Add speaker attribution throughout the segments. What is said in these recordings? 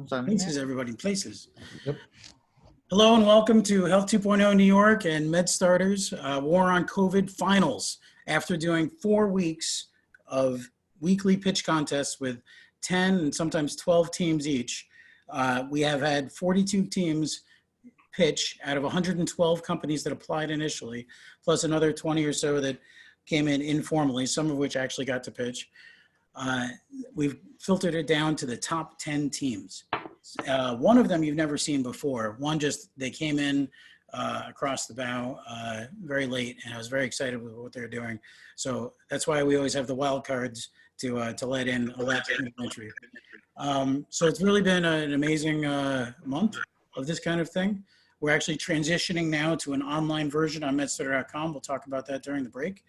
Speaker 1: Places, everybody, places.
Speaker 2: Yep.
Speaker 1: Hello and welcome to Health 2.0 New York and MedStartr's War on COVID finals. After doing 4 weeks of weekly pitch contests with 10 and sometimes 12 teams each, we have had 42 teams pitch out of 112 companies that applied initially, plus another 20 or so that came in informally, some of which actually got to pitch. We've filtered it down to the top 10 teams. One of them you've never seen before. One just, they came in across the bow very late, and I was very excited with what they're doing. So that's why we always have the wild cards to let in a last entry. So it's really been an amazing month of this kind of thing. We're actually transitioning now to an online version on MedStartr.com. We'll talk about that during the break.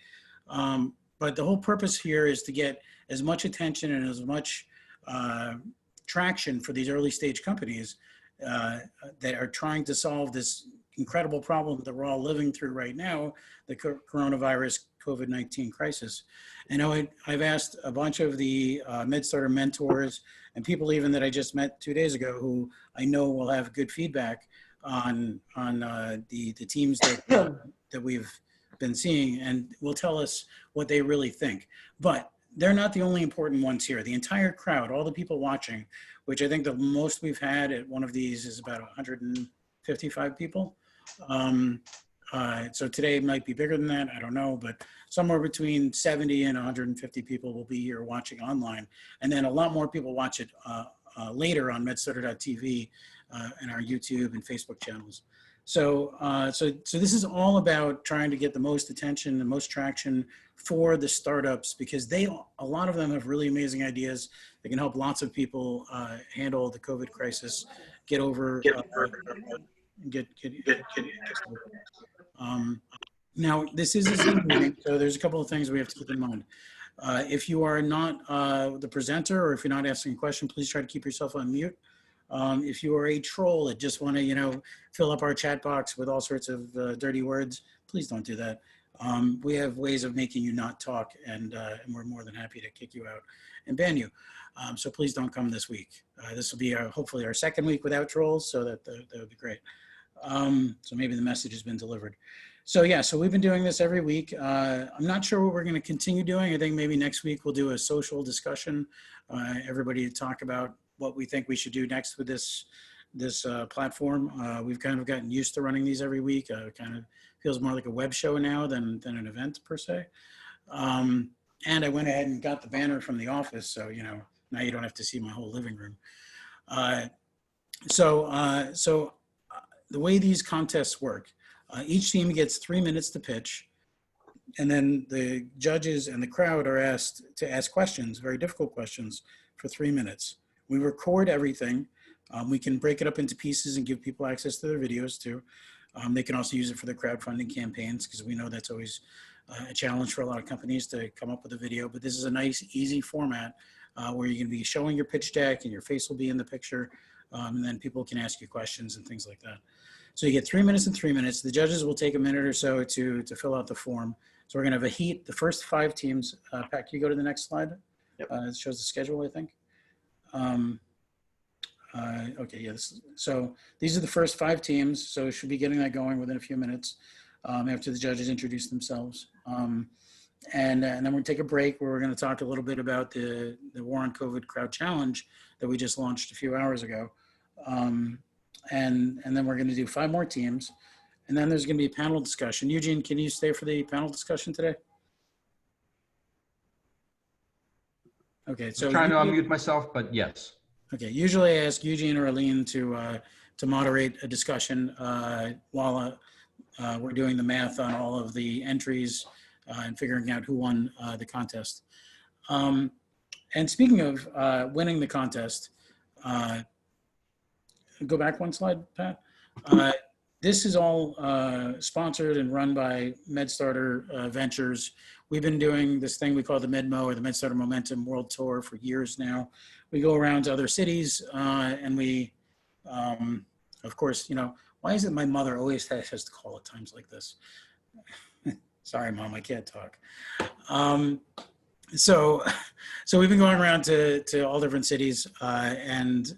Speaker 1: But the whole purpose here is to get as much attention and as much traction for these early stage companies that are trying to solve this incredible problem that we're all living through right now, the coronavirus COVID-19 crisis. I know I've asked a bunch of the MedStartr mentors and people even that I just met 2 days ago who I know will have good feedback on the teams that we've been seeing, and will tell us what they really think. But they're not the only important ones here. The entire crowd, all the people watching, which I think the most we've had at one of these is about 155 people. So today might be bigger than that, I don't know, but somewhere between 70 and 150 people will be here watching online. And then a lot more people watch it later on MedStartr.tv and our YouTube and Facebook channels. So this is all about trying to get the most attention, the most traction for the startups, because a lot of them have really amazing ideas that can help lots of people handle the COVID crisis, get over. Now, this is a Zoom meeting, so there's a couple of things we have to keep in mind. If you are not the presenter, or if you're not asking a question, please try to keep yourself on mute. If you are a troll that just want to, fill up our chat box with all sorts of dirty words, please don't do that. We have ways of making you not talk, and we're more than happy to kick you out and ban you. So please don't come this week. This will be hopefully our second week without trolls, so that would be great. So maybe the message has been delivered. So yeah, so we've been doing this every week. I'm not sure what we're going to continue doing. I think maybe next week we'll do a social discussion. Everybody to talk about what we think we should do next with this platform. We've kind of gotten used to running these every week. Kind of feels more like a web show now than an event per se. And I went ahead and got the banner from the office, so now you don't have to see my whole living room. So the way these contests work, each team gets 3 minutes to pitch, and then the judges and the crowd are asked to ask questions, very difficult questions, for 3 minutes. We record everything. We can break it up into pieces and give people access to their videos too. They can also use it for their crowdfunding campaigns, because we know that's always a challenge for a lot of companies to come up with a video. But this is a nice, easy format where you can be showing your pitch deck and your face will be in the picture, and then people can ask you questions and things like that. So you get 3 minutes and 3 minutes. The judges will take a minute or so to fill out the form. So we're going to have a heat. The first 5 teams. Pat, can you go to the next slide? Yep. It shows the schedule, I think. Okay, yes. So these are the first 5 teams. So should be getting that going within a few minutes after the judges introduce themselves. And then we're going to take a break where we're going to talk a little bit about the War on COVID Crowd Challenge that we just launched a few hours ago. And then we're going to do 5 more teams. And then there's going to be a panel discussion. Eugene, can you stay for the panel discussion today? Okay, so
Speaker 2: I'm trying to unmute myself, but yes.
Speaker 1: Okay, usually I ask Eugene or Aline to moderate a discussion while we're doing the math on all of the entries and figuring out who won the contest. And speaking of winning the contest, go back one slide, Pat. This is all sponsored and run by MedStartr Ventures. We've been doing this thing we call the MedMo, or the MedStartr Momentum World Tour, for years now. We go around to other cities and we, of course, why is it my mother always has to call at times like this? Sorry, Mom, I can't talk. so we've been going around to all different cities, and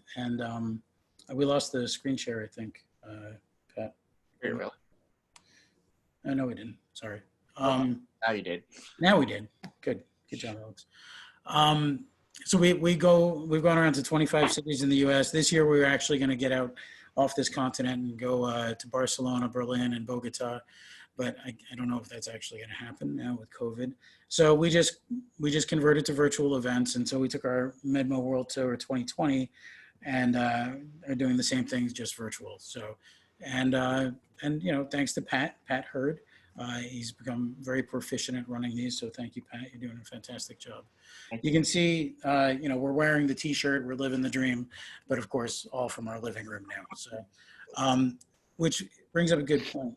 Speaker 1: we lost the screen share, I think. Pat.
Speaker 3: Very well.
Speaker 1: No, we didn't. Sorry.
Speaker 3: Now you did.
Speaker 1: Now we did. Good job, Alex. So we've gone around to 25 cities in the U.S. This year, we were actually going to get out off this continent and go to Barcelona, Berlin, and Bogota, but I don't know if that's actually going to happen now with COVID. So we just converted to virtual events, and so we took our MedMo World Tour 2020, and are doing the same things, just virtual. So, and you know, thanks to Pat Hurd. He's become very proficient at running these, so thank you, Pat. You're doing a fantastic job. You can see, you know, we're wearing the T-shirt, we're living the dream, but of course, all from our living room now. So, which brings up a good point.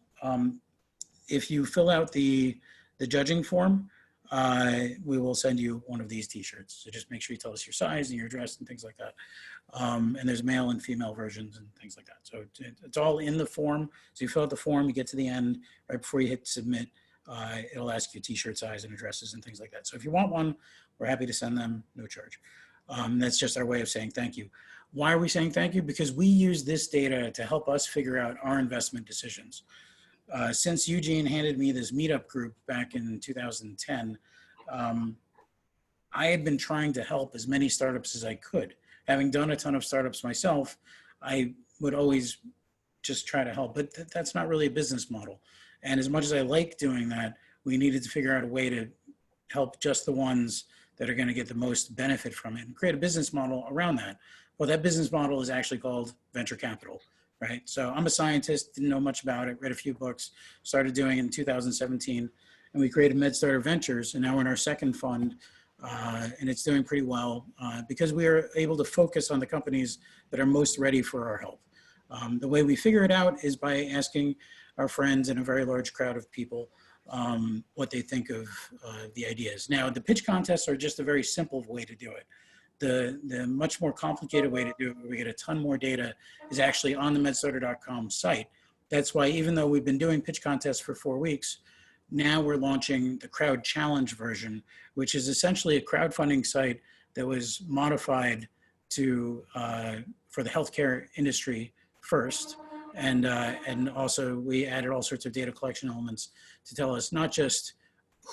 Speaker 1: If you fill out the judging form, we will send you one of these T-shirts. So just make sure you tell us your size and your address and things like that. And there's male and female versions and things like that. So it's all in the form. So you fill out the form, you get to the end, right before you hit submit, it'll ask you T-shirt size and addresses and things like that. So if you want one, we're happy to send them, no charge. That's just our way of saying thank you. Why are we saying thank you? Because we use this data to help us figure out our investment decisions. Since Eugene handed me this meetup group back in 2010, I had been trying to help as many startups as I could. Having done a ton of startups myself, I would always just try to help, but that's not really a business model. And as much as I like doing that, we needed to figure out a way to help just the ones that are going to get the most benefit from it and create a business model around that. Well, that business model is actually called venture capital. Right. So I'm a scientist, didn't know much about it, read a few books, started doing it in 2017, and we created MedStartr Ventures, and now we're in our second fund, and it's doing pretty well because we are able to focus on the companies that are most ready for our help. The way we figure it out is by asking our friends and a very large crowd of people what they think of the ideas. Now, the pitch contests are just a very simple way to do it. The much more complicated way to do it, where we get a ton more data, is actually on the MedStartr.com site. That's why, even though we've been doing pitch contests for 4 weeks, now we're launching the crowd challenge version, which is essentially a crowdfunding site that was modified to for the healthcare industry first. And also we added all sorts of data collection elements to tell us not just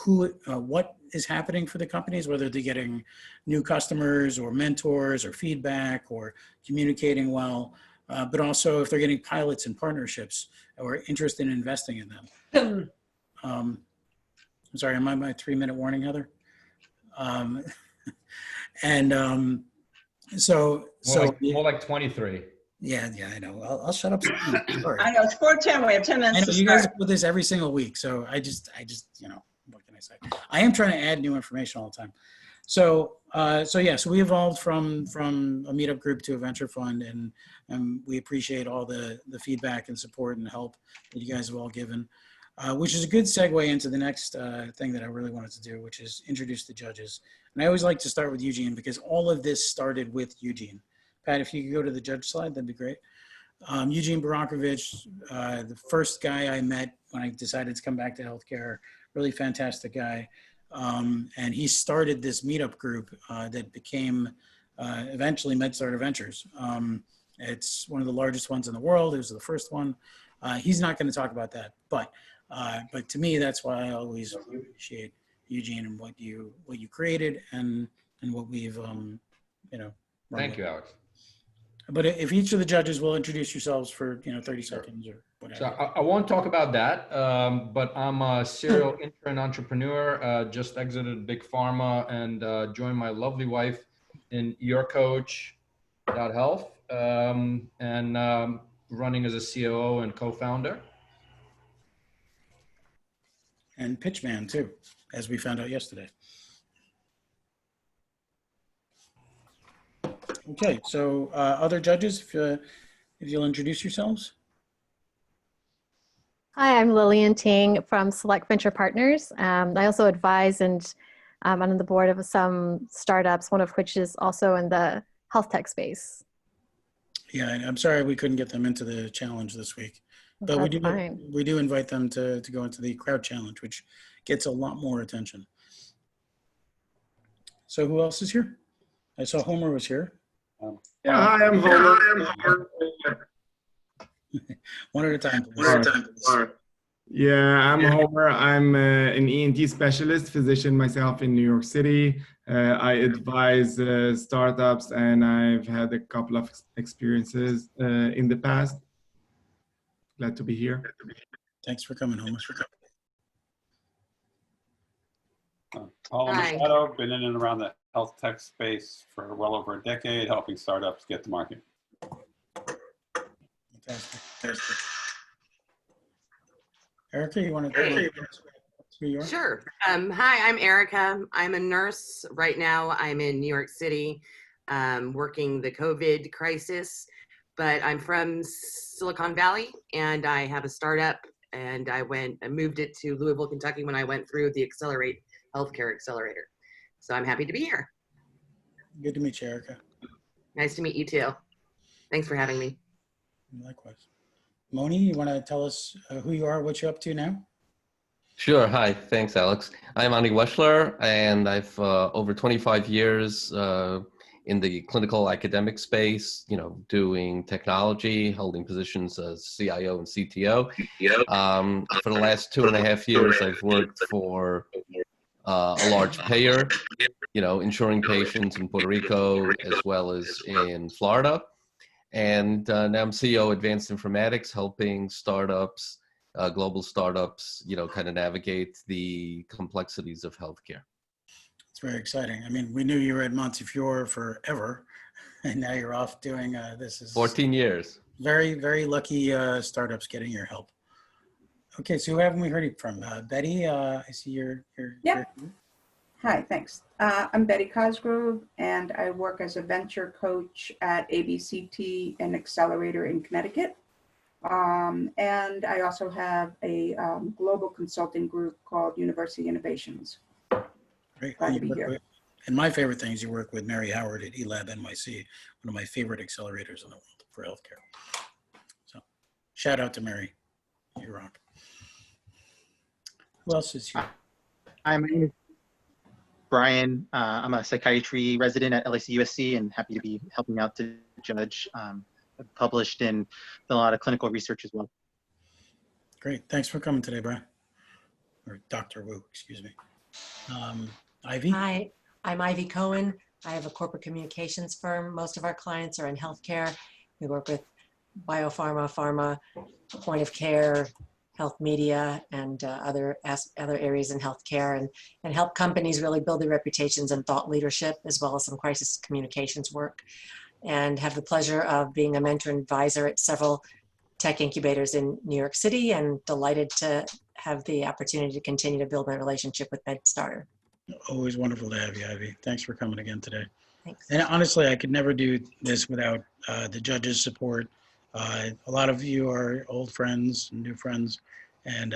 Speaker 1: what is happening for the companies, whether they're getting new customers or mentors or feedback or communicating well, but also if they're getting pilots and partnerships or interested in investing in them. I'm sorry, am I my 3-minute warning, Heather? So
Speaker 2: More like 23.
Speaker 1: Yeah, I know. I'll shut up. Sorry.
Speaker 4: I know, it's 4:10, we have 10 minutes
Speaker 1: I know
Speaker 4: to
Speaker 1: you guys
Speaker 4: start.
Speaker 1: put this every single week, so I just, you know, what can I say? I am trying to add new information all the time. So we evolved from a meetup group to a venture fund, and we appreciate all the feedback and support and help that you guys have all given, which is a good segue into the next thing that I really wanted to do, which is introduce the judges. And I always like to start with Eugene because all of this started with Eugene. Pat, if you could go to the judge slide, that'd be great. Eugene Barankovich, the first guy I met when I decided to come back to healthcare, really fantastic guy. And he started this meetup group that became eventually MedStartr Ventures. It's one of the largest ones in the world. It was the first one. He's not going to talk about that, but to me, that's why I always appreciate Eugene and what you created and what we've you know.
Speaker 2: Thank you, Alex.
Speaker 1: But if each of the judges will introduce yourselves for 30 seconds or whatever.
Speaker 2: So I won't talk about that, but I'm a serial intern entrepreneur, just exited Big Pharma and joined my lovely wife in YourCoach.health and running as a COO and co-founder.
Speaker 1: And Pitchman too, as we found out yesterday. Okay, so other judges, if you'll introduce yourselves.
Speaker 5: Hi, I'm Lillian Ting from Select Venture Partners. I also advise and I'm on the board of some startups, one of which is also in the health tech space.
Speaker 1: Yeah, I'm sorry we couldn't get them into the challenge this week, but we do invite them to go into the crowd challenge, which gets a lot more attention. So who else is here? I saw Homer was here.
Speaker 4: Hi, I'm Homer.
Speaker 1: One at a time, please.
Speaker 4: Yeah, I'm Homer. I'm an ENT specialist, physician myself in New York City. I advise startups, and I've had a couple of experiences in the past. Glad to be here.
Speaker 1: Thanks for coming, Homer.
Speaker 6: Paul Machado, been in and around the health tech space for well over a decade, helping startups get to market.
Speaker 1: Fantastic. Erica, you want to who you are?
Speaker 7: Sure. Hi, I'm Erica. I'm a nurse. Right now, I'm in New York City working the COVID crisis, but I'm from Silicon Valley and I have a startup, and I moved it to Louisville, Kentucky when I went through the Healthcare Accelerator. So I'm happy to be here.
Speaker 1: Good to meet you, Erica.
Speaker 7: Nice to meet you too. Thanks for having me.
Speaker 1: Likewise. Moni, you want to tell us who you are, what you're up to now?
Speaker 8: Sure. Hi. Thanks, Alex. I'm Ani Weschler, and I've over 25 years in the clinical academic space, doing technology, holding positions as CIO and CTO. For the last 2.5 years, I've worked for a large payer, insuring patients in Puerto Rico as well as in Florida. And now I'm CEO of Advanced Informatics, helping startups, global startups, kind of navigate the complexities of healthcare.
Speaker 1: It's very exciting. I mean, we knew you were at Montefiore forever, and now you're off doing this. Is
Speaker 8: 14 years.
Speaker 1: Very, very lucky startups getting your help. Okay, so who haven't we heard from? Betty, I see you're
Speaker 9: Yep. Hi, thanks. I'm Betty Cosgrove, and I work as a venture coach at ABCT, an accelerator in Connecticut. And I also have a global consulting group called University Innovations.
Speaker 1: Great.
Speaker 9: Glad to be here.
Speaker 1: And my favorite thing is you work with Mary Howard at eLab NYC, one of my favorite accelerators in the world for healthcare. So shout out to Mary. You rock. Who else is here?
Speaker 3: Hi, my name is Brian. I'm a psychiatry resident at LSU USC and happy to be helping out the judge. I've published in a lot of clinical research as well.
Speaker 1: Great. Thanks for coming today, Brian. Or Dr. Wu, excuse me. Ivy?
Speaker 10: Hi, I'm Ivy Cohen. I have a corporate communications firm. Most of our clients are in healthcare. We work with biopharma, pharma, point of care, health media, and other areas in healthcare, and help companies really build their reputations and thought leadership, as well as some crisis communications work. And have the pleasure of being a mentor and advisor at several tech incubators in New York City, and delighted to have the opportunity to continue to build my relationship with MedStartr.
Speaker 1: Always wonderful to have you, Ivy. Thanks for coming again today.
Speaker 10: Thanks.
Speaker 1: And honestly, I could never do this without the judges' support. A lot of you are old friends, new friends, and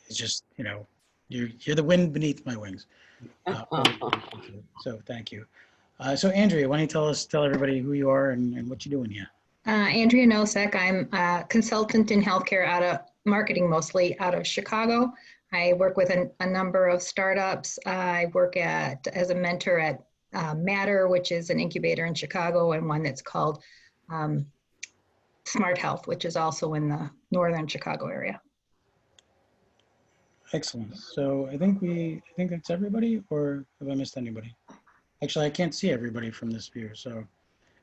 Speaker 1: it's just, you're the wind beneath my wings. So thank you. So Andrea, why don't you tell everybody who you are and what you're doing here?
Speaker 11: Andrea Nosek. I'm a consultant in healthcare out of marketing, mostly out of Chicago. I work with a number of startups. I work as a mentor at Matter, which is an incubator in Chicago, and one that's called Smart Health, which is also in the northern Chicago area.
Speaker 1: Excellent. So I think that's everybody, or have I missed anybody? Actually, I can't see everybody from this view. So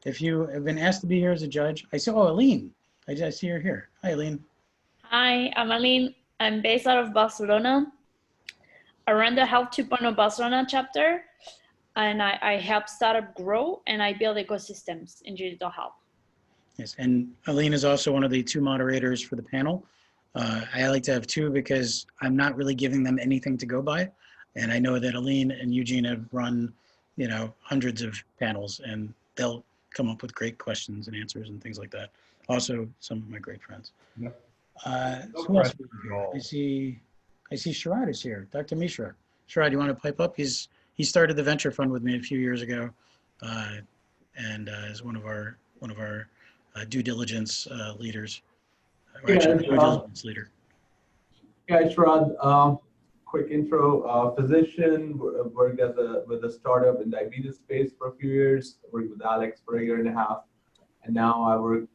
Speaker 1: if you have been asked to be here as a judge, I see, Aline. I see her here. Hi, Aline.
Speaker 12: Hi, I'm Aline. I'm based out of Barcelona. I run the Health 2.0 Barcelona chapter, and I help startup grow, and I build ecosystems in digital health.
Speaker 1: Yes, and Aline is also one of the two moderators for the panel. I like to have two because I'm not really giving them anything to go by. And I know that Aline and Eugene have run, hundreds of panels, and they'll come up with great questions and answers and things like that. Also, some of my great friends.
Speaker 4: Yep.
Speaker 1: Who else? I see Sharad is here, Dr. Mishra. Sharad, you want to pipe up? He started the venture fund with me a few years ago, and is one of our due diligence leaders. Or actually, due diligence leader.
Speaker 13: Yeah, Sharad. quick intro. Physician, worked with a startup in diabetes space for a few years. Worked with Alex for a year and a half, and now I work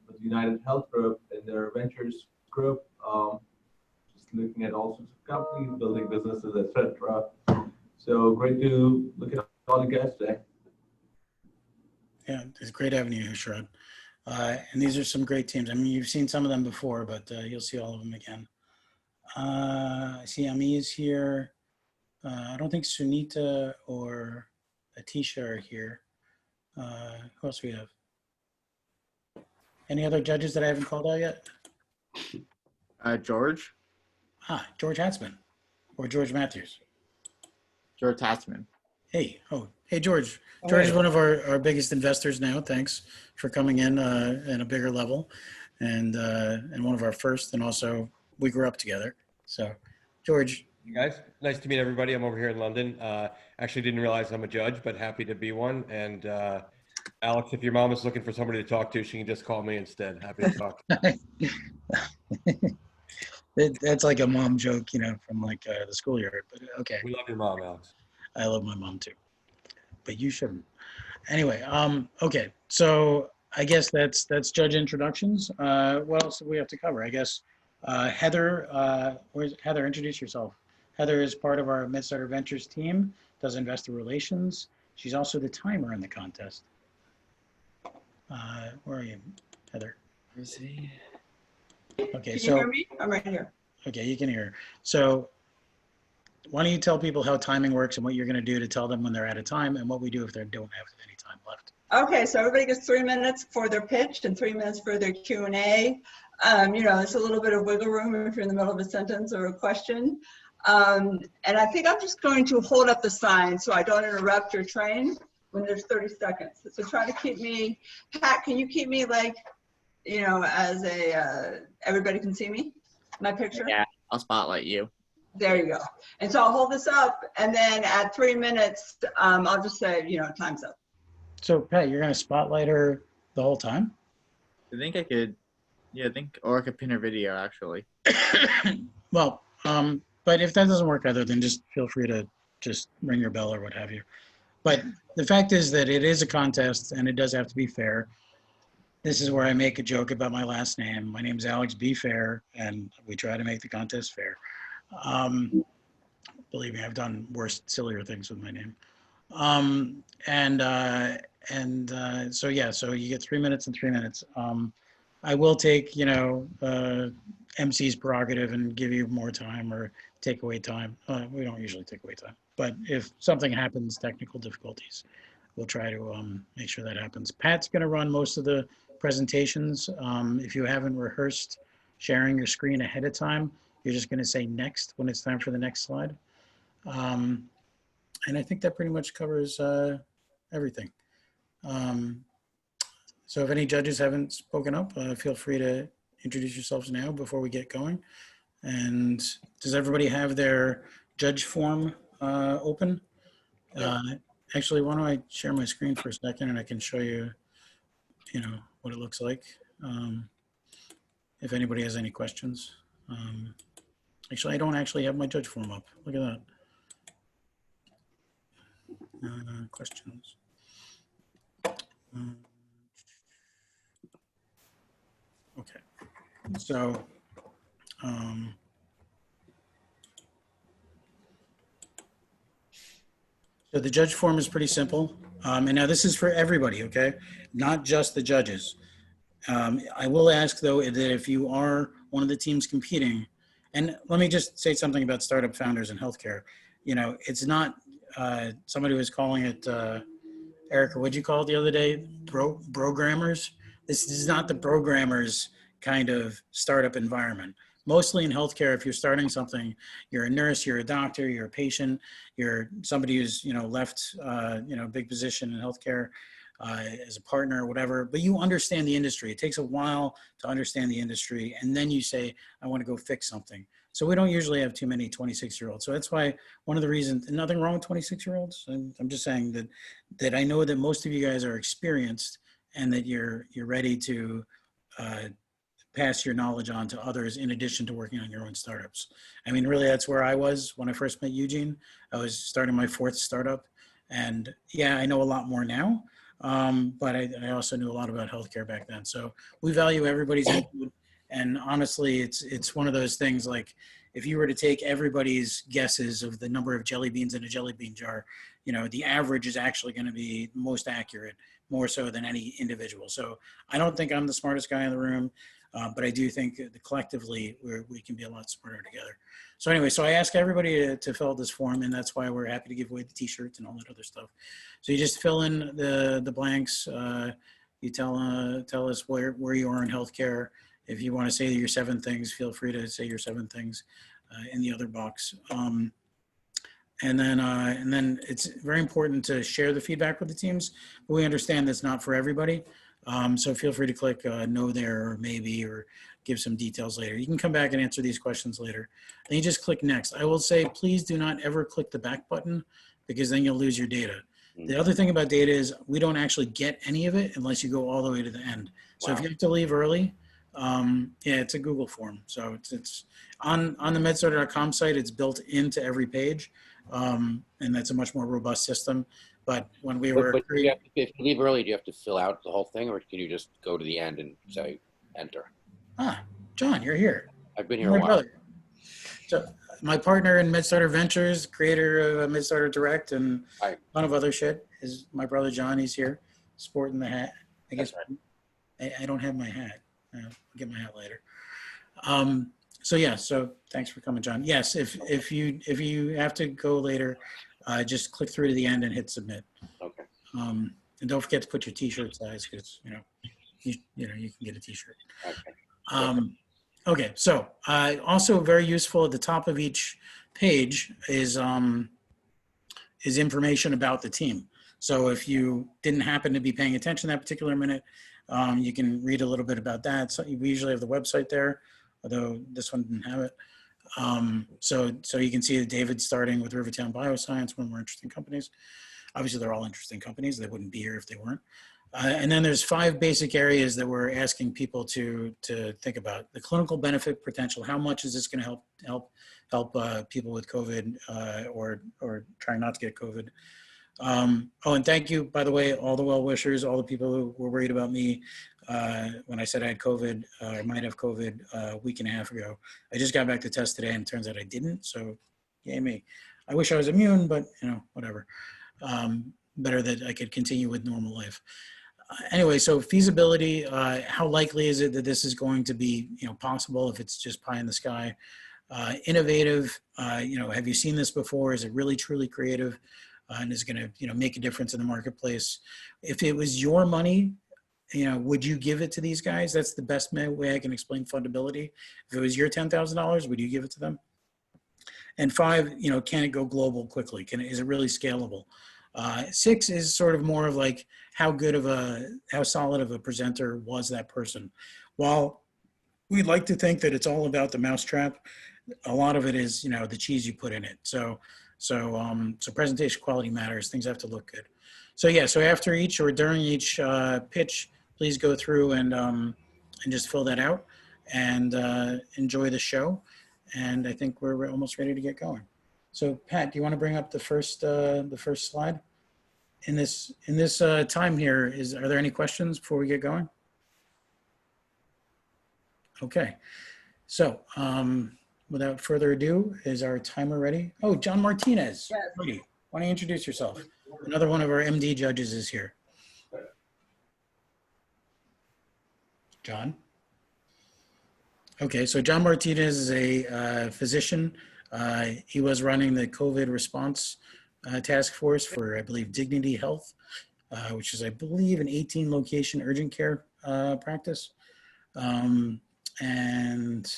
Speaker 13: with United Health Group in their ventures group. Just looking at all sorts of companies, building businesses, etc. So great to look at all you guys today.
Speaker 1: Yeah, it's a great having you here, Sherrod. And these are some great teams. I mean, you've seen some of them before, but you'll see all of them again. I see Ami is here. I don't think Sunita or Atisha are here. Who else do we have? Any other judges that I haven't called out yet?
Speaker 14: George.
Speaker 1: George Hatzman or George Matthews.
Speaker 14: George Hatzman.
Speaker 1: Hey, hey, George. George is one of our biggest investors now. Thanks for coming in a bigger level, and one of our first. And also, we grew up together. So, George.
Speaker 15: Hey guys, nice to meet everybody. I'm over here in London. Actually, didn't realize I'm a judge, but happy to be one. And Alex, if your mom is looking for somebody to talk to, she can just call me instead. Happy to talk.
Speaker 1: That's like a mom joke, from like the schoolyard. But okay.
Speaker 15: We love your mom, Alex.
Speaker 1: I love my mom too, but you shouldn't. Anyway, okay. So I guess that's judge introductions. What else do we have to cover? I guess Heather. Where's Heather? Introduce yourself. Heather is part of our MedStartr Ventures team. Does investor relations. She's also the timer in the contest. Where are you, Heather?
Speaker 14: Where is he?
Speaker 1: Okay,
Speaker 16: Can
Speaker 1: so
Speaker 16: you hear me? I'm right here.
Speaker 1: Okay, you can hear. So why don't you tell people how timing works and what you're going to do to tell them when they're out of time and what we do if they don't have any time left.
Speaker 16: Okay, so everybody gets 3 minutes for their pitch and 3 minutes for their Q&A. It's a little bit of wiggle room if you're in the middle of a sentence or a question. And I think I'm just going to hold up the sign so I don't interrupt your train when there's 30 seconds. So try to keep me, Pat, can you keep me like, as everybody can see me, my picture?
Speaker 14: Yeah, I'll spotlight you.
Speaker 16: There you go. And so I'll hold this up, and then at 3 minutes, I'll just say, time's up.
Speaker 1: So Pat, you're going to spotlight her the whole time?
Speaker 14: I think I could, or I could pin her video actually.
Speaker 1: Well, but if that doesn't work either, then just feel free to just ring your bell or what have you. But the fact is that it is a contest and it does have to be fair. This is where I make a joke about my last name. My name is Alex B. Fair, and we try to make the contest fair. Believe me, I've done worse, sillier things with my name. So yeah, so you get 3 minutes and 3 minutes. I will take, MC's prerogative and give you more time or take away time. We don't usually take away time, but if something happens, technical difficulties, we'll try to make sure that happens. Pat's going to run most of the presentations. If you haven't rehearsed sharing your screen ahead of time, you're just going to say next when it's time for the next slide. And I think that pretty much covers everything. So if any judges haven't spoken up, feel free to introduce yourselves now before we get going. And does everybody have their judge form open? Actually, why don't I share my screen for a second and I can show you, what it looks like. If anybody has any questions. Actually, I don't actually have my judge form up. Look at that. Questions. Okay. So, so the judge form is pretty simple. And now this is for everybody, okay? Not just the judges. I will ask though that if you are one of the teams competing, and let me just say something about startup founders in healthcare. It's not, somebody was calling it, Erica, what'd you call it the other day? Programmers? This is not the programmers kind of startup environment. Mostly in healthcare, if you're starting something, you're a nurse, you're a doctor, you're a patient, you're somebody who's, left, big position in healthcare as a partner or whatever, but you understand the industry. It takes a while to understand the industry. And then you say, I want to go fix something. So we don't usually have too many 26-year-olds. So that's why one of the reasons, nothing wrong with 26-year-olds. I'm just saying that I know that most of you guys are experienced and that you're ready to pass your knowledge on to others in addition to working on your own startups. I mean, really, that's where I was when I first met Eugene. I was starting my 4th startup. And yeah, I know a lot more now, but I also knew a lot about healthcare back then. So we value everybody's input. And honestly, it's one of those things like, if you were to take everybody's guesses of the number of jelly beans in a jelly bean jar, the average is actually going to be most accurate, more so than any individual. So I don't think I'm the smartest guy in the room, but I do think that collectively we can be a lot smarter together. So anyway, so I ask everybody to fill out this form, and that's why we're happy to give away the t-shirts and all that other stuff. So you just fill in the blanks. You tell us where you are in healthcare. If you want to say your 7 things, feel free to say your 7 things in the other box. And then it's very important to share the feedback with the teams. But we understand that's not for everybody. So feel free to click no there or maybe, or give some details later. You can come back and answer these questions later. Then you just click next. I will say, please do not ever click the back button, because then you'll lose your data. The other thing about data is we don't actually get any of it unless you go all the way to the end. So if you have to leave early, yeah, it's a Google form. So it's on the MedStartr.com site, it's built into every page. And that's a much more robust system. But when we were,
Speaker 17: but if you leave early, do you have to fill out the whole thing, or can you just go to the end and say enter?
Speaker 1: John, you're here.
Speaker 17: I've been here a while.
Speaker 1: So my partner in MedStartr Ventures, creator of MedStartr Direct and a ton of other shit, is my brother John. He's here, sporting the hat. I guess I don't have my hat. I'll get my hat later. So yeah, so thanks for coming, John. Yes, if you have to go later, just click through to the end and hit submit.
Speaker 17: Okay.
Speaker 1: And don't forget to put your t-shirt size, because you can get a t-shirt.
Speaker 17: Okay.
Speaker 1: Okay, so also very useful at the top of each page is information about the team. So if you didn't happen to be paying attention that particular minute, you can read a little bit about that. So we usually have the website there, although this one didn't have it. So you can see that David's starting with Rivertown Bioscience, one of our interesting companies. Obviously, they're all interesting companies. They wouldn't be here if they weren't. And then there's 5 basic areas that we're asking people to think about. The clinical benefit potential. How much is this going to help people with COVID or trying not to get COVID? Oh, and thank you, by the way, all the well-wishers, all the people who were worried about me when I said I had COVID, I might have COVID a week and a half ago. I just got back to test today, and it turns out I didn't, so yay me. I wish I was immune, but whatever. Better that I could continue with normal life. Anyway, so feasibility, how likely is it that this is going to be possible if it's just pie in the sky? Innovative, have you seen this before? Is it really truly creative? And is going to make a difference in the marketplace? If it was your money, would you give it to these guys? That's the best way I can explain fundability. If it was your $10,000, would you give it to them? And 5, can it go global quickly? Is it really scalable? 6 is sort of more of like how solid of a presenter was that person. While we'd like to think that it's all about the mousetrap, a lot of it is the cheese you put in it. So presentation quality matters. Things have to look good. So yeah, so after each or during each pitch, please go through and just fill that out and enjoy the show. And I think we're almost ready to get going. So Pat, do you want to bring up the first slide? In this time here, are there any questions before we get going? Okay, so without further ado, is our timer ready? Oh, John Martinez.
Speaker 16: Yes.
Speaker 1: Ready. Why don't you introduce yourself? Another one of our MD judges is here. John? Okay, so John Martinez is a physician. He was running the COVID response task force for, I believe, Dignity Health, which is, I believe, an 18-location urgent care practice. And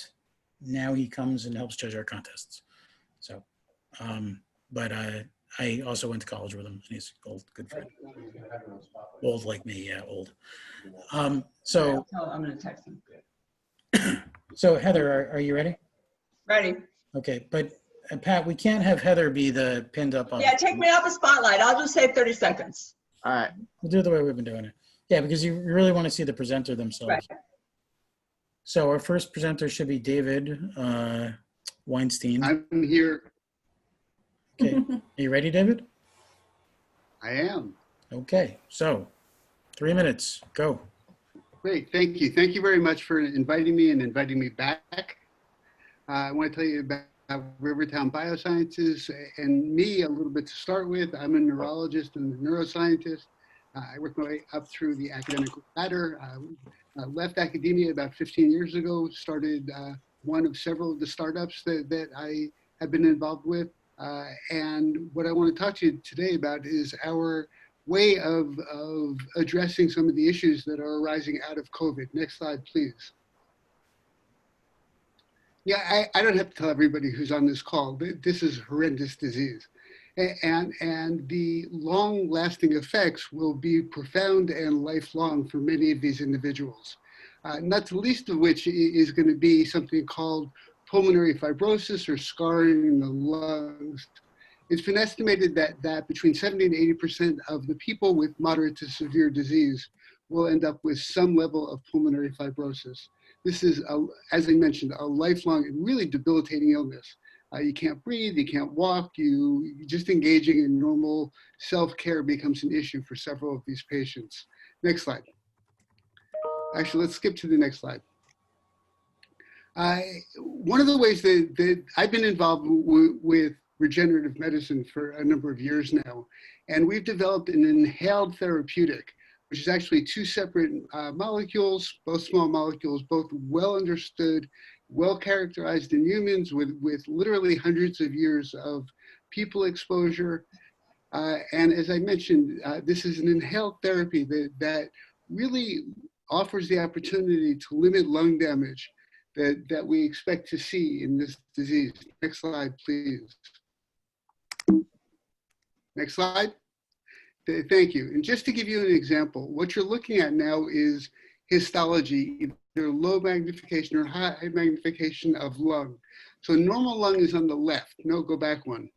Speaker 1: now he comes and helps judge our contests. So, but I also went to college with him, and he's an old, good friend. Old like me, yeah, old. So
Speaker 16: I'm going to text him.
Speaker 1: So Heather, are you ready?
Speaker 16: Ready.
Speaker 1: Okay, but Pat, we can't have Heather be the pinned up on.
Speaker 16: Yeah, take me off the spotlight. I'll just save 30 seconds.
Speaker 1: All right. We'll do it the way we've been doing it. Yeah, because you really want to see the presenter themselves.
Speaker 16: Right.
Speaker 1: So our first presenter should be David Weinstein.
Speaker 18: I'm here.
Speaker 1: Okay, are you ready, David?
Speaker 18: I am.
Speaker 1: Okay, so 3 minutes, go.
Speaker 18: Great, thank you. Thank you very much for inviting me and inviting me back. I want to tell you about Rivertown Biosciences and me a little bit to start with. I'm a neurologist and a neuroscientist. I worked my way up through the academic ladder. I left academia about 15 years ago, started one of several of the startups that I have been involved with. And what I want to talk to you today about is our way of addressing some of the issues that are arising out of COVID. Next slide, please. Yeah, I don't have to tell everybody who's on this call, this is a horrendous disease. And the long-lasting effects will be profound and lifelong for many of these individuals. Not the least of which is going to be something called pulmonary fibrosis or scarring in the lungs. It's been estimated that between 70 and 80% of the people with moderate to severe disease will end up with some level of pulmonary fibrosis. This is, as I mentioned, a lifelong and really debilitating illness. You can't breathe, you can't walk, just engaging in normal self-care becomes an issue for several of these patients. Next slide. Actually, let's skip to the next slide. One of the ways that I've been involved with regenerative medicine for a number of years now, and we've developed an inhaled therapeutic, which is actually two separate molecules, both small molecules, both well understood, well characterized in humans with literally hundreds of years of people exposure. And as I mentioned, this is an inhaled therapy that really offers the opportunity to limit lung damage that we expect to see in this disease. Next slide, please. Next slide. Thank you. And just to give you an example, what you're looking at now is histology, either low magnification or high magnification of lung. So normal lung is on the left. No, go back one.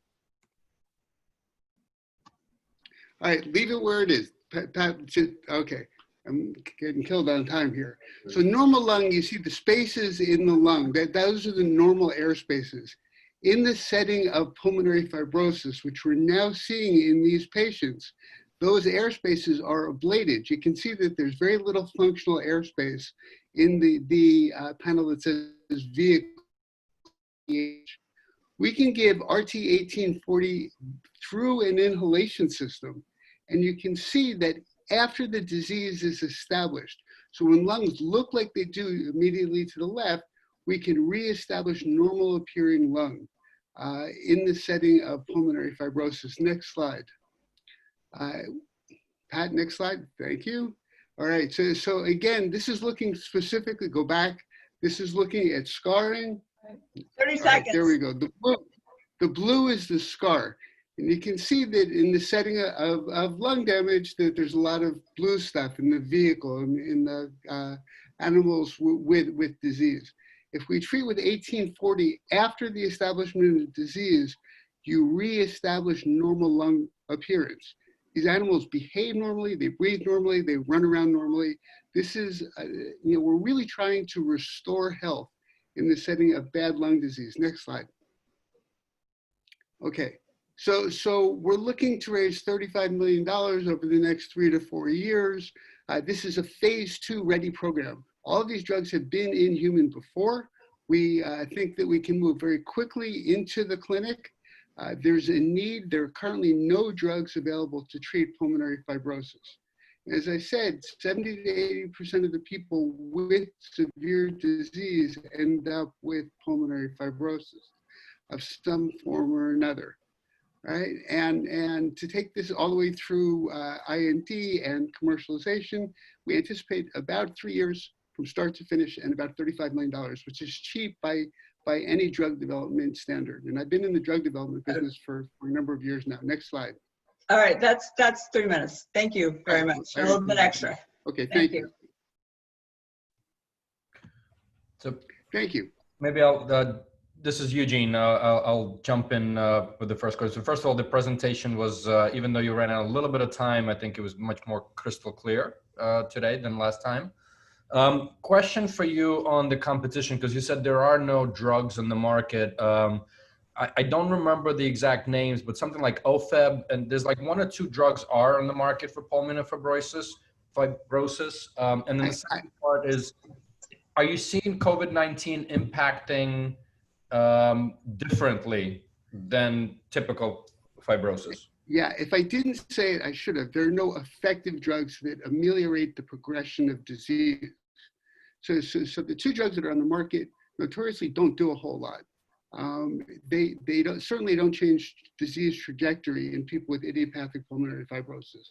Speaker 18: All right, leave it where it is. Okay, I'm getting killed on time here. So normal lung, you see the spaces in the lung, those are the normal air spaces. In the setting of pulmonary fibrosis, which we're now seeing in these patients, those air spaces are ablated. You can see that there's very little functional airspace in the panel that says vehicle. We can give RT1840 through an inhalation system, and you can see that after the disease is established, so when lungs look like they do immediately to the left, we can reestablish normal appearing lung in the setting of pulmonary fibrosis. Next slide. Pat, next slide. Thank you. All right, so again, this is looking specifically, go back. This is looking at scarring.
Speaker 16: 30 seconds.
Speaker 18: Right, there we go. The blue is the scar. And you can see that in the setting of lung damage, that there's a lot of blue stuff in the vehicle, in the animals with disease. If we treat with 1840 after the establishment of the disease, you reestablish normal lung appearance. These animals behave normally, they breathe normally, they run around normally. This is, we're really trying to restore health in the setting of bad lung disease. Next slide. Okay, so we're looking to raise $35 million over the next 3 to 4 years. This is a phase 2 ready program. All of these drugs have been in human before. We think that we can move very quickly into the clinic. There's a need. There are currently no drugs available to treat pulmonary fibrosis. As I said, 70 to 80% of the people with severe disease end up with pulmonary fibrosis of some form or another, right? And to take this all the way through IND and commercialization, we anticipate about 3 years from start to finish and about $35 million, which is cheap by any drug development standard. And I've been in the drug development business for a number of years now. Next slide.
Speaker 16: All right, that's 3 minutes. Thank you very much. A little bit extra.
Speaker 18: Okay, thank you.
Speaker 2: So
Speaker 18: thank you.
Speaker 2: Maybe this is Eugene. I'll jump in with the first question. First of all, the presentation was, even though you ran out a little bit of time, I think it was much more crystal clear today than last time. Question for you on the competition, because you said there are no drugs on the market. I don't remember the exact names, but something like OFEB, and there's like 1 or 2 drugs are on the market for pulmonary fibrosis. And then the second part is, are you seeing COVID-19 impacting differently than typical fibrosis?
Speaker 18: Yeah, if I didn't say it, I should have. There are no effective drugs that ameliorate the progression of disease. So the 2 drugs that are on the market notoriously don't do a whole lot. They certainly don't change disease trajectory in people with idiopathic pulmonary fibrosis.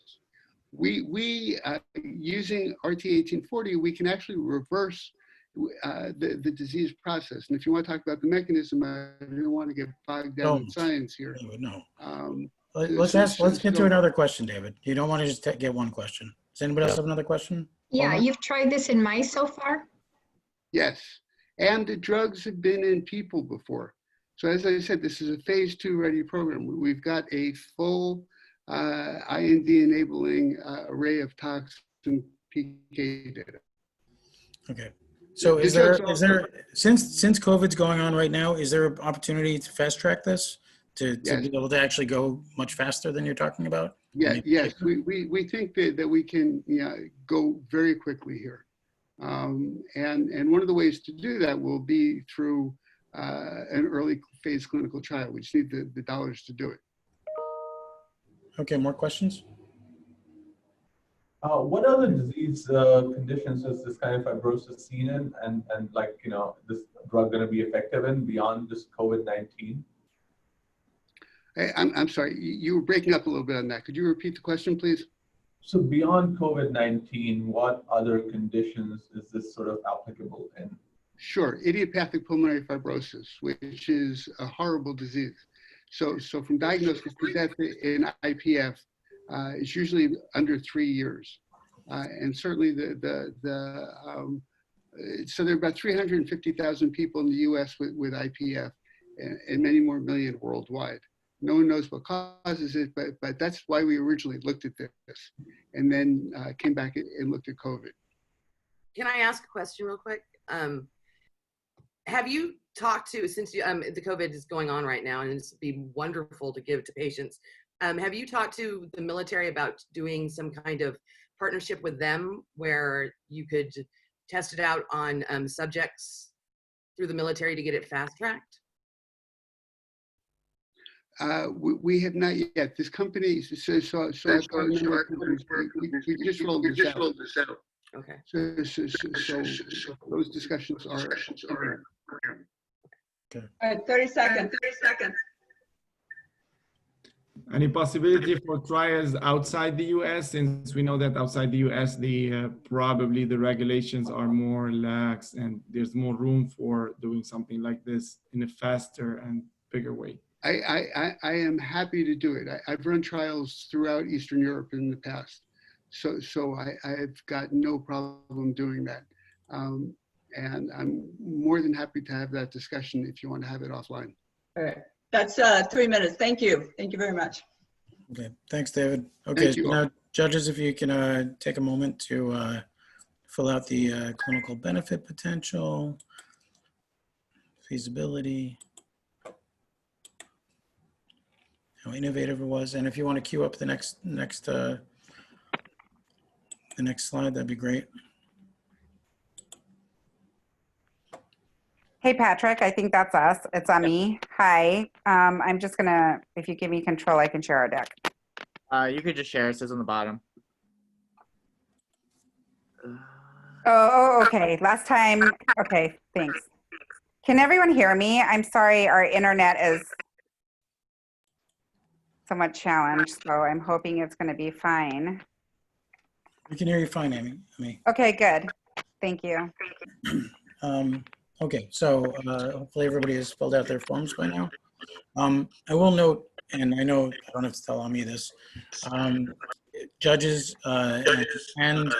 Speaker 18: We using RT1840, we can actually reverse the disease process. And if you want to talk about the mechanism, I don't want to get bogged down in science here.
Speaker 1: No. Let's get to another question, David. You don't want to just get one question. Does anybody else have another question?
Speaker 11: Yeah,
Speaker 1: Palmer?
Speaker 11: you've tried this in mice so far?
Speaker 18: Yes, and the drugs have been in people before. So as I said, this is a phase 2 ready program. We've got a full IND enabling array of tox and PK data.
Speaker 1: Okay. So is there since COVID's going on right now, is there an opportunity to fast track this to be able to actually go much faster than you're talking about?
Speaker 18: Yeah, yes, we think that we can go very quickly here. And one of the ways to do that will be through an early phase clinical trial. We just need the dollars to do it.
Speaker 1: Okay, more questions?
Speaker 13: What other disease conditions is this kind of fibrosis seen in, and like, this drug going to be effective in beyond just COVID-19?
Speaker 18: Hey, I'm sorry, you were breaking up a little bit on that. Could you repeat the question, please?
Speaker 13: So beyond COVID-19, what other conditions is this sort of applicable in?
Speaker 18: Sure, idiopathic pulmonary fibrosis, which is a horrible disease. So from diagnosis to death in IPF, it's usually under 3 years. And certainly so there are about 350,000 people in the US with IPF and many more million worldwide. No one knows what causes it, but that's why we originally looked at this and then came back and looked at COVID.
Speaker 7: Can I ask a question real quick? Have you talked to, since the COVID is going on right now and it's be wonderful to give to patients, have you talked to the military about doing some kind of partnership with them where you could test it out on subjects through the military to get it fast-tracked?
Speaker 18: We have not yet. This company, we just rolled this out.
Speaker 7: Okay.
Speaker 18: So those discussions are.
Speaker 16: All right, 30 seconds.
Speaker 4: Any possibility for trials outside the US, since we know that outside the US, probably the regulations are more lax and there's more room for doing something like this in a faster and bigger way?
Speaker 18: I am happy to do it. I've run trials throughout Eastern Europe in the past. So I've got no problem doing that. And I'm more than happy to have that discussion if you want to have it offline.
Speaker 16: All right. That's 3 minutes. Thank you. Thank you very much.
Speaker 1: Okay, thanks, David. Okay, so now judges, if you can take a moment to fill out the clinical benefit potential, feasibility, how innovative it was, and if you want to queue up the next slide, that'd be great.
Speaker 19: Hey, Patrick, I think that's us. It's on me. Hi. I'm just gonna, if you give me control, I can share our deck.
Speaker 14: You could just share. It says on the bottom.
Speaker 19: Oh, okay. Last time. Okay, thanks. Can everyone hear me? I'm sorry, our internet is somewhat challenged, so I'm hoping it's going to be fine.
Speaker 1: We can hear you fine, Amy.
Speaker 19: Okay, good. Thank you.
Speaker 1: Okay, so hopefully everybody has filled out their forms by now. I will note, and I know I don't have to tell Amy this, judges and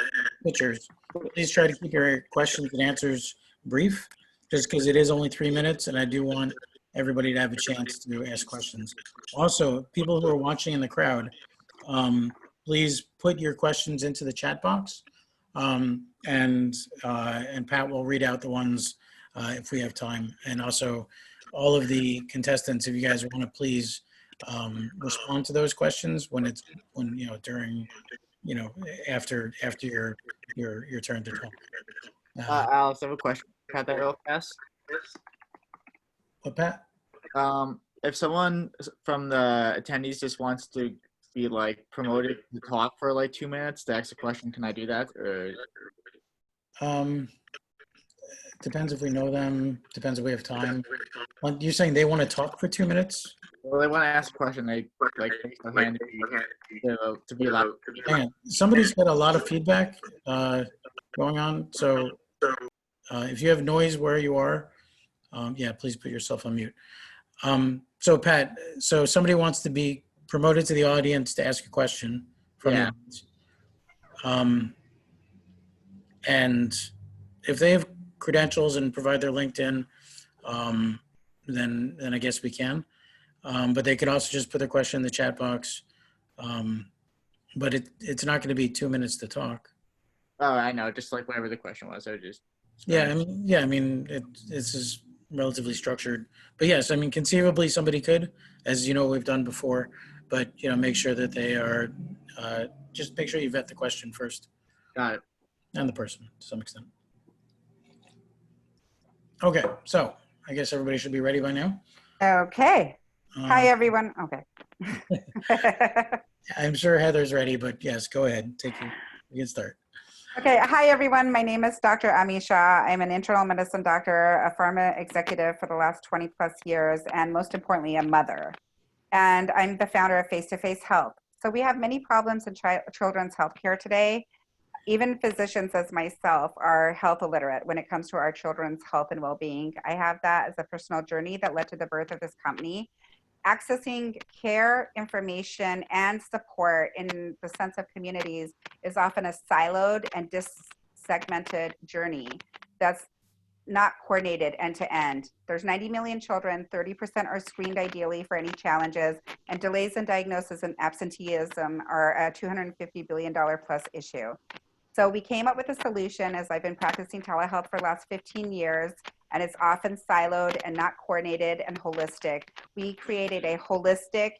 Speaker 1: pitchers, please try to keep your questions and answers brief, just because it is only 3 minutes, and I do want everybody to have a chance to ask questions. Also, people who are watching in the crowd, please put your questions into the chat box. And Pat will read out the ones if we have time. And also all of the contestants, if you guys want to please respond to those questions when during, after your turn to talk.
Speaker 14: Alex, I have a question. Pat, that real fast.
Speaker 1: What, Pat?
Speaker 14: If someone from the attendees just wants to be like promoted to talk for like 2 minutes to ask a question, can I do that? Or
Speaker 1: Depends if we know them. Depends if we have time. You're saying they want to talk for 2 minutes?
Speaker 14: well, they want to ask a question, they like raise their hand to be allowed.
Speaker 1: Hang on. Somebody's got a lot of feedback going on. So if you have noise where you are, yeah, please put yourself on mute. So Pat, so somebody wants to be promoted to the audience to ask a question from
Speaker 14: Yeah.
Speaker 1: and if they have credentials and provide their LinkedIn, then I guess we can. But they could also just put their question in the chat box. But it's not going to be 2 minutes to talk.
Speaker 14: Oh, I know. Just like whatever the question was, I just.
Speaker 1: Yeah, I mean, this is relatively structured. But yes, I mean, conceivably somebody could, as you know, we've done before. But make sure that they are. Just make sure you vet the question first.
Speaker 14: Got it.
Speaker 1: And the person to some extent. Okay, so I guess everybody should be ready by now.
Speaker 19: Okay. Hi, everyone. Okay.
Speaker 1: I'm sure Heather's ready, but yes, go ahead. You can start.
Speaker 19: Okay. Hi, everyone. My name is Dr. Ami Shah. I'm an internal medicine doctor, a pharma executive for the last 20 plus years, and most importantly, a mother. And I'm the founder of Face-to-Face Health. So we have many problems in children's healthcare today. Even physicians as myself are health illiterate when it comes to our children's health and well-being. I have that as a personal journey that led to the birth of this company. Accessing care, information, and support in the sense of communities is often a siloed and segmented journey that's not coordinated end to end. There's 90 million children, 30% are screened ideally for any challenges, and delays in diagnosis and absenteeism are a $250 billion plus issue. So we came up with a solution, as I've been practicing telehealth for the last 15 years, and it's often siloed and not coordinated and holistic. We created a holistic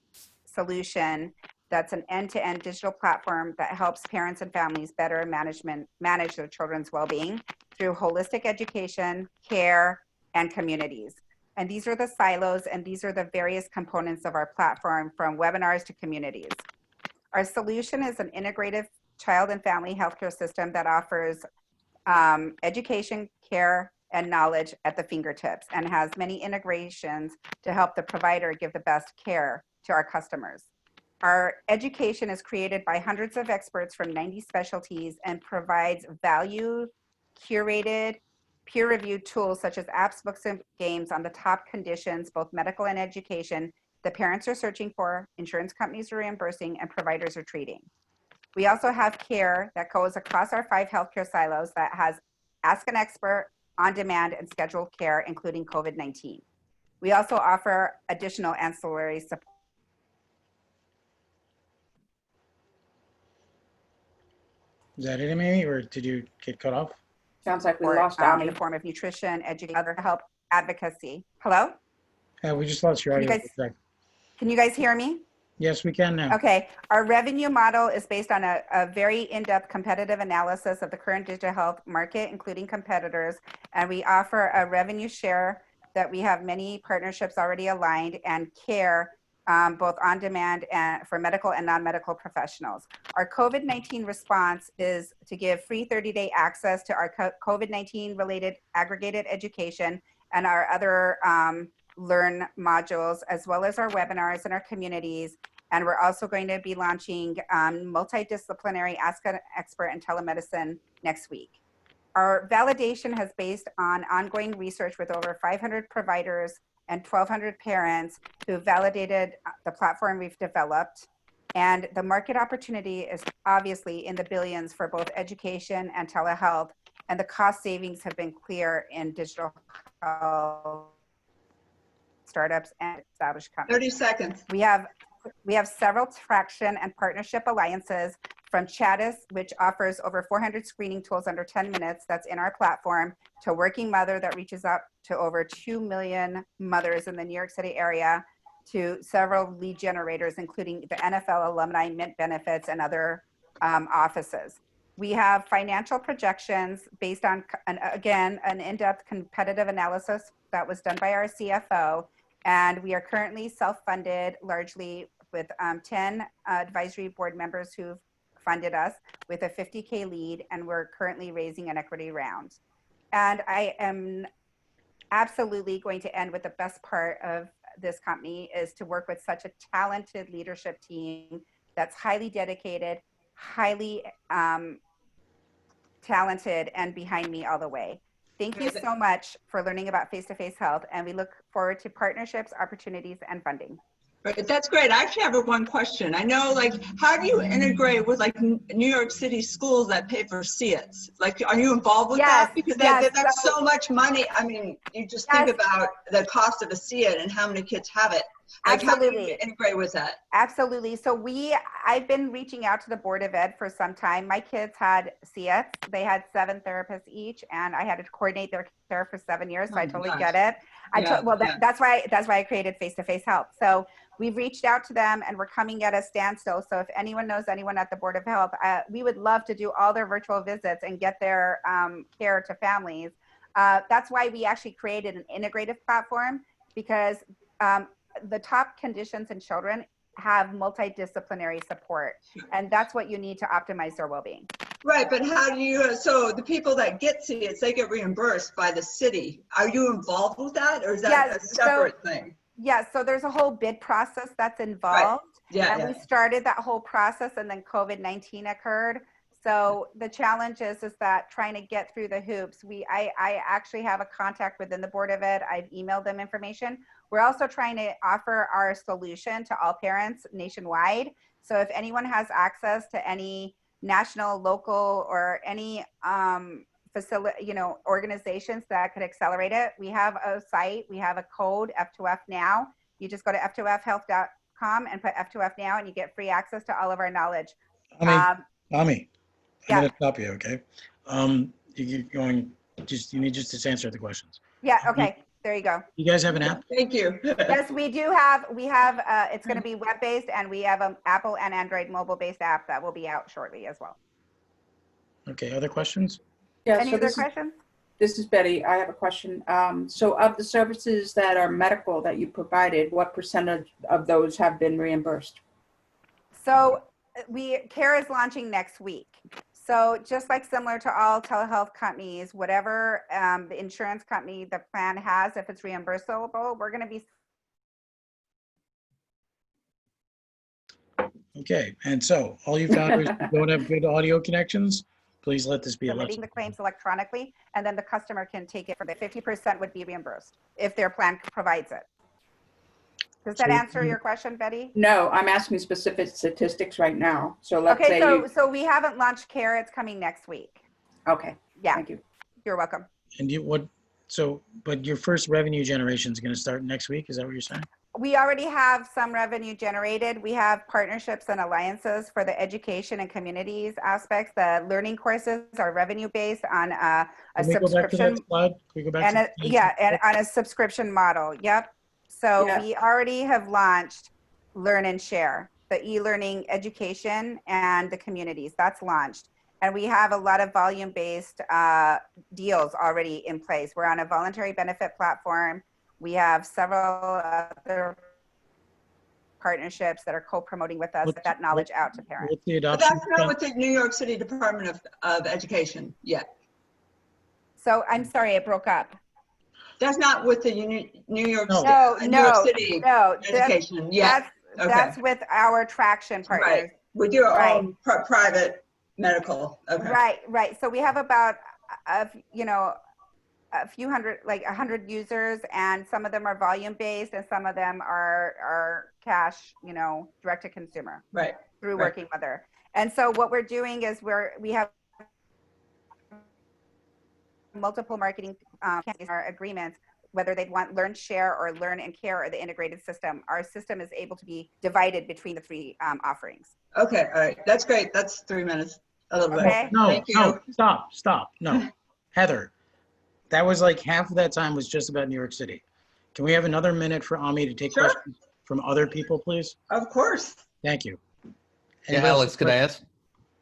Speaker 19: solution that's an end-to-end digital platform that helps parents and families better manage their children's well-being through holistic education, care, and communities. And these are the silos, and these are the various components of our platform, from webinars to communities. Our solution is an integrative child and family healthcare system that offers education, care, and knowledge at the fingertips, and has many integrations to help the provider give the best care to our customers. Our education is created by hundreds of experts from 90 specialties and provides value, curated, peer-reviewed tools such as apps, books, and games on the top conditions, both medical and education, the parents are searching for, insurance companies are reimbursing, and providers are treating. We also have care that goes across our 5 healthcare silos that has Ask an Expert, on-demand, and scheduled care, including COVID-19. We also offer additional ancillary support.
Speaker 1: Is that it, Amy, or did you get cut off?
Speaker 19: Sounds like we lost in the form of nutrition, education, other help, advocacy. Hello?
Speaker 1: Yeah, we just lost your audio.
Speaker 19: Can you guys hear me?
Speaker 1: Yes, we can now.
Speaker 19: Okay. Our revenue model is based on a very in-depth competitive analysis of the current digital health market, including competitors. And we offer a revenue share that we have many partnerships already aligned, and care, both on demand and for medical and non-medical professionals. Our COVID-19 response is to give free 30-day access to our COVID-19 related aggregated education and our other Learn modules, as well as our webinars and our communities. And we're also going to be launching multidisciplinary Ask an Expert and telemedicine next week. Our validation has based on ongoing research with over 500 providers and 1,200 parents who validated the platform we've developed. And the market opportunity is obviously in the billions for both education and telehealth. And the cost savings have been clear in digital health startups and established companies.
Speaker 16: 30 seconds.
Speaker 19: We have We have several traction and partnership alliances from Chattis, which offers over 400 screening tools under 10 minutes that's in our platform, to Working Mother that reaches out to over 2 million mothers in the New York City area, to several lead generators, including the NFL alumni, Mint benefits, and other offices. We have financial projections based on, again, an in-depth competitive analysis that was done by our CFO. And we are currently self-funded largely with 10 advisory board members who've funded us with a 50K lead, and we're currently raising an equity round. And I am absolutely going to end with the best part of this company is to work with such a talented leadership team that's highly dedicated, highly talented, and behind me all the way. Thank you so much for learning about face-to-face health, and we look forward to partnerships, opportunities, and funding.
Speaker 16: Right, that's great. I actually have one question. I know, like, how do you integrate with like New York City schools that pay for SEATs? Like, are you involved with that? Because that's so much money. I mean, you just think about the cost of a SEAT and how many kids have it. Like, how do you integrate with that?
Speaker 19: Absolutely. So I've been reaching out to the Board of Ed for some time. My kids had SEATs. They had 7 therapists each, and I had to coordinate their care for 7 years. So I totally get it. That's why I created face-to-face health. So we've reached out to them, and we're coming at a standstill. So if anyone knows anyone at the Board of Health, we would love to do all their virtual visits and get their care to families. That's why we actually created an integrative platform, because the top conditions in children have multidisciplinary support, and that's what you need to optimize their well-being.
Speaker 16: Right, but how do you, so the people that get SEATs, they get reimbursed by the city. Are you involved with that, or is that a separate thing?
Speaker 19: Yeah, so there's a whole bid process that's involved.
Speaker 16: Right.
Speaker 19: We started that whole process, and then COVID-19 occurred. So the challenge is that trying to get through the hoops. I actually have a contact within the Board of Ed. I've emailed them information. We're also trying to offer our solution to all parents nationwide. So if anyone has access to any national, local, or any facility, organizations that could accelerate it, we have a site, we have a code, F2F Now. You just go to f2fhealth.com and put F2F Now, and you get free access to all of our knowledge.
Speaker 1: Ami, I'm going to stop you, okay? You're going, you need just to answer the questions.
Speaker 19: Yeah, okay. There you go.
Speaker 1: You guys have an app?
Speaker 16: Thank you.
Speaker 19: Yes, we do have. It's going to be web-based, and we have an Apple and Android mobile-based app that will be out shortly as well.
Speaker 1: Okay, other questions?
Speaker 9: Yeah,
Speaker 19: Any other questions?
Speaker 9: This is Betty. I have a question. So of the services that are medical that you provided, what percentage of those have been reimbursed?
Speaker 19: So CARE is launching next week. So just like similar to all telehealth companies, whatever the insurance company, the plan has, if it's reimbursable, we're going to be.
Speaker 1: Okay, and so all you founders who don't have good audio connections, please let this be a lesson.
Speaker 19: Submitting the claims electronically, and then the customer can take it from the 50% would be reimbursed if their plan provides it. Does that answer your question, Betty?
Speaker 9: No, I'm asking specific statistics right now. So let's say
Speaker 19: so we haven't launched CARE. It's coming next week.
Speaker 9: Okay.
Speaker 19: Yeah.
Speaker 9: Thank you.
Speaker 19: You're welcome.
Speaker 1: And but your first revenue generation is going to start next week. Is that what you're saying?
Speaker 19: We already have some revenue generated. We have partnerships and alliances for the education and communities aspects. The learning courses are revenue based on a subscription.
Speaker 1: Can we go back to that slide?
Speaker 19: And on a subscription model. Yep. So we already have launched Learn and Share, the e-learning education and the communities. That's launched. And we have a lot of volume-based deals already in place. We're on a voluntary benefit platform. We have several other partnerships that are co-promoting with us, get that knowledge out to parents.
Speaker 16: But that's not with the New York City Department of Education yet.
Speaker 19: So I'm sorry, it broke up.
Speaker 16: That's not with the New York City Education yet.
Speaker 19: That's with our traction partners.
Speaker 16: Right. With your own private medical. Okay.
Speaker 19: Right. So we have about a few hundred, like 100 users, and some of them are volume based, and some of them are cash, direct to consumer.
Speaker 16: Right.
Speaker 19: Through Working Mother. And so what we're doing is we have multiple marketing agreements whether they want learn, share, or learn and care, or the integrated system. Our system is able to be divided between the three offerings.
Speaker 16: Okay, all right, that's great. That's 3 minutes, a little bit.
Speaker 19: Okay.
Speaker 1: No,
Speaker 16: Thank you.
Speaker 1: no, stop. No, Heather, that was like half of that time was just about New York City. Can we have another minute for Ami to take
Speaker 16: Sure.
Speaker 1: questions from other people, please?
Speaker 16: Of course.
Speaker 1: Thank you.
Speaker 8: Yeah,
Speaker 1: Anybody else
Speaker 8: Alex,
Speaker 1: have
Speaker 8: can I
Speaker 1: questions?
Speaker 8: ask?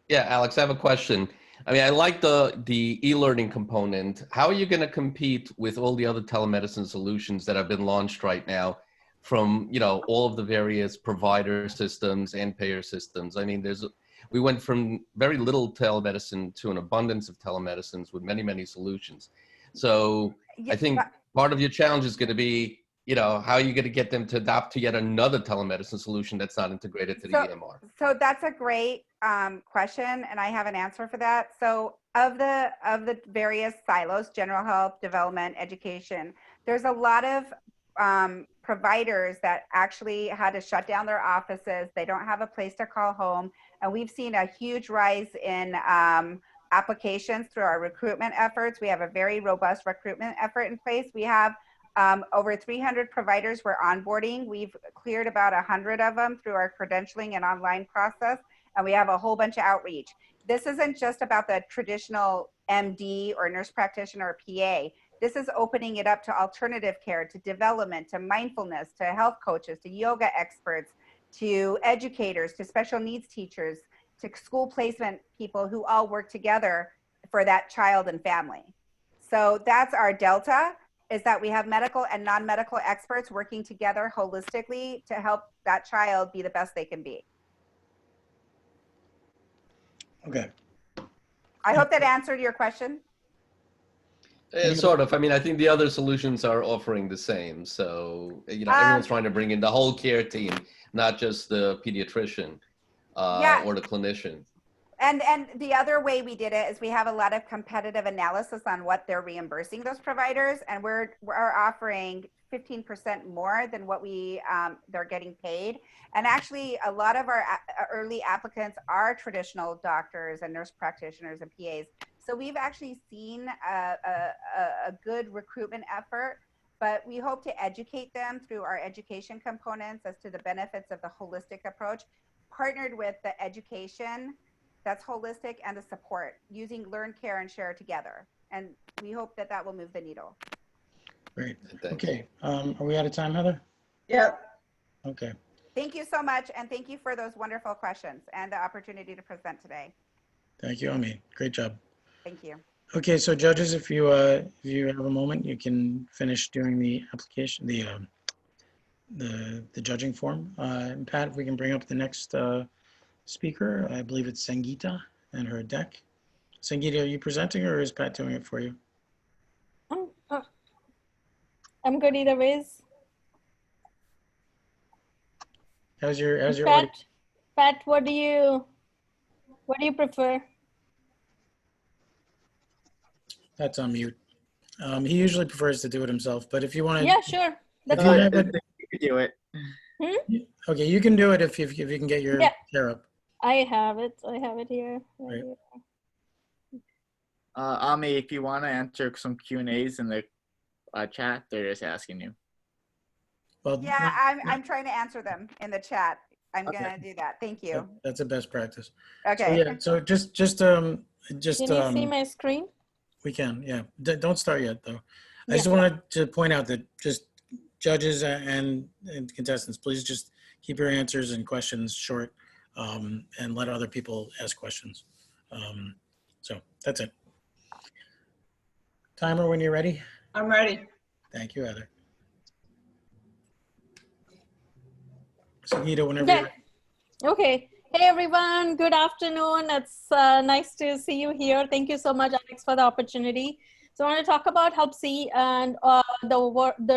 Speaker 8: Yeah, Alex, I have a question. I mean, I like the e-learning component. How are you going to compete with all the other telemedicine solutions that have been launched right now from, you know, all of the various provider systems and payer systems? I mean, we went from very little telemedicine to an abundance of telemedicines with many, many solutions. So I think part of your challenge is going to be, you know, how are you going to get them to adopt to yet another telemedicine solution that's not integrated to the EMR?
Speaker 19: So that's a great question, and I have an answer for that. So of the various silos, general health, development, education, there's a lot of providers that actually had to shut down their offices. They don't have a place to call home. And we've seen a huge rise in applications through our recruitment efforts. We have a very robust recruitment effort in place. We have over 300 providers we're onboarding. We've cleared about 100 of them through our credentialing and online process, and we have a whole bunch of outreach. This isn't just about the traditional MD or nurse practitioner or PA. This is opening it up to alternative care, to development, to mindfulness, to health coaches, to yoga experts, to educators, to special needs teachers, to school placement people who all work together for that child and family. So that's our delta, is that we have medical and non-medical experts working together holistically to help that child be the best they can be.
Speaker 1: Okay.
Speaker 19: I hope that answered your question.
Speaker 8: Sort of. I mean, I think the other solutions are offering the same. So, you know, everyone's trying to bring in the whole care team, not just the pediatrician or the clinician.
Speaker 19: And the other way we did it is we have a lot of competitive analysis on what they're reimbursing those providers, and we're offering 15% more than what they're getting paid. And actually, a lot of our early applicants are traditional doctors and nurse practitioners and PAs. So we've actually seen a good recruitment effort, but we hope to educate them through our education components as to the benefits of the holistic approach, partnered with the education that's holistic and the support, using learn, care, and share together. And we hope that that will move the needle.
Speaker 1: Great. Okay. Are we out of time, Heather?
Speaker 16: Yep.
Speaker 1: Okay.
Speaker 19: Thank you so much. And thank you for those wonderful questions and the opportunity to present today.
Speaker 1: Thank you, Ami. Great job.
Speaker 19: Thank you.
Speaker 1: Okay, so judges, if you have a moment, you can finish doing the application, the judging form. And Pat, if we can bring up the next speaker, I believe it's Sangeeta and her deck. Sangeeta, are you presenting or is Pat doing it for you?
Speaker 20: I'm good either ways.
Speaker 1: How's your audio?
Speaker 20: Pat, what do you prefer?
Speaker 1: That's on mute. He usually prefers to do it himself, but if you want to.
Speaker 20: Yeah, sure. That's
Speaker 1: you
Speaker 20: fine.
Speaker 1: have it,
Speaker 14: You can do it.
Speaker 1: okay, you can do it if you can get your chair up.
Speaker 20: I have it. I have it here.
Speaker 1: Right.
Speaker 14: Ami, if you want to answer some Q&As in the chat, they're just asking you.
Speaker 1: Well,
Speaker 19: yeah, I'm trying to answer them in the chat. I'm gonna do that. Thank you.
Speaker 1: That's a best practice.
Speaker 19: Okay.
Speaker 1: So yeah, so just
Speaker 20: Can you see my screen?
Speaker 1: We can, yeah. Don't start yet, though. I just wanted to point out that just judges and contestants, please just keep your answers and questions short, and let other people ask questions. So that's it. Timer when you're ready.
Speaker 16: I'm ready.
Speaker 1: Thank you, Heather. Sangeeta, whenever you're ready.
Speaker 20: Okay. Hey everyone, good afternoon. It's nice to see you here. Thank you so much, Alex, for the opportunity. So I want to talk about HelpC and the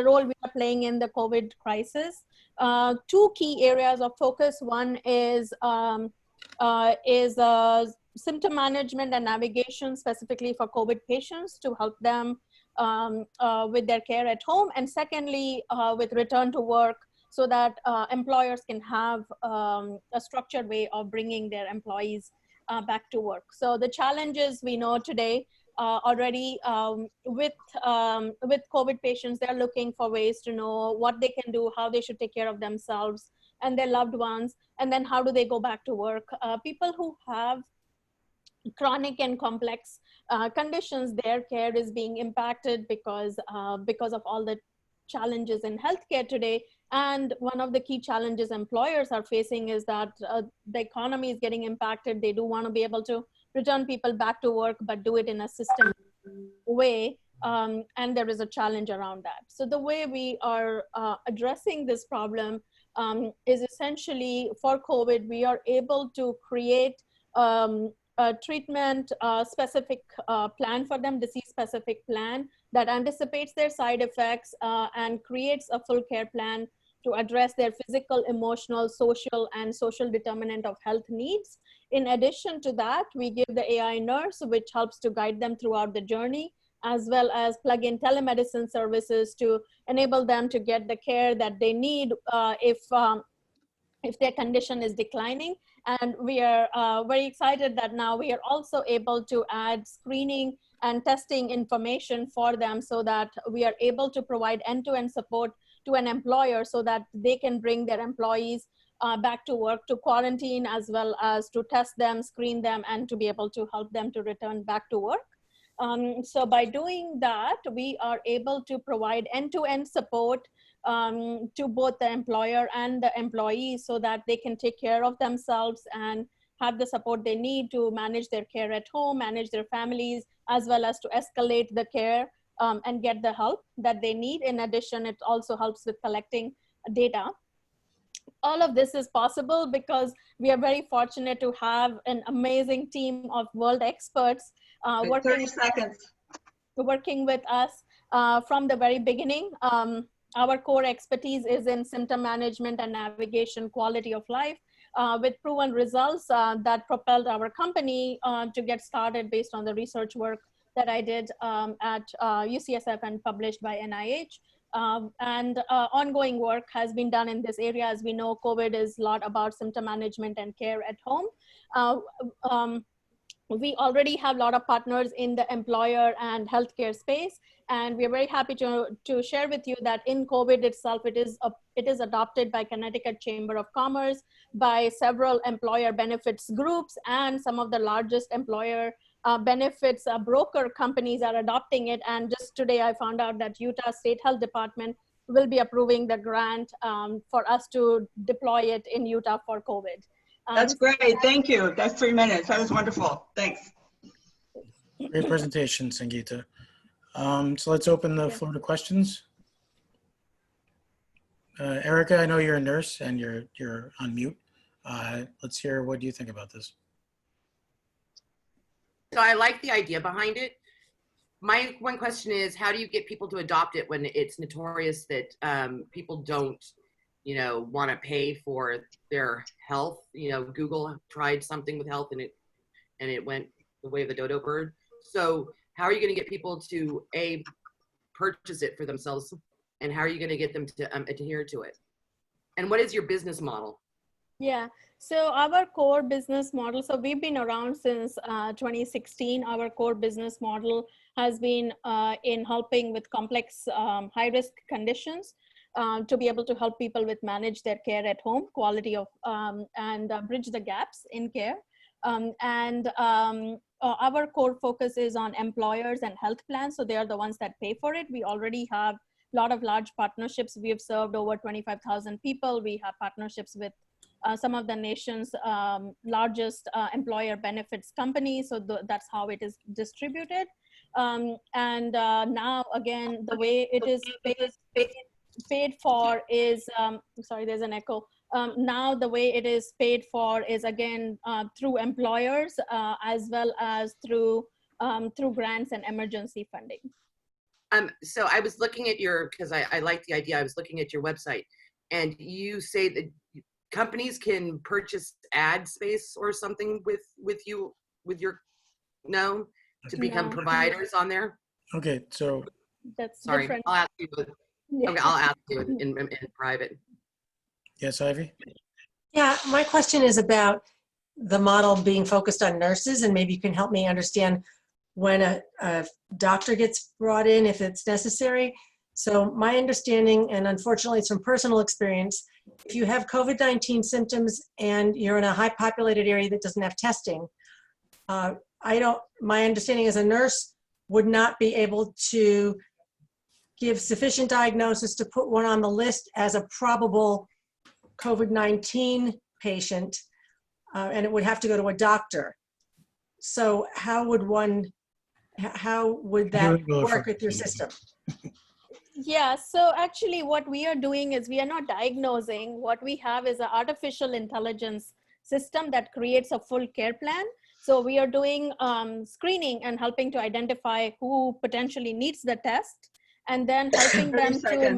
Speaker 20: role we are playing in the COVID crisis. Two key areas of focus. One is symptom management and navigation, specifically for COVID patients to help them with their care at home. And secondly, with return to work, so that employers can have a structured way of bringing their employees back to work. So the challenges we know today already with COVID patients. They're looking for ways to know what they can do, how they should take care of themselves and their loved ones, and then how do they go back to work. People who have chronic and complex conditions, their care is being impacted because of all the challenges in healthcare today. And one of the key challenges employers are facing is that the economy is getting impacted. They do want to be able to return people back to work, but do it in a system way. And there is a challenge around that. So the way we are addressing this problem is essentially for COVID, we are able to create a treatment specific plan for them, disease specific plan that anticipates their side effects and creates a full care plan to address their physical, emotional, social, and social determinant of health needs. In addition to that, we give the AI nurse, which helps to guide them throughout the journey, as well as plug in telemedicine services to enable them to get the care that they need if their condition is declining. And we are very excited that now we are also able to add screening and testing information for them so that we are able to provide end-to-end support to an employer so that they can bring their employees back to work, to quarantine, as well as to test them, screen them, and to be able to help them to return back to work. So by doing that, we are able to provide end-to-end support to both the employer and the employees so that they can take care of themselves and have the support they need to manage their care at home, manage their families, as well as to escalate the care and get the help that they need. In addition, it also helps with collecting data. All of this is possible because we are very fortunate to have an amazing team of world experts working with us from the very beginning. Our core expertise is in symptom management and navigation quality of life with proven results that propelled our company to get started based on the research work that I did at UCSF and published by NIH. And ongoing work has been done in this area. As we know, COVID is a lot about symptom management and care at home. We already have a lot of partners in the employer and healthcare space. And we're very happy to share with you that in COVID itself, it is adopted by Connecticut Chamber of Commerce, by several employer benefits groups, and some of the largest employer benefits broker companies are adopting it. And just today, I found out that Utah State Health Department will be approving the grant for us to deploy it in Utah for COVID.
Speaker 16: That's great. Thank you. That's 3 minutes. That was wonderful. Thanks.
Speaker 1: Great presentation, Sangeeta. So let's open the floor to questions. Erica, I know you're a nurse and you're on mute. Let's hear, what do you think about this?
Speaker 7: So I like the idea behind it. My one question is, how do you get people to adopt it when it's notorious that people don't, want to pay for their health? Google tried something with health and it went the way of the dodo bird. So how are you going to get people to purchase it for themselves, and how are you going to get them to adhere to it? And what is your business model?
Speaker 20: Yeah, so our core business model, so we've been around since 2016. Our core business model has been in helping with complex high-risk conditions to be able to help people with manage their care at home, quality of, and bridge the gaps in care. Our core focus is on employers and health plans. So they are the ones that pay for it. We already have a lot of large partnerships. We have served over 25,000 people. We have partnerships with some of the nation's largest employer benefits companies. So that's how it is distributed. Now, again, the way it is paid for is, sorry, there's an echo. Now the way it is paid for is again through employers as well as through grants and emergency funding.
Speaker 7: So I was looking at because I like the idea, I was looking at your website, and you say that companies can purchase ad space or something with your to become providers on there.
Speaker 1: Okay, so
Speaker 20: that's
Speaker 7: sorry.
Speaker 20: Different.
Speaker 7: I'll ask you. Okay, I'll ask you in private.
Speaker 1: Yes, Ivy?
Speaker 10: Yeah, my question is about the model being focused on nurses, and maybe you can help me understand when a doctor gets brought in, if it's necessary. So my understanding, and unfortunately it's from personal experience, if you have COVID-19 symptoms and you're in a high populated area that doesn't have testing, my understanding as a nurse would not be able to give sufficient diagnosis to put one on the list as a probable COVID-19 patient, and it would have to go to a doctor. So how would that work with your system?
Speaker 20: Yeah, so actually what we are doing is we are not diagnosing. What we have is an artificial intelligence system that creates a full care plan. So we are doing screening and helping to identify who potentially needs the test, and then helping them to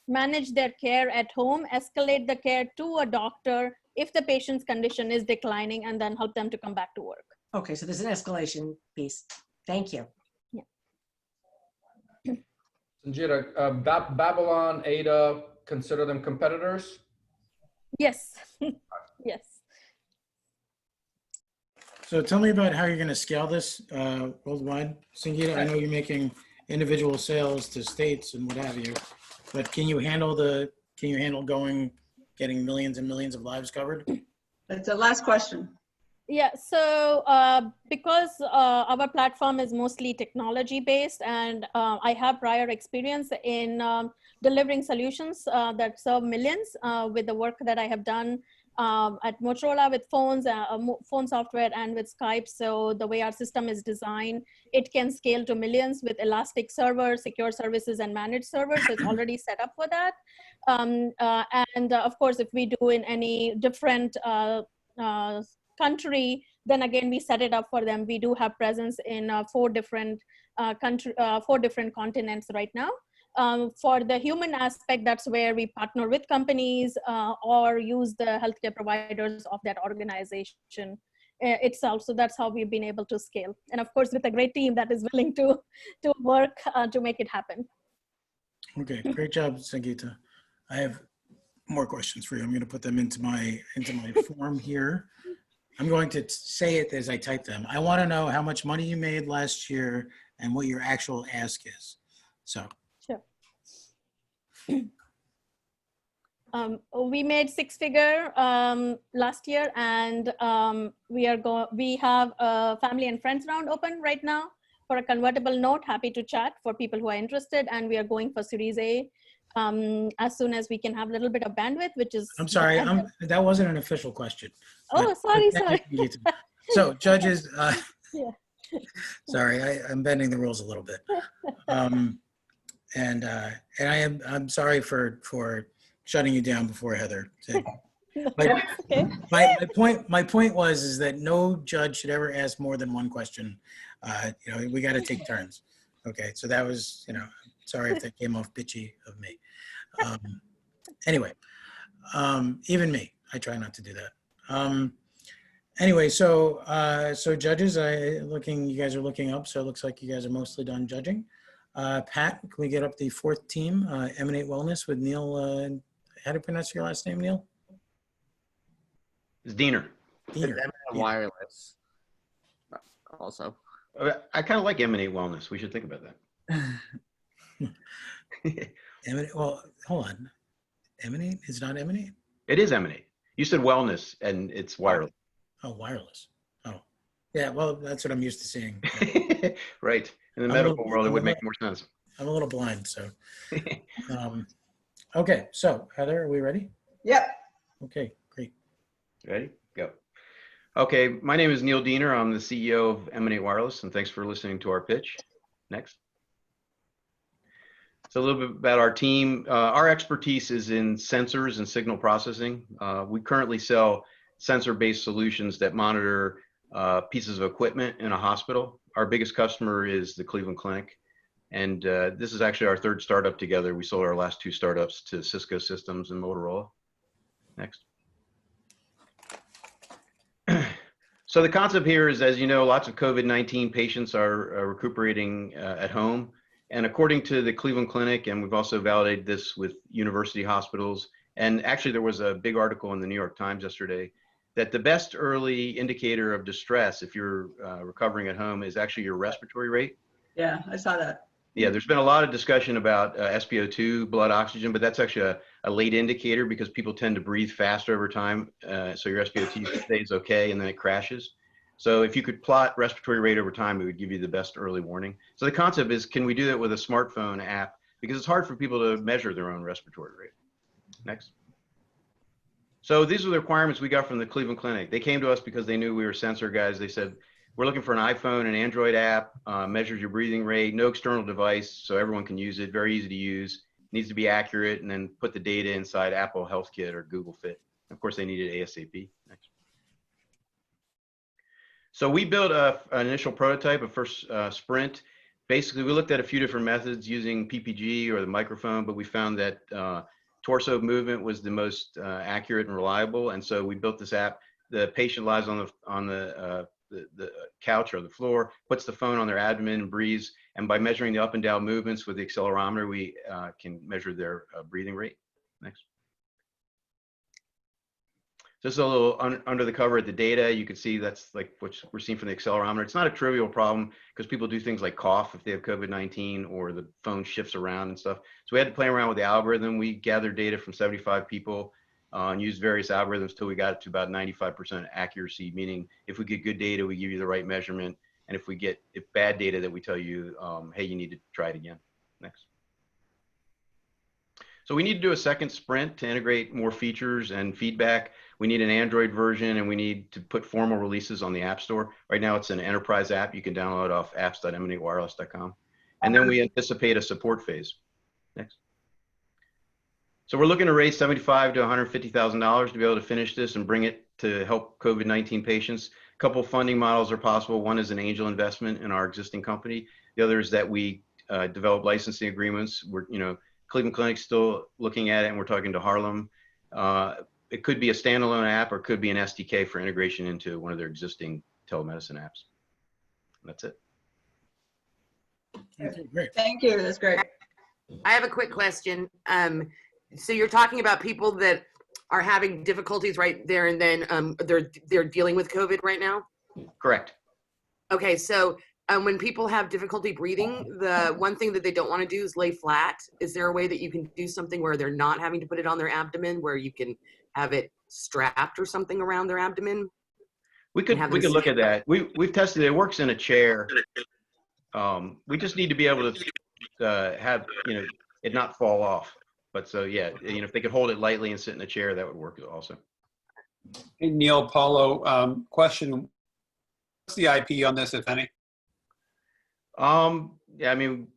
Speaker 20: manage their care at home, escalate the care to a doctor if the patient's condition is declining, and then help them to come back to work.
Speaker 10: Okay, so there's an escalation piece. Thank you.
Speaker 2: Sanjita, Babylon, Ada, consider them competitors?
Speaker 20: Yes, yes.
Speaker 1: So tell me about how you're going to scale this worldwide. Sangeeta, I know you're making individual sales to states and what have you, but can you handle getting millions and millions of lives covered?
Speaker 16: That's the last question.
Speaker 20: Yeah, so because our platform is mostly technology based, and I have prior experience in delivering solutions that serve millions with the work that I have done at Motorola with phones, phone software, and with Skype. So the way our system is designed, it can scale to millions with elastic servers, secure services, and managed servers. So it's already set up for that. Of course, if we do in any different country, then again we set it up for them. We do have presence in 4 different continents right now. For the human aspect, that's where we partner with companies or use the healthcare providers of that organization itself. So that's how we've been able to scale. And of course, with a great team that is willing to work to make it happen.
Speaker 1: Okay, great job, Sangeeta. I have more questions for you. I'm going to put them into my form here. I'm going to say it as I type them. I want to know how much money you made last year and what your actual ask is. So.
Speaker 20: Sure. We made 6-figure last year, and we have a family and friends round open right now for a convertible note. Happy to chat for people who are interested, and we are going for Series A as soon as we can have a little bit of bandwidth, which is.
Speaker 1: I'm sorry, that wasn't an official question.
Speaker 20: Oh, sorry.
Speaker 1: So judges,
Speaker 20: yeah.
Speaker 1: Sorry, I'm bending the rules a little bit. And I'm sorry for shutting you down before Heather. My point was that no judge should ever ask more than one question. We got to take turns. Okay, so that was, sorry if that came off bitchy of me. Anyway, even me, I try not to do that. Anyway, so judges, you guys are looking up, so it looks like you guys are mostly done judging. Pat, can we get up the 4th team, Emanate Wellness with Neil? How do you pronounce your last name, Neil?
Speaker 21: It's Diener.
Speaker 14: It's Wireless. Also,
Speaker 21: I kind of like Emanate Wellness. We should think about that.
Speaker 1: Well, hold on. Emanate is not Emanate?
Speaker 21: It is Emanate. You said wellness, and it's wireless.
Speaker 1: Oh, wireless. Oh, yeah. Well, that's what I'm used to seeing.
Speaker 21: Right. In the medical world, it would make more sense.
Speaker 1: I'm a little blind, so. Okay, so Heather, are we ready?
Speaker 16: Yep.
Speaker 1: Okay, great.
Speaker 21: Ready? Go. Okay, my name is Neil Diener. I'm the CEO of Emanate Wireless, and thanks for listening to our pitch. Next. So a little bit about our team. Our expertise is in sensors and signal processing. We currently sell sensor-based solutions that monitor pieces of equipment in a hospital. Our biggest customer is the Cleveland Clinic. And this is actually our 3rd startup together. We sold our last 2 startups to Cisco Systems and Motorola. Next. So the concept here is, as you know, lots of COVID-19 patients are recuperating at home. And according to the Cleveland Clinic, and we've also validated this with university hospitals, and actually there was a big article in the New York Times yesterday, that the best early indicator of distress, if you're recovering at home, is actually your respiratory rate.
Speaker 16: Yeah, I saw that.
Speaker 21: Yeah, there's been a lot of discussion about SpO2, blood oxygen, but that's actually a late indicator because people tend to breathe faster over time. So your SpO2 stays okay and then it crashes. So if you could plot respiratory rate over time, it would give you the best early warning. So the concept is, can we do that with a smartphone app? Because it's hard for people to measure their own respiratory rate. Next. So these are the requirements we got from the Cleveland Clinic. They came to us because they knew we were sensor guys. They said, we're looking for an iPhone, an Android app, measures your breathing rate, no external device, so everyone can use it, very easy to use, needs to be accurate, and then put the data inside Apple Health Kit or Google Fit. Of course, they needed ASAP. Next. So we built an initial prototype, a first sprint. Basically, we looked at a few different methods using PPG or the microphone, but we found that torso movement was the most accurate and reliable. And so we built this app. The patient lies on the couch or the floor, puts the phone on their abdomen and breathes. And by measuring the up and down movements with the accelerometer, we can measure their breathing rate. Next. Just a little under the cover of the data, you can see that's like what we're seeing from the accelerometer. It's not a trivial problem because people do things like cough if they have COVID-19 or the phone shifts around and stuff. So we had to play around with the algorithm. We gathered data from 75 people and used various algorithms till we got it to about 95% accuracy, meaning if we get good data, we give you the right measurement. And if we get bad data, that we tell you, hey, you need to try it again. Next. So we need to do a second sprint to integrate more features and feedback. We need an Android version and we need to put formal releases on the App Store. Right now it's an enterprise app you can download off apps.emanatewireless.com. And then we anticipate a support phase. Next. So we're looking to raise $75,000 to $150,000 to be able to finish this and bring it to help COVID-19 patients. A couple of funding models are possible. One is an angel investment in our existing company. The other is that we develop licensing agreements. We're, Cleveland Clinic's still looking at it, and we're talking to Harlem. It could be a standalone app or it could be an SDK for integration into one of their existing telemedicine apps. And that's it.
Speaker 1: Okay, great.
Speaker 16: Thank you. That's great.
Speaker 7: I have a quick question. So you're talking about people that are having difficulties right there and then they're dealing with COVID right now?
Speaker 21: Correct.
Speaker 7: Okay, so when people have difficulty breathing, the one thing that they don't want to do is lay flat. Is there a way that you can do something where they're not having to put it on their abdomen, where you can have it strapped or something around their abdomen?
Speaker 21: We could look at that. We've tested it. It works in a chair. We just need to be able to have it not fall off. But so yeah, if they could hold it lightly and sit in a chair, that would work also.
Speaker 6: Hey, Neil, Paulo, question: what's the IP on this, if any?
Speaker 21: Yeah, I mean,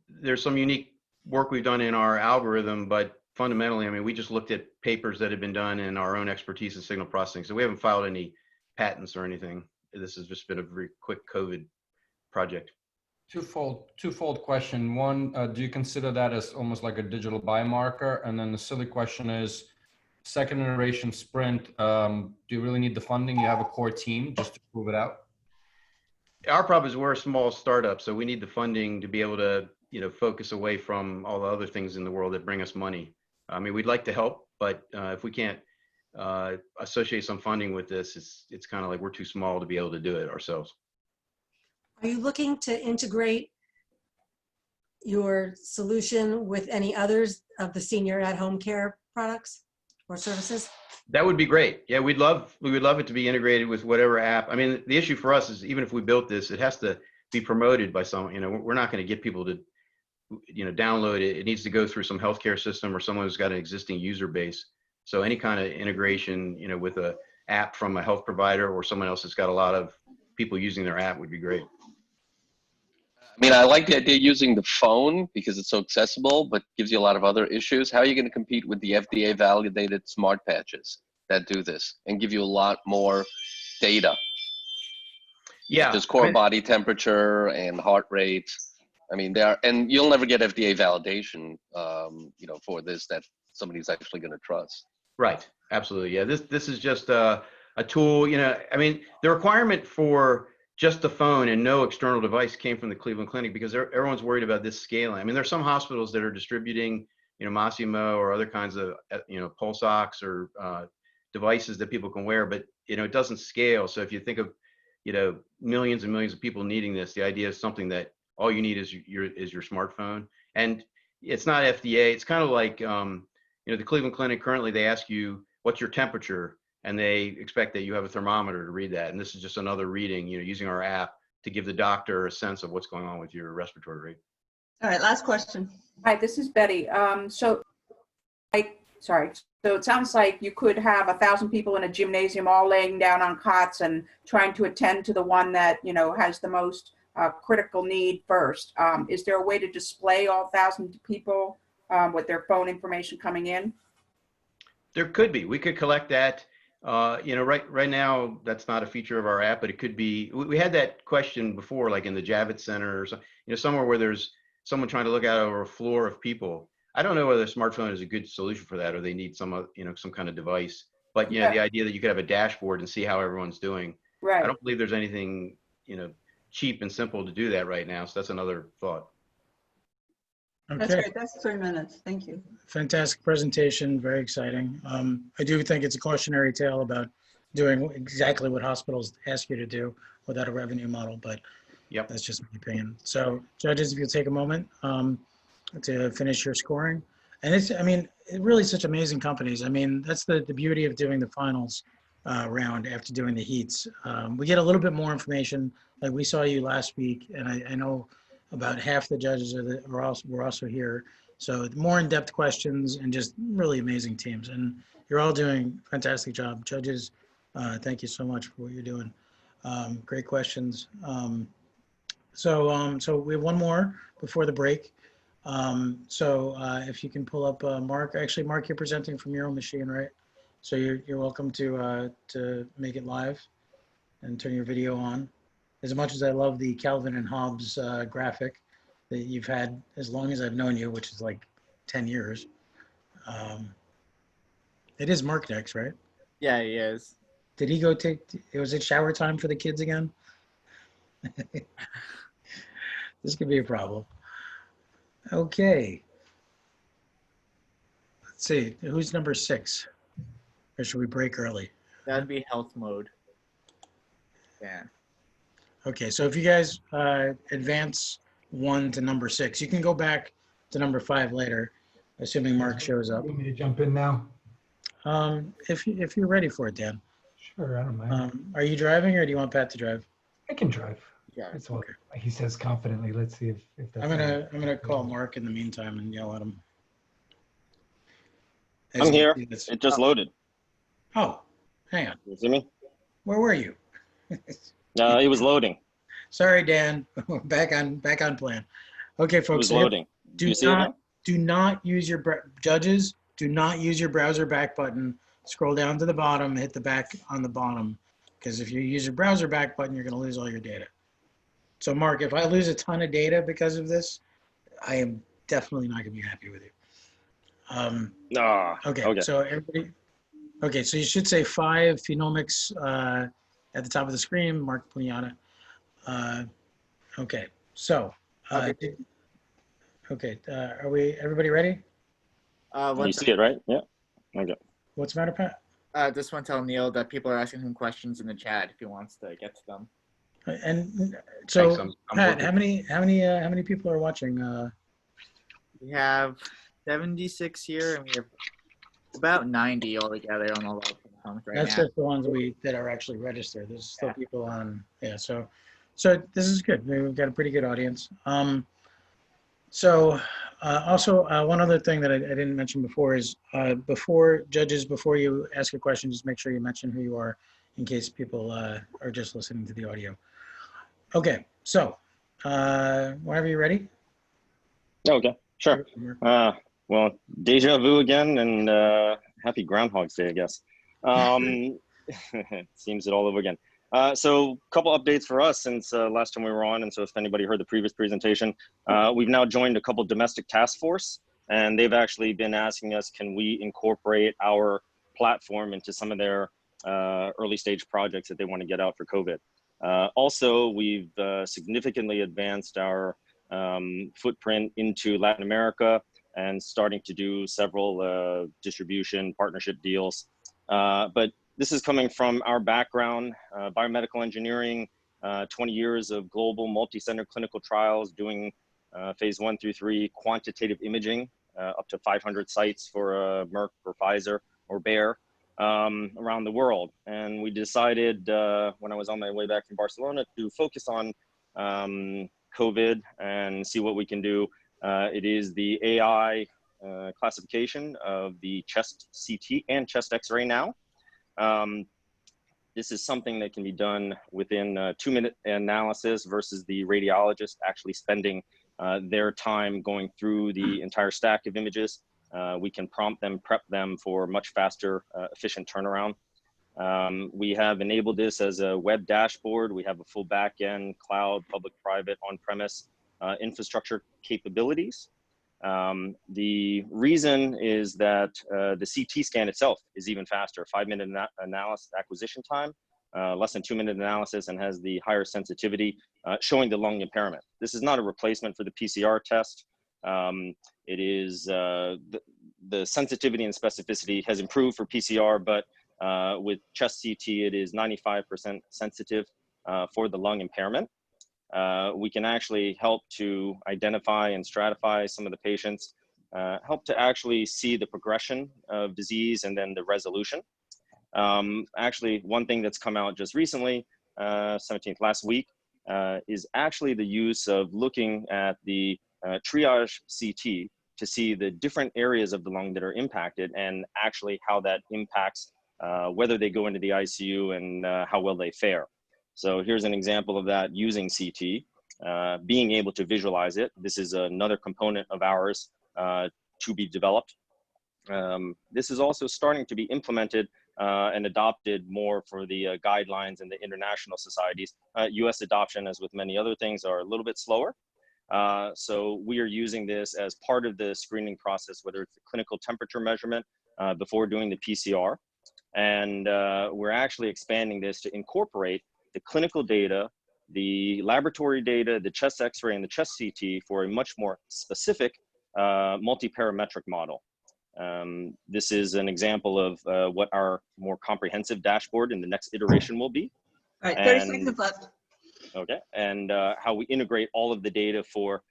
Speaker 21: there's some unique work we've done in our algorithm, but fundamentally, I mean, we just looked at papers that have been done in our own expertise in signal processing. So we haven't filed any patents or anything. This has just been a very quick COVID project.
Speaker 2: Twofold question. One, do you consider that as almost like a digital biomarker? And then the silly question is, second iteration sprint, do you really need the funding? You have a core team just to prove it out?
Speaker 21: Our problem is we're a small startup, so we need the funding to be able to, focus away from all the other things in the world that bring us money. I mean, we'd like to help, but if we can't associate some funding with this, it's kind of like we're too small to be able to do it ourselves.
Speaker 10: Are you looking to integrate your solution with any others of the senior at-home care products or services?
Speaker 21: That would be great. Yeah, we would love it to be integrated with whatever app. I mean, the issue for us is even if we built this, it has to be promoted by someone. We're not going to get people to, download it. It needs to go through some healthcare system or someone who's got an existing user base. So any kind of integration, with a app from a health provider or someone else that's got a lot of people using their app would be great.
Speaker 8: I mean, I like the idea of using the phone because it's so accessible, but gives you a lot of other issues. How are you going to compete with the FDA validated smart patches that do this and give you a lot more data?
Speaker 21: Yeah.
Speaker 8: Just core body temperature and heart rate. I mean, and you'll never get FDA validation, for this that somebody's actually going to trust.
Speaker 21: Right. Absolutely. Yeah. This is just a tool, I mean, the requirement for just the phone and no external device came from the Cleveland Clinic because everyone's worried about this scaling. I mean, there's some hospitals that are distributing, Massimo or other kinds of, pulse ox or devices that people can wear, but it doesn't scale. So if you think of millions and millions of people needing this, the idea is something that all you need is your smartphone. And it's not FDA. It's kind of like the Cleveland Clinic. Currently, they ask you what's your temperature, and they expect that you have a thermometer to read that. And this is just another reading, using our app to give the doctor a sense of what's going on with your respiratory rate.
Speaker 16: All right, last question.
Speaker 9: Hi, this is Betty. So it sounds like you could have 1,000 people in a gymnasium all laying down on cots and trying to attend to the one that, has the most critical need first. Is there a way to display all 1,000 people with their phone information coming in?
Speaker 21: There could be. We could collect that. Right now, that's not a feature of our app, but it could be. We had that question before, like in the Javits Center or somewhere where there's someone trying to look out over a floor of people. I don't know whether a smartphone is a good solution for that, or they need some kind of device. But the idea that you could have a dashboard and see how everyone's doing.
Speaker 9: Right.
Speaker 21: I don't believe there's anything cheap and simple to do that right now. So that's another thought.
Speaker 1: Okay.
Speaker 16: That's great. That's 3 minutes. Thank you.
Speaker 1: Fantastic presentation, very exciting. I do think it's a cautionary tale about doing exactly what hospitals ask you to do without a revenue model, but that's just my opinion. So judges, if you'll take a moment to finish your scoring. And it's really such amazing companies. That's the beauty of doing the finals round after doing the heats. We get a little bit more information. Like we saw you last week, and I know about half the judges were also here. So more in-depth questions and just really amazing teams. And you're all doing a fantastic job. Judges, thank you so much for what you're doing. Great questions. So we have one more before the break. If you can pull up Mark. Actually, Mark, you're presenting from your own machine, right? So you're welcome to make it live and turn your video on. As much as I love the Calvin and Hobbes graphic that you've had as long as I've known you, which is like 10 years. It is Mark next, right?
Speaker 14: Yeah, he is.
Speaker 1: Did he go was it shower time for the kids again? This could be a problem. Okay. Let's see, who's number 6? Or should we break early?
Speaker 14: That'd be health mode. Yeah.
Speaker 1: Okay, so if you guys advance 1 to number 6, you can go back to number 5 later, assuming Mark shows up.
Speaker 5: You want me to jump in now?
Speaker 1: If you're ready for it, Dan.
Speaker 5: Sure, I don't mind.
Speaker 1: Are you driving, or do you want Pat to drive?
Speaker 5: I can drive.
Speaker 14: Yeah.
Speaker 5: That's what he says confidently. Let's see if that's.
Speaker 1: I'm gonna call Mark in the meantime and yell at him.
Speaker 22: I'm here. It just loaded.
Speaker 1: Oh, hang on.
Speaker 22: You see me?
Speaker 1: Where were you?
Speaker 22: It was loading.
Speaker 1: Sorry, Dan. back on plan. Okay, folks.
Speaker 22: It was loading.
Speaker 1: Do not use your judges. Do not use your browser back button. Scroll down to the bottom. Hit the back on the bottom, because if you use your browser back button, you're going to lose all your data. So, Mark, if I lose a ton of data because of this, I am definitely not going to be happy with you. Okay. So everybody. Okay, so you should say 5 phenomics at the top of the screen, Mark Pugnata. Okay, so, are everybody ready?
Speaker 22: You see it, right? Yeah. Okay.
Speaker 1: What's the matter, Pat?
Speaker 14: Just want to tell Neil that people are asking him questions in the chat if he wants to get to them.
Speaker 1: And so,
Speaker 21: Thanks, I'm
Speaker 1: Pat,
Speaker 21: working.
Speaker 1: how many people are watching?
Speaker 14: We have 76 here, and we have about 90 altogether on all the right
Speaker 1: That's
Speaker 14: now.
Speaker 1: just the ones that are actually registered. There's still people on. Yeah. So this is good. We've got a pretty good audience. Also, one other thing that I didn't mention before is before you ask a question, just make sure you mention who you are in case people are just listening to the audio. Okay. So whenever you're ready.
Speaker 22: Okay. Sure. Well, deja vu again, and happy Groundhog's Day, I guess. Seems it all over again. So a couple updates for us since last time we were on. And so if anybody heard the previous presentation, we've now joined a couple domestic task force, and they've actually been asking us, can we incorporate our platform into some of their early stage projects that they want to get out for COVID. Also, we've significantly advanced our footprint into Latin America and starting to do several distribution partnership deals But this is coming from our background, biomedical engineering, 20 years of global multi-center clinical trials doing phase 1 through 3 quantitative imaging, up to 500 sites for Merck or Pfizer or Bayer around the world. And we decided when I was on my way back from Barcelona to focus on COVID and see what we can do. It is the AI classification of the chest CT and chest X-ray now. This is something that can be done within a 2-minute analysis versus the radiologist actually spending their time going through the entire stack of images. We can prompt them, prep them for much faster, efficient turnaround. We have enabled this as a web dashboard. We have a full back-end, cloud, public, private, on-premise infrastructure capabilities. The reason is that the CT scan itself is even faster, 5-minute analysis acquisition time, less than 2-minute analysis, and has the higher sensitivity, showing the lung impairment. This is not a replacement for the PCR test. It is the sensitivity and specificity has improved for PCR, but with chest CT, it is 95% sensitive for the lung impairment. We can actually help to identify and stratify some of the patients, help to actually see the progression of disease and then the resolution. Actually, one thing that's come out just recently, 17th last week, is actually the use of looking at the Triage Ct to see the different areas of the lung that are impacted and actually how that impacts whether they go into the ICU and how well they fare. So here's an example of that using CT, being able to visualize it. This is another component of ours to be developed. This is also starting to be implemented and adopted more for the guidelines and the international societies. US adoption, as with many other things, are a little bit slower. So we are using this as part of the screening process, whether it's the clinical temperature measurement before doing the PCR. And we're actually expanding this to incorporate the clinical data, the laboratory data, the chest X-ray, and the chest CT for a much more specific multi-parametric model. This is an example of what our more comprehensive dashboard in the next iteration will be.
Speaker 16: All right, 30 seconds left.
Speaker 22: Okay, and how we integrate all of the data for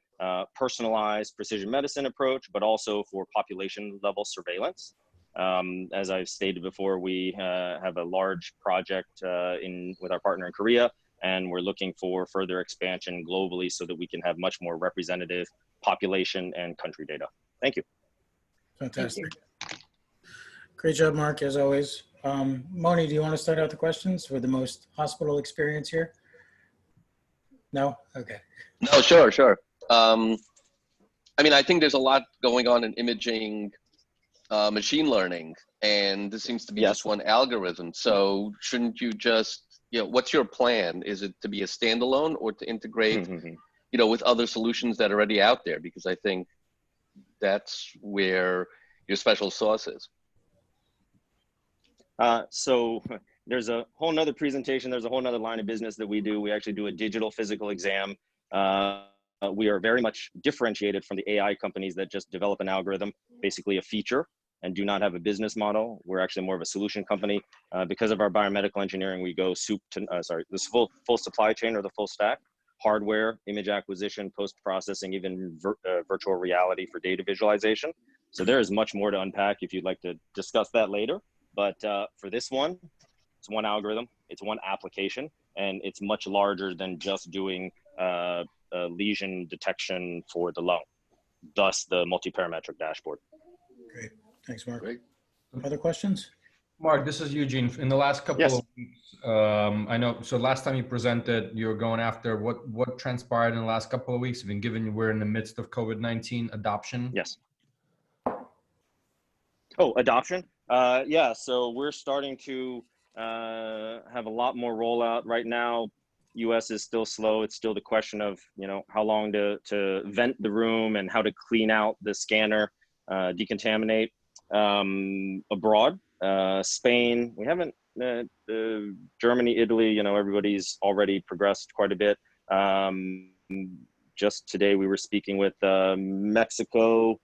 Speaker 22: personalized precision medicine approach, but also for population level surveillance. As I've stated before, we have a large project with our partner in Korea, and we're looking for further expansion globally so that we can have much more representative population and country data. Thank you.
Speaker 1: Fantastic. Great job, Mark, as always. Moni, do you want to start out the questions with the most hospital experience here? No? Okay.
Speaker 8: No, sure. I mean, I think there's a lot going on in imaging, machine learning, and this seems to be just one algorithm. So shouldn't you just, what's your plan? Is it to be a standalone or to integrate, with other solutions that are already out there? Because I think that's where your special sauce is.
Speaker 22: So there's a whole nother presentation. There's a whole nother line of business that we do. We actually do a digital physical exam. We are very much differentiated from the AI companies that just develop an algorithm, basically a feature, and do not have a business model. We're actually more of a solution company. Because of our biomedical engineering, we go this full supply chain or the full stack, hardware, image acquisition, post-processing, even virtual reality for data visualization. So there is much more to unpack if you'd like to discuss that later. But for this one, it's one algorithm, it's one application, and it's much larger than just doing lesion detection for the lung, thus the multi-parametric dashboard.
Speaker 1: Great. Thanks, Mark. Great. Other questions?
Speaker 2: Mark, this is Eugene. In the last couple of weeks, I know, so last time you presented, you were going after what transpired in the last couple of weeks, even given we're in the midst of COVID-19 adoption?
Speaker 22: Yes. Oh, adoption? Yeah, so we're starting to have a lot more rollout right now. US is still slow. It's still the question of, how long to vent the room and how to clean out the scanner, decontaminate. Abroad, Spain, we haven't, Germany, Italy, everybody's already progressed quite a bit. Just today we were speaking with Mexico,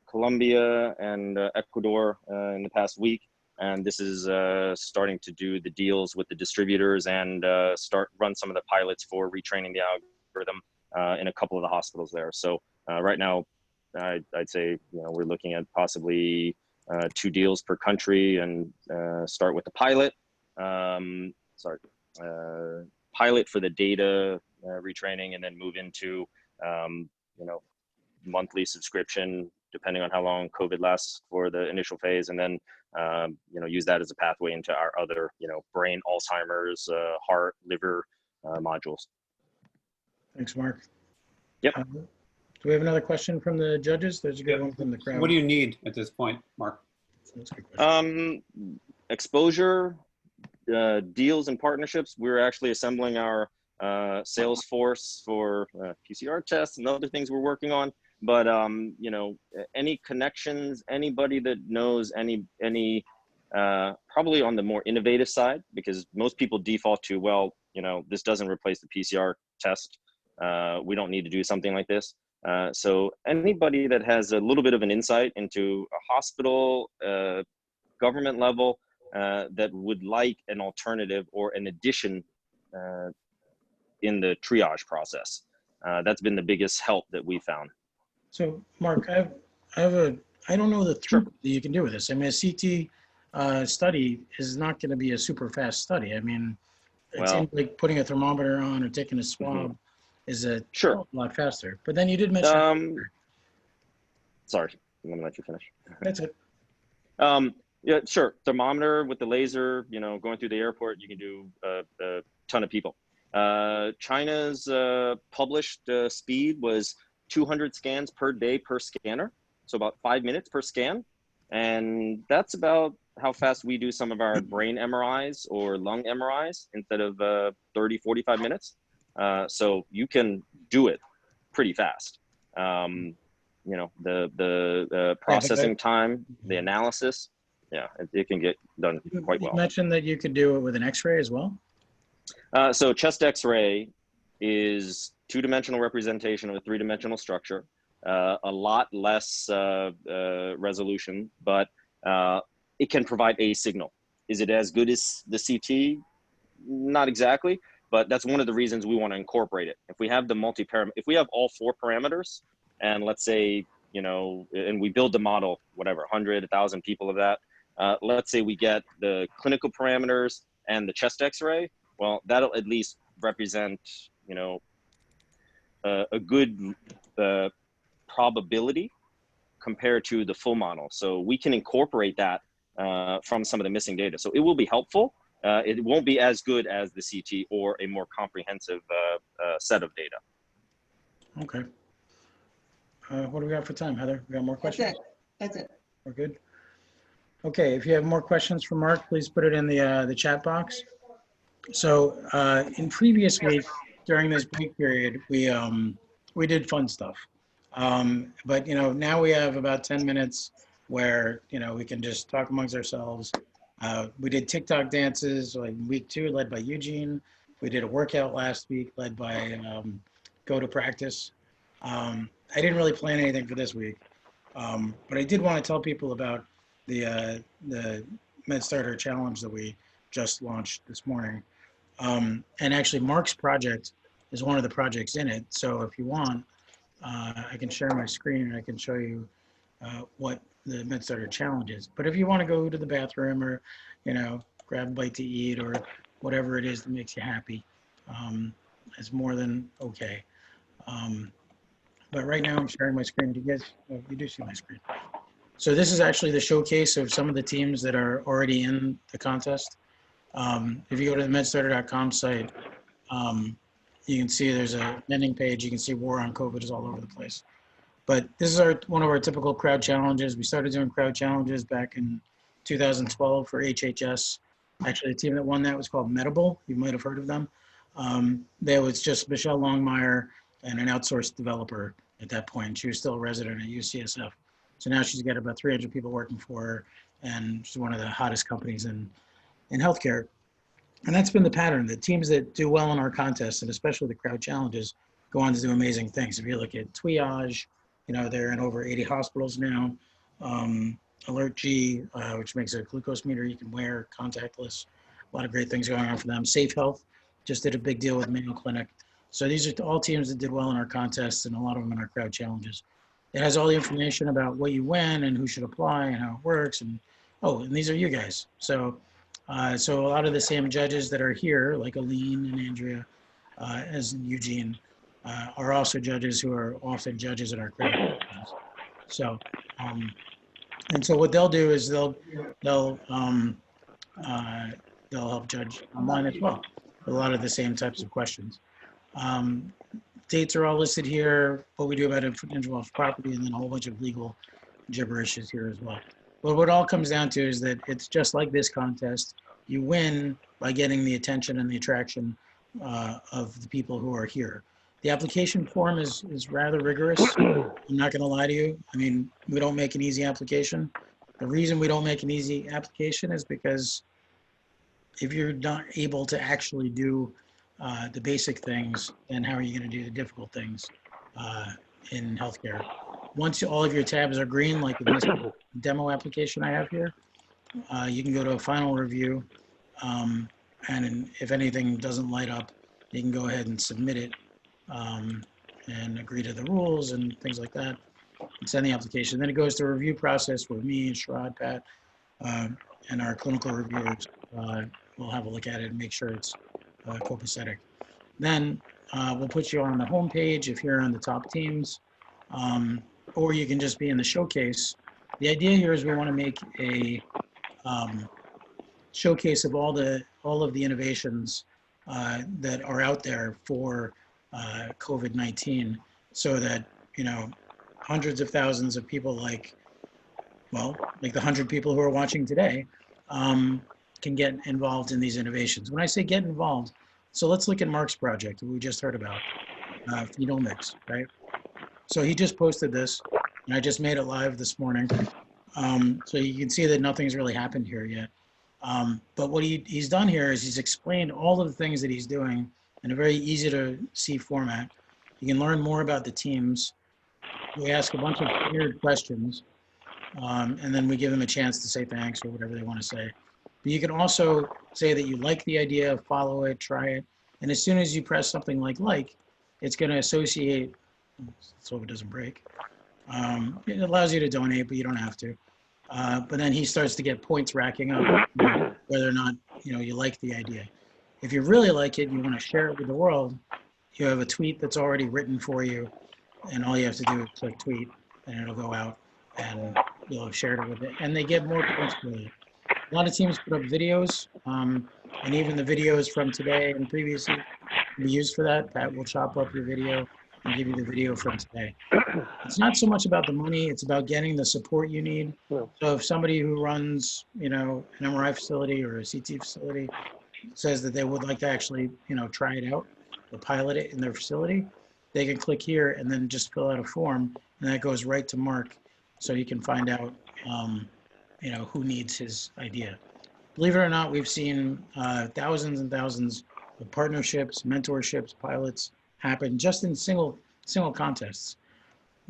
Speaker 22: Colombia and Ecuador in the past week. And this is starting to do the deals with the distributors and run some of the pilots for retraining the algorithm in a couple of the hospitals there. So right now, I'd say we're looking at possibly 2 deals per country, and start with the pilot. Pilot for the data retraining, and then move into monthly subscription, depending on how long COVID lasts for the initial phase, and then use that as a pathway into our other brain, Alzheimer's, heart, liver modules.
Speaker 1: Thanks, Mark.
Speaker 22: Yep.
Speaker 1: Do we have another question from the judges? There's a good one from the crowd.
Speaker 6: What do you need at this point, Mark?
Speaker 1: That's a good question.
Speaker 22: Exposure, deals and partnerships. We're actually assembling our sales force for PCR tests and other things we're working on. But any connections, anybody that knows any probably on the more innovative side, because most people default to, well, this doesn't replace the PCR test. We don't need to do something like this. So anybody that has a little bit of an insight into a hospital, government level, that would like an alternative or an addition in the triage process. That's been the biggest help that we found.
Speaker 1: So Mark, I don't know the throughput that you can do with this. I mean, a CT study is not going to be a super fast study. I mean, it seems like putting a thermometer on or taking a swab is a lot faster. But then you did mention.
Speaker 22: Sorry, I'm gonna let you finish.
Speaker 1: That's it.
Speaker 22: Yeah, sure. Thermometer with the laser, going through the airport, you can do a ton of people. China's published speed was 200 scans per day per scanner. So about 5 minutes per scan. And that's about how fast we do some of our brain MRIs or lung MRIs instead of 30, 45 minutes. So you can do it pretty fast. The processing time, the analysis, it can get done quite well.
Speaker 1: You mentioned that you could do it with an X-ray as well?
Speaker 22: So chest X-ray is 2-dimensional representation of a 3-dimensional structure, a lot less resolution, but it can provide a signal. Is it as good as the CT? Not exactly, but that's one of the reasons we want to incorporate it. If we have the if we have all 4 parameters, and let's say, and we build the model, whatever, 100, 1,000 people of that, let's say we get the clinical parameters and the chest X-ray, well, that'll at least represent, a good probability compared to the full model. So we can incorporate that from some of the missing data. So it will be helpful. It won't be as good as the CT or a more comprehensive set of data.
Speaker 1: Okay. What do we got for time, Heather? We got more questions?
Speaker 16: That's it.
Speaker 1: We're good. Okay, if you have more questions for Mark, please put it in the chat box. So in previous week, during this break period, we did fun stuff. But now we have about 10 minutes where we can just talk amongst ourselves. We did TikTok dances like week 2, led by Eugene. We did a workout last week, led by Go to Practice. I didn't really plan anything for this week, but I did want to tell people about the MedStartr challenge that we just launched this morning. And actually, Mark's project is one of the projects in it. So if you want, I can share my screen and I can show you what the MedStartr challenge is. But if you want to go to the bathroom or, grab a bite to eat or whatever it is that makes you happy, it's more than okay. But right now I'm sharing my screen. Do you guys, you do see my screen. So this is actually the showcase of some of the teams that are already in the contest. If you go to the MedStartr.com site, you can see there's a mending page. You can see WarOnCOVID is all over the place. But this is one of our typical crowd challenges. We started doing crowd challenges back in 2012 for HHS. Actually, the team that won that was called Medable. You might have heard of them. There was just Michelle Longmire and an outsourced developer at that point. She was still a resident at UCSF. So now she's got about 300 people working for her, and she's one of the hottest companies in healthcare. And that's been the pattern. The teams that do well in our contests, and especially the crowd challenges, go on to do amazing things. If you look at Triage, they're in over 80 hospitals now. Alert G, which makes a glucose meter you can wear, contactless. A lot of great things going on for them. Safe Health just did a big deal with Mayo Clinic. So these are all teams that did well in our contests and a lot of them in our crowd challenges. It has all the information about what you win and who should apply and how it works. And these are you guys. So so a lot of the same judges that are here, like Aline and Andrea, as in Eugene, are also judges who are often judges in our crowd challenges. So and so what they'll do is they'll help judge online as well. A lot of the same types of questions. Dates are all listed here, what we do about intellectual property, and then a whole bunch of legal gibberish is here as well. But what it all comes down to is that it's just like this contest. You win by getting the attention and the attraction of the people who are here. The application form is rather rigorous. I'm not going to lie to you. I mean, we don't make an easy application. The reason we don't make an easy application is because if you're not able to actually do the basic things, then how are you going to do the difficult things in healthcare? Once all of your tabs are green, like in this demo application I have here, you can go to a final review. And if anything doesn't light up, you can go ahead and submit it and agree to the rules and things like that, and send the application. Then it goes to a review process where me and Sherrod, Pat, and our clinical reviewers will have a look at it and make sure it's copacetic. Then we'll put you on the home page if you're on the top teams, or you can just be in the showcase. The idea here is we want to make a showcase of all of the innovations that are out there for COVID-19, so that hundreds of thousands of people like the 100 people who are watching today can get involved in these innovations. When I say get involved, so let's look at Mark's project we just heard about, Phenomics, right? So he just posted this, and I just made it live this morning. So you can see that nothing's really happened here yet. But what he's done here is he's explained all of the things that he's doing in a very easy to see format. You can learn more about the teams. We ask a bunch of weird questions, and then we give them a chance to say thanks or whatever they want to say. But you can also say that you like the idea, follow it, try it. And as soon as you press something like, it's going to associate, so it doesn't break. It allows you to donate, but you don't have to. But then he starts to get points racking up, whether or not you like the idea. If you really like it and you want to share it with the world, you have a tweet that's already written for you, and all you have to do is click tweet, and it'll go out, and you'll have shared it with it. And they get more points for it. A lot of teams put up videos, and even the videos from today and previously can be used for that. Pat will chop up your video and give you the video from today. It's not so much about the money, it's about getting the support you need. So if somebody who runs, an MRI facility or a CT facility says that they would like to actually, try it out or pilot it in their facility, they can click here and then just fill out a form, and that goes right to Mark, so you can find out, who needs his idea. Believe it or not, we've seen thousands and thousands of partnerships, mentorships, pilots happen just in single contests.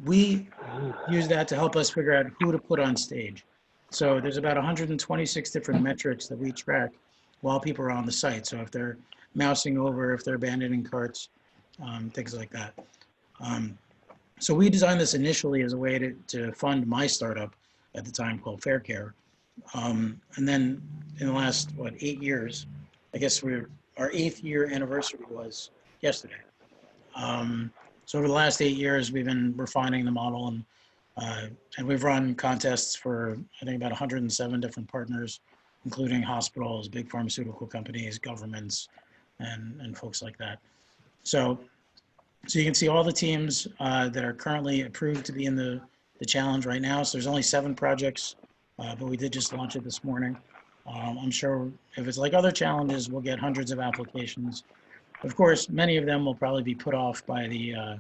Speaker 1: We use that to help us figure out who to put on stage. So there's about 126 different metrics that we track while people are on the site. So if they're mousing over, if they're abandoning carts, things like that. So we designed this initially as a way to fund my startup at the time called Fair Care. And then in the last, 8 years, I guess our 8th year anniversary was yesterday. So over the last 8 years, we've been refining the model, and we've run contests for, I think, about 107 different partners, including hospitals, big pharmaceutical companies, governments, and folks like that. So you can see all the teams that are currently approved to be in the challenge right now. So there's only 7 projects, but we did just launch it this morning. I'm sure if it's like other challenges, we'll get hundreds of applications. Of course, many of them will probably be put off by the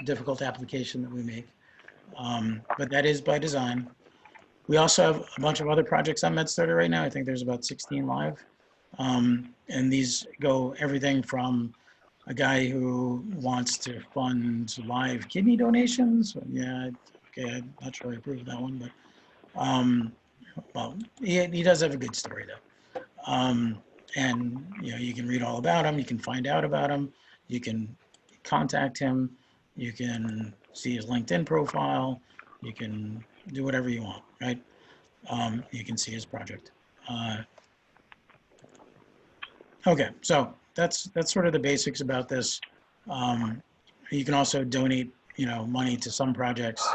Speaker 1: difficult application that we make, but that is by design. We also have a bunch of other projects on MedStartr right now. I think there's about 16 live, and these go everything from a guy who wants to fund live kidney donations. Yeah, okay, I'm not sure I approve of that one, but well, he does have a good story though. And you can read all about him. You can find out about him. You can contact him. You can see his LinkedIn profile. You can do whatever you want, right? You can see his project. Okay, so that's sort of the basics about this. You can also donate, money to some projects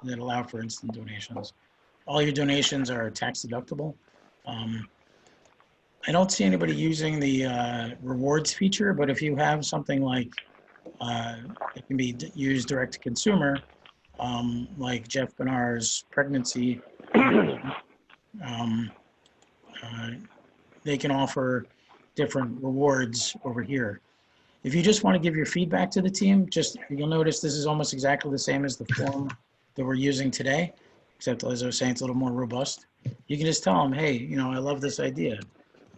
Speaker 1: that allow for instant donations. All your donations are tax deductible. I don't see anybody using the rewards feature, but if you have something like it can be used direct to consumer, like Jeff Benar's pregnancy, they can offer different rewards over here. If you just want to give your feedback to the team, you'll notice this is almost exactly the same as the form that we're using today, except as I was saying, it's a little more robust. You can just tell them, hey, I love this idea.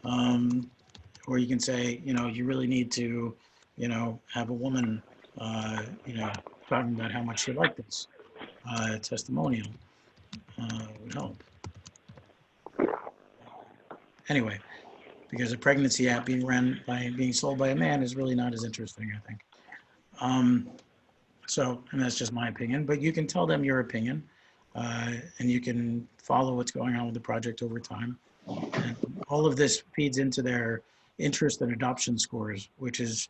Speaker 1: Or you can say, you really need to, have a woman, talking about how much she liked this. Testimonial would help. Anyway, because a pregnancy app being sold by a man is really not as interesting, I think. And that's just my opinion, but you can tell them your opinion, and you can follow what's going on with the project over time. And all of this feeds into their interest and adoption scores, which is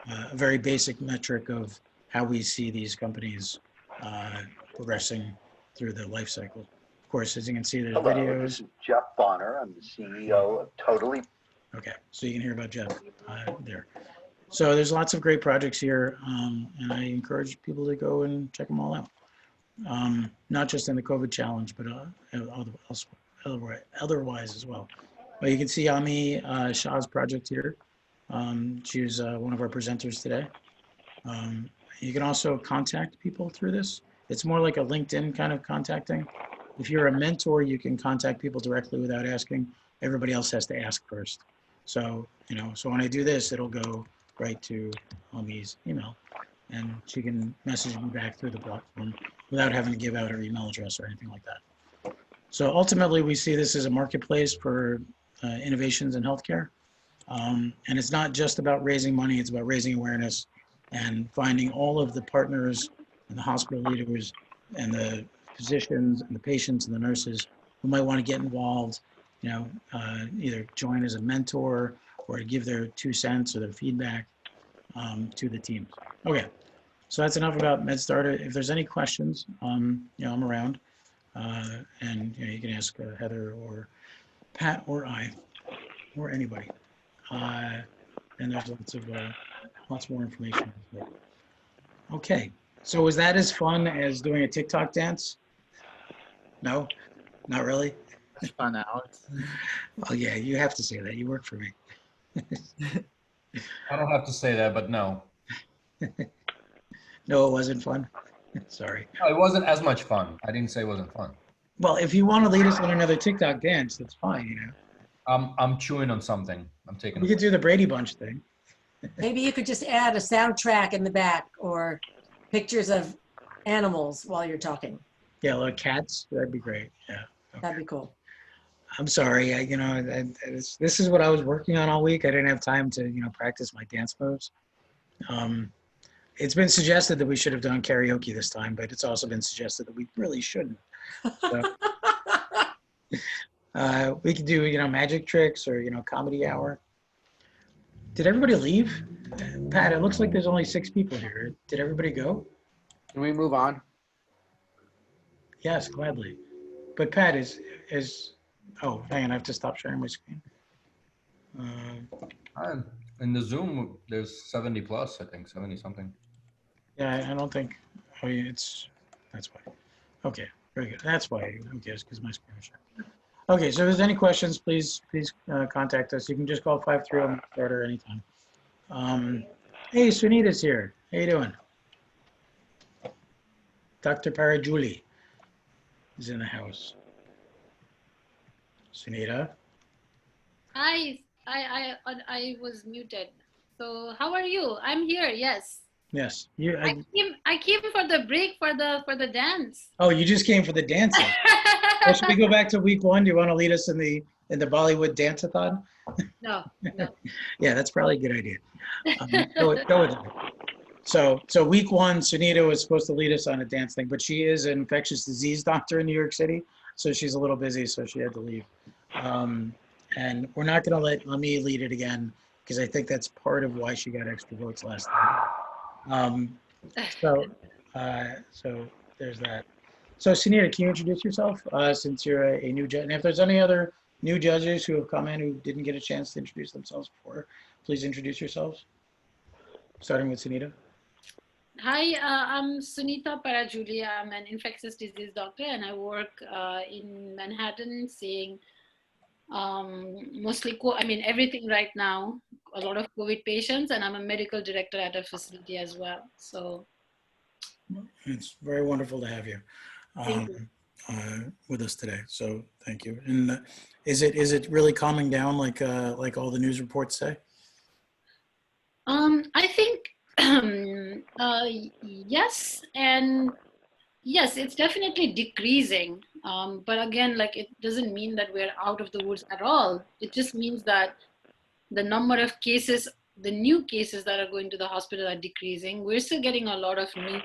Speaker 1: a very basic metric of how we see these companies progressing through the life cycle. Of course, as you can see, there's videos.
Speaker 3: This is Jeff Bonner. I'm the CEO of Totally.
Speaker 1: Okay, so you can hear about Jeff there. So there's lots of great projects here, and I encourage people to go and check them all out. Not just in the COVID challenge, but otherwise as well. But you can see Ami Shah's project here. She's one of our presenters today. You can also contact people through this. It's more like a LinkedIn kind of contacting. If you're a mentor, you can contact people directly without asking. Everybody else has to ask first. So, so when I do this, it'll go right to Ami's email, and she can message me back through the platform without having to give out her email address or anything like that. So ultimately, we see this as a marketplace for innovations in healthcare. And it's not just about raising money, it's about raising awareness and finding all of the partners and the hospital leaders and the physicians and the patients and the nurses who might want to get involved, either join as a mentor or to give their 2 cents or their feedback to the teams. Okay, so that's enough about MedStartr. If there's any questions, I'm around, and you can ask Heather or Pat or I or anybody. And there's lots more information. Okay, so was that as fun as doing a TikTok dance? No, not really.
Speaker 14: It's fun, Alex.
Speaker 1: Well, yeah, you have to say that. You work for me.
Speaker 2: I don't have to say that, but no.
Speaker 1: No, it wasn't fun. Sorry.
Speaker 2: No, it wasn't as much fun. I didn't say it wasn't fun.
Speaker 1: Well, if you want to lead us on another TikTok dance, that's fine,
Speaker 2: I'm chewing on something. I'm taking.
Speaker 1: We could do the Brady Bunch thing.
Speaker 10: Maybe you could just add a soundtrack in the back or pictures of animals while you're talking.
Speaker 1: Yeah, like cats. That'd be great. Yeah. Okay.
Speaker 10: That'd be cool.
Speaker 1: I'm sorry. This is what I was working on all week. I didn't have time to, practice my dance moves. It's been suggested that we should have done karaoke this time, but it's also been suggested that we really shouldn't. So, we could do, magic tricks or, comedy hour. Did everybody leave? Pat, it looks like there's only 6 people here. Did everybody go?
Speaker 17: Can we move on?
Speaker 1: Yes, gladly. But Pat oh, hang on, I have to stop sharing my screen.
Speaker 2: In the Zoom, there's 70 plus, I think, 70 something.
Speaker 1: Yeah, I don't think, that's why. Okay, very good. That's why, who cares, because my screen is shared. Okay, so if there's any questions, please contact us. You can just call 530 MedStartr anytime. Hey, Sunita's here. How you doing? Dr. Parajuli is in the house. Sunita?
Speaker 12: Hi, I was muted. So how are you? I'm here. Yes.
Speaker 1: Yes.
Speaker 12: I came for the break for the dance.
Speaker 1: Oh, you just came for the dancing. Well, should we go back to week 1? Do you want to lead us in the Bollywood dance-a-thon?
Speaker 12: No.
Speaker 1: Yeah, that's probably a good idea. Go with it. So week 1, Sunita was supposed to lead us on a dance thing, but she is an infectious disease doctor in New York City, so she's a little busy, so she had to leave. And we're not going to let me lead it again, because I think that's part of why she got extra votes last time. So there's that. So Sunita, can you introduce yourself since you're a new judge? And if there's any other new judges who have come in who didn't get a chance to introduce themselves before, please introduce yourselves. Starting with Sunita.
Speaker 12: Hi, I'm Sunita Parajulia. I'm an infectious disease doctor, and I work in Manhattan, seeing mostly, everything right now, a lot of COVID patients, and I'm a medical director at a facility as well. So
Speaker 1: It's very wonderful to have you with us today. So thank you. And is it really calming down like all the news reports say?
Speaker 12: I think yes, and yes, it's definitely decreasing. But again, it doesn't mean that we're out of the woods at all. It just means that the number of cases, the new cases that are going to the hospital are decreasing. We're still getting a lot of new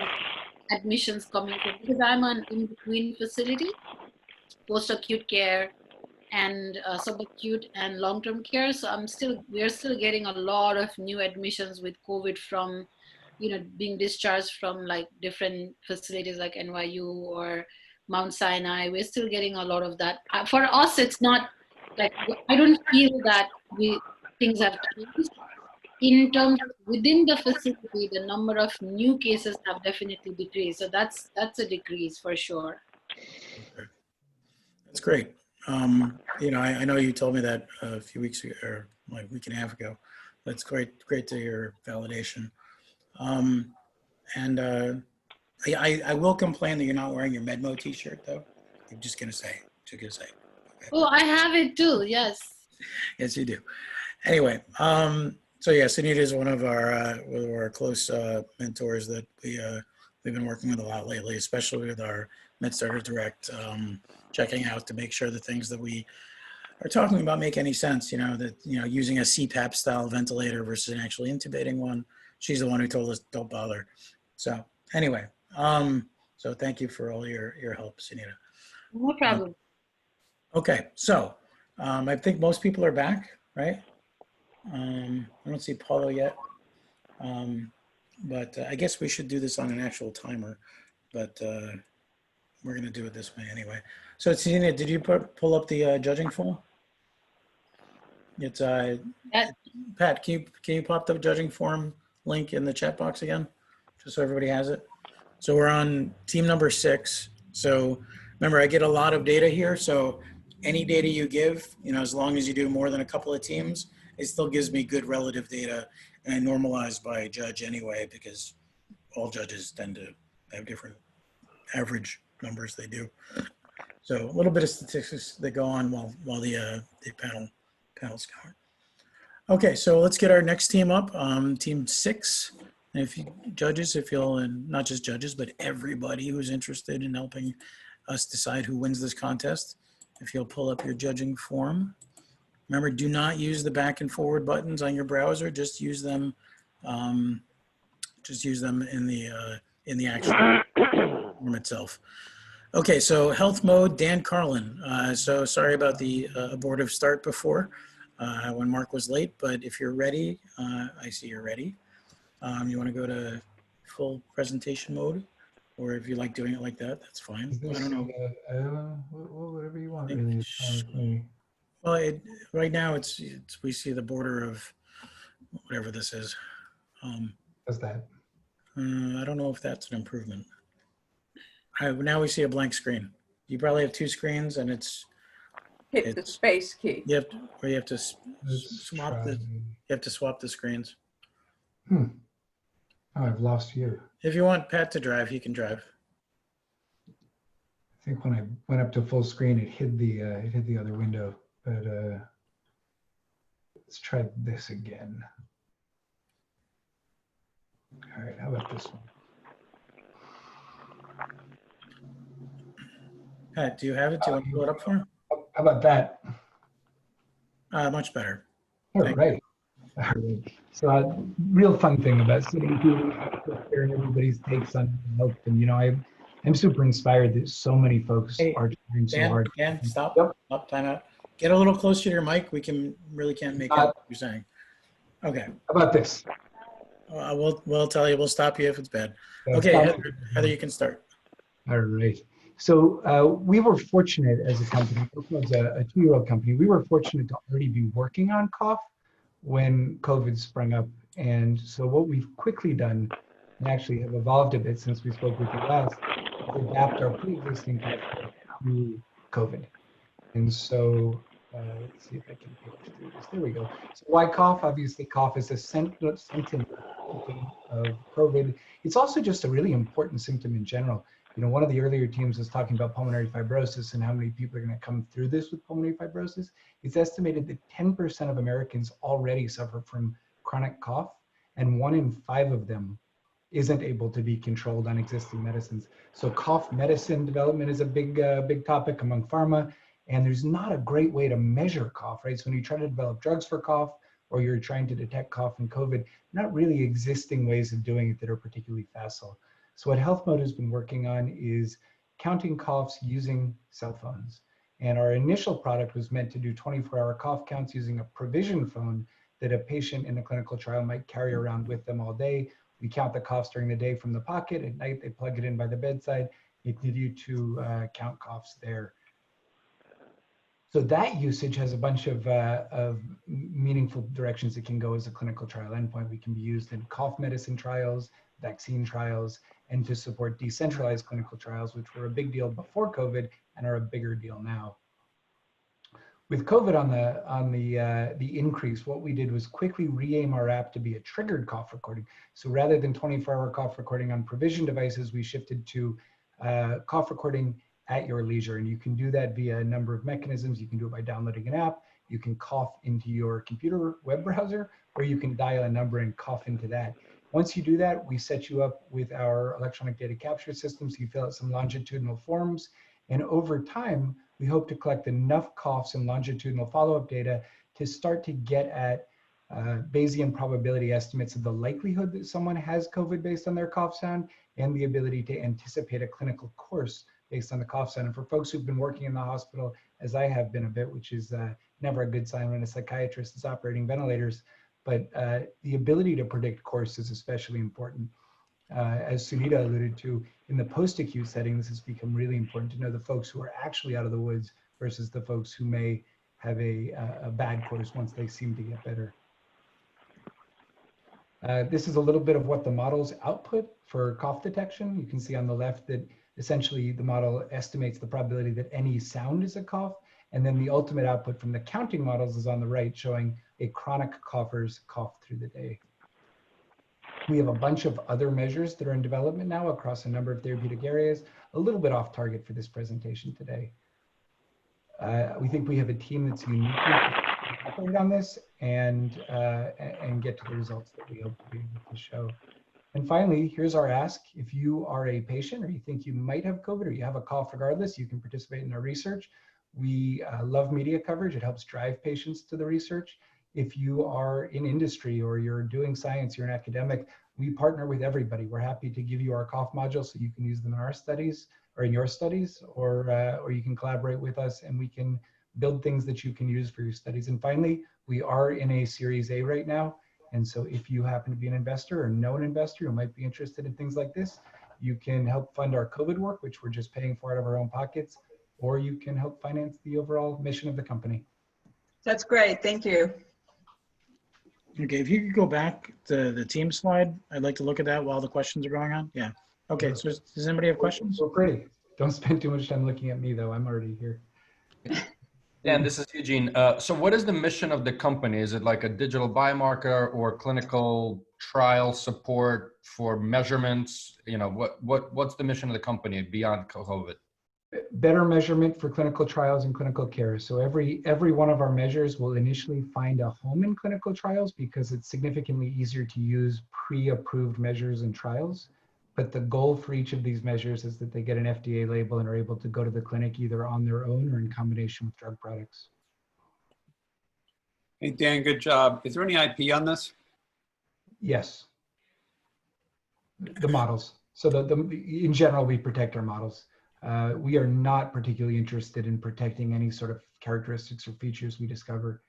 Speaker 12: admissions coming from, because I'm an in-between facility, post-acute care and subacute and long-term care. So we're still getting a lot of new admissions with COVID from, being discharged from different facilities like NYU or Mount Sinai. We're still getting a lot of that. For us, it's not I don't feel that things have changed. In terms of within the facility, the number of new cases have definitely decreased. So that's a decrease for sure.
Speaker 1: Okay. That's great. I know you told me that a few weeks ago, or like a week and a half ago. That's great to hear validation. I will complain that you're not wearing your MedMo t-shirt though. I'm just gonna say. Okay.
Speaker 12: Oh, I have it too. Yes.
Speaker 1: Yes, you do. Anyway, so yeah, Sunita is one of our close mentors that we've been working with a lot lately, especially with our MedStartr Direct, checking out to make sure the things that we are talking about make any sense. Using a CPAP style ventilator versus an actually intubating one. She's the one who told us don't bother. So anyway, so thank you for all your help, Sunita.
Speaker 12: No problem.
Speaker 1: Okay, so I think most people are back, right? I don't see Paulo yet, but I guess we should do this on an actual timer, but we're gonna do it this way anyway. So Sunita, did you pull up the judging form? It's Pat, can you pop the judging form link in the chat box again, just so everybody has it? So we're on team number 6. So remember, I get a lot of data here. So any data you give, as long as you do more than a couple of teams, it still gives me good relative data, and I normalize by judge anyway, because all judges tend to have different average numbers they do. So a little bit of statistics that go on while the panel's going. Okay, so let's get our next team up, team 6. And if you'll, and not just judges, but everybody who's interested in helping us decide who wins this contest, if you'll pull up your judging form. Remember, do not use the back and forward buttons on your browser. Just use them in the actual form itself. Okay, so health mode, Dan Carlin. So sorry about the abortive start before when Mark was late, but if you're ready, I see you're ready. You want to go to full presentation mode, or if you like doing it like that, that's fine. I don't know.
Speaker 5: Whatever you want, really. It's fine with me.
Speaker 1: Well, right now it's we see the border of whatever this is.
Speaker 5: What's that?
Speaker 1: I don't know if that's an improvement. Now we see a blank screen. You probably have 2 screens, and it's
Speaker 9: Hit the space key.
Speaker 1: You have to swap the screens.
Speaker 5: Oh, I've lost you.
Speaker 1: If you want Pat to drive, he can drive.
Speaker 5: I think when I went up to full screen, it hid the other window. But let's try this again. All right, how about this one?
Speaker 1: Pat, do you have it? Do you want to pull it up for him?
Speaker 5: How about that?
Speaker 1: Much better.
Speaker 5: All
Speaker 1: Thank
Speaker 5: right. All right. So, real fun thing about sitting here, hearing everybody's takes on health, and I'm super inspired that so many folks
Speaker 1: Hey,
Speaker 5: are trying so hard.
Speaker 1: Dan, stop.
Speaker 5: Yep.
Speaker 1: Stop. Time out. Get a little closer to your mic. We really can't make out what you're saying. Okay.
Speaker 5: How about this?
Speaker 1: We'll tell you. We'll stop you if it's bad.
Speaker 5: Yeah,
Speaker 1: Okay,
Speaker 5: stop.
Speaker 1: Heather, you can start.
Speaker 5: All right. So we were fortunate as a company, it was a 2-year-old company, we were fortunate to already be working on cough when COVID sprung up. And so what we've quickly done, and actually have evolved a bit since we spoke with you last, is adapt our pre-existing cough to COVID. And so let's see if I can page through this. There we go. So why cough? Obviously, cough is a symptom of COVID. It's also just a really important symptom in general. One of the earlier teams was talking about pulmonary fibrosis and how many people are going to come through this with pulmonary fibrosis. It's estimated that 10% of Americans already suffer from chronic cough, and 1 in 5 of them isn't able to be controlled on existing medicines. So cough medicine development is a big topic among pharma, and there's not a great way to measure cough, right? So when you try to develop drugs for cough, or you're trying to detect cough in COVID, not really existing ways of doing it that are particularly facile. So what Health Mode has been working on is counting coughs using cell phones. And our initial product was meant to do 24-hour cough counts using a provision phone that a patient in a clinical trial might carry around with them all day. We count the coughs during the day from the pocket. At night, they plug it in by the bedside. They continue to count coughs there. So that usage has a bunch of meaningful directions it can go as a clinical trial endpoint. We can be used in cough medicine trials, vaccine trials, and to support decentralized clinical trials, which were a big deal before COVID and are a bigger deal now. With COVID on the increase, what we did was quickly re-aim our app to be a triggered cough recording. So rather than 24-hour cough recording on provision devices, we shifted to cough recording at your leisure. And you can do that via a number of mechanisms. You can do it by downloading an app. You can cough into your computer web browser, or you can dial a number and cough into that. Once you do that, we set you up with our electronic data capture system, so you fill out some longitudinal forms. And over time, we hope to collect enough coughs and longitudinal follow-up data to start to get at Bayesian probability estimates of the likelihood that someone has COVID based on their cough sound, and the ability to anticipate a clinical course based on the cough sound. And for folks who've been working in the hospital, as I have been a bit, which is never a good sign when a psychiatrist is operating ventilators, but the ability to predict course is especially important. As Sunita alluded to, in the post-acute setting, this has become really important to know the folks who are actually out of the woods versus the folks who may have a bad course once they seem to get better. This is a little bit of what the models output for cough detection. You can see on the left that essentially the model estimates the probability that any sound is a cough, and then the ultimate output from the counting models is on the right, showing a chronic cougher's cough through the day. We have a bunch of other measures that are in development now across a number of therapeutic areas, a little bit off target for this presentation today. We think we have a team that's uniquely operate on this and get to the results that we hope to be able to show. And finally, here's our ask. If you are a patient or you think you might have COVID or you have a cough regardless, you can participate in our research. We love media coverage. It helps drive patients to the research. If you are in industry or you're doing science, you're an academic, we partner with everybody. We're happy to give you our cough modules so you can use them in our studies or in your studies, or you can collaborate with us and we can build things that you can use for your studies. And finally, we are in a Series A right now. And so if you happen to be an investor or know an investor who might be interested in things like this, you can help fund our COVID work, which we're just paying for out of our own pockets, or you can help finance the overall mission of the company.
Speaker 16: That's great. Thank you.
Speaker 1: Okay, if you could go back to the team slide, I'd like to look at that while the questions are going on. Yeah. Okay, so does anybody have questions?
Speaker 5: So pretty. Don't spend too much time looking at me though. I'm already here.
Speaker 2: Dan, this is Eugene. So what is the mission of the company? Is it like a digital biomarker or clinical trial support for measurements? You know, what's the mission of the company beyond COVID?
Speaker 5: Better measurement for clinical trials and clinical care. So every one of our measures will initially find a home in clinical trials because it's significantly easier to use pre-approved measures in trials. But the goal for each of these measures is that they get an FDA label and are able to go to the clinic either on their own or in combination with drug products.
Speaker 6: Hey, Dan, good job. Is there any IP on this?
Speaker 5: Yes. The models. So in general, we protect our models. We are not particularly interested in protecting any sort of characteristics or features we discover.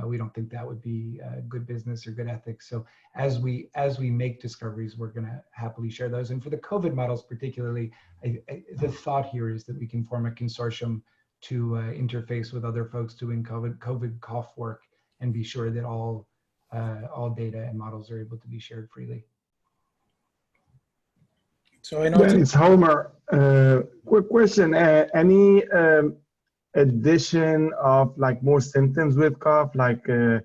Speaker 5: We don't think that would be good business or good ethics. So as we make discoveries, we're going to happily share those. And for the COVID models particularly, the thought here is that we can form a consortium to interface with other folks doing COVID cough work and be sure that all data and models are able to be shared freely.
Speaker 1: So I know
Speaker 4: it's Homer. Quick question. Any addition of like more symptoms with cough? Like, can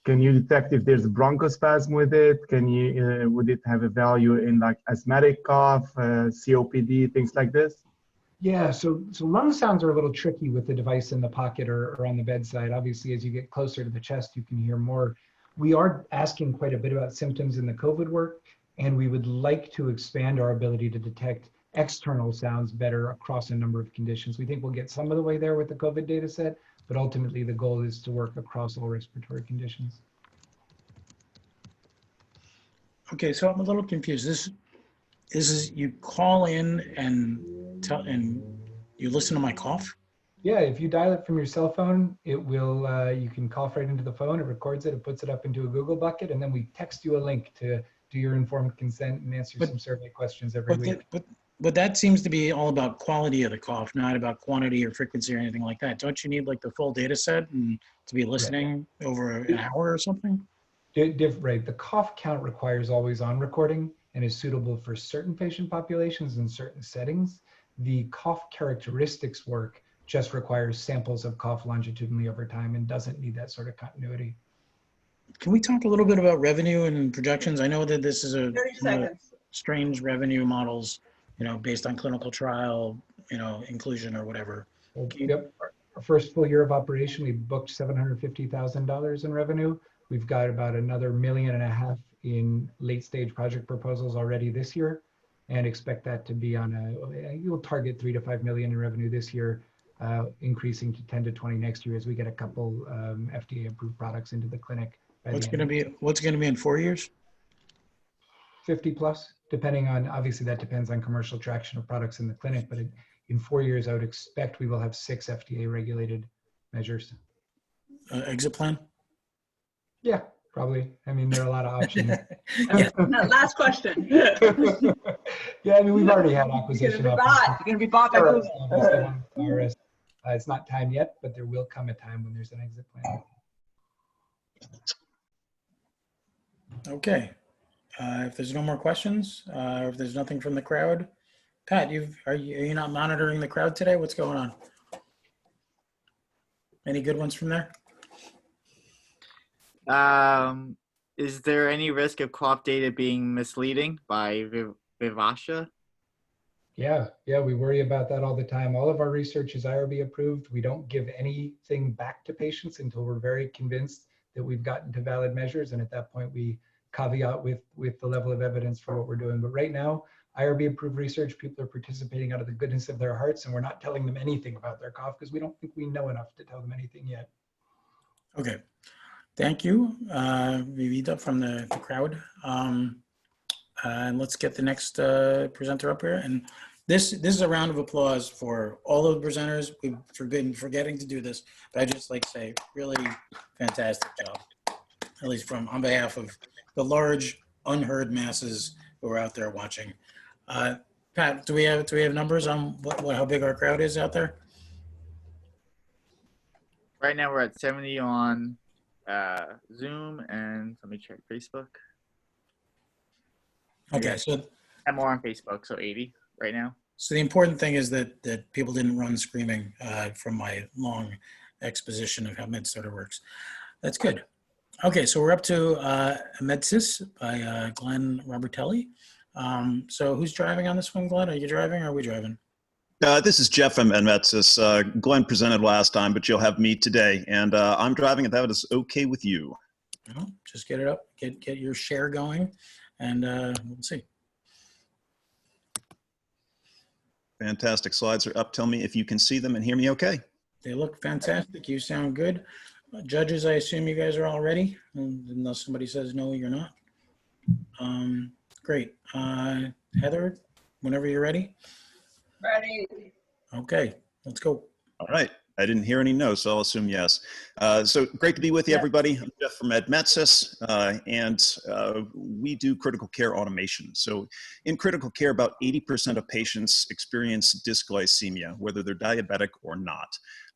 Speaker 4: you detect if there's bronchospasm with it? Can you would it have a value in like asthmatic cough, COPD, things like this?
Speaker 5: Yeah, so lung sounds are a little tricky with the device in the pocket or on the bedside. Obviously, as you get closer to the chest, you can hear more. We are asking quite a bit about symptoms in the COVID work, and we would like to expand our ability to detect external sounds better across a number of conditions. We think we'll get some of the way there with the COVID data set, but ultimately the goal is to work across all respiratory conditions.
Speaker 1: Okay, so I'm a little confused. This is you call in and you listen to my cough?
Speaker 5: Yeah, if you dial it from your cell phone, it will, you can cough right into the phone, it records it, it puts it up into a Google bucket, and then we text you a link to do your informed consent and answer some survey questions every week.
Speaker 1: But that seems to be all about quality of the cough, not about quantity or frequency or anything like that. Don't you need like the full data set and to be listening over an hour or something?
Speaker 5: Right, the cough count requires always on recording and is suitable for certain patient populations in certain settings. The cough characteristics work just requires samples of cough longitudinally over time and doesn't need that sort of continuity.
Speaker 1: Can we talk a little bit about revenue and projections? I know that this is a
Speaker 16: 30 seconds.
Speaker 1: Strange revenue models, based on clinical trial, inclusion or whatever.
Speaker 5: Yep. Our first full year of operation, we booked $750,000 in revenue. We've got about another $1.5 million in late stage project proposals already this year, and expect that to be you'll target 3 to 5 million in revenue this year, increasing to 10 to 20 next year as we get a couple FDA approved products into the clinic.
Speaker 1: What's going to be in 4 years?
Speaker 5: 50 plus, depending on, obviously that depends on commercial traction of products in the clinic, but in 4 years, I would expect we will have 6 FDA regulated measures.
Speaker 1: Exit plan?
Speaker 5: Yeah, probably. I mean, there are a lot of options.
Speaker 16: Last question.
Speaker 5: Yeah, I mean, we've already had acquisition.
Speaker 16: You're going to be bought by Google.
Speaker 5: It's not time yet, but there will come a time when there's an exit plan.
Speaker 1: Okay. If there's no more questions, or if there's nothing from the crowd, Pat, are you not monitoring the crowd today? What's going on? Any good ones from there?
Speaker 14: Is there any risk of cough data being misleading by Vivasha?
Speaker 5: Yeah, we worry about that all the time. All of our research is IRB approved. We don't give anything back to patients until we're very convinced that we've gotten to valid measures. And at that point, we caveat with the level of evidence for what we're doing. But right now, IRB approved research, people are participating out of the goodness of their hearts, and we're not telling them anything about their cough because we don't think we know enough to tell them anything yet.
Speaker 1: Okay. Thank you, Vivita from the crowd. And let's get the next presenter up here. And this is a round of applause for all of the presenters. We've been forgetting to do this, but I just like to say, really fantastic job, at least on behalf of the large unheard masses who are out there watching. Pat, do we have numbers on how big our crowd is out there?
Speaker 14: Right now we're at 70 on Zoom, and let me check Facebook.
Speaker 1: Okay, so
Speaker 14: and more on Facebook, so 80 right now.
Speaker 1: So the important thing is that people didn't run screaming from my long exposition of how MedStartr works. That's good. Okay, so we're up to MedSys by Glenn Robertelli. So who's driving on this one, Glenn? Are you driving or are we driving?
Speaker 11: This is Jeff from Nexus. Glenn presented last time, but you'll have me today, and I'm driving if that is okay with you.
Speaker 1: Well, just get it up, get your share going, and we'll see.
Speaker 11: Fantastic. Slides are up. Tell me if you can see them and hear me okay.
Speaker 1: They look fantastic. You sound good. Judges, I assume you guys are all ready, unless somebody says no, you're not. Great. Heather, whenever you're ready.
Speaker 16: Ready.
Speaker 1: Okay, let's go.
Speaker 11: All right. I didn't hear any no, so I'll assume yes. So great to be with you, everybody. I'm Jeff from Nexus, and we do critical care automation. So in critical care, about 80% of patients experience dysglycemia, whether they're diabetic or not.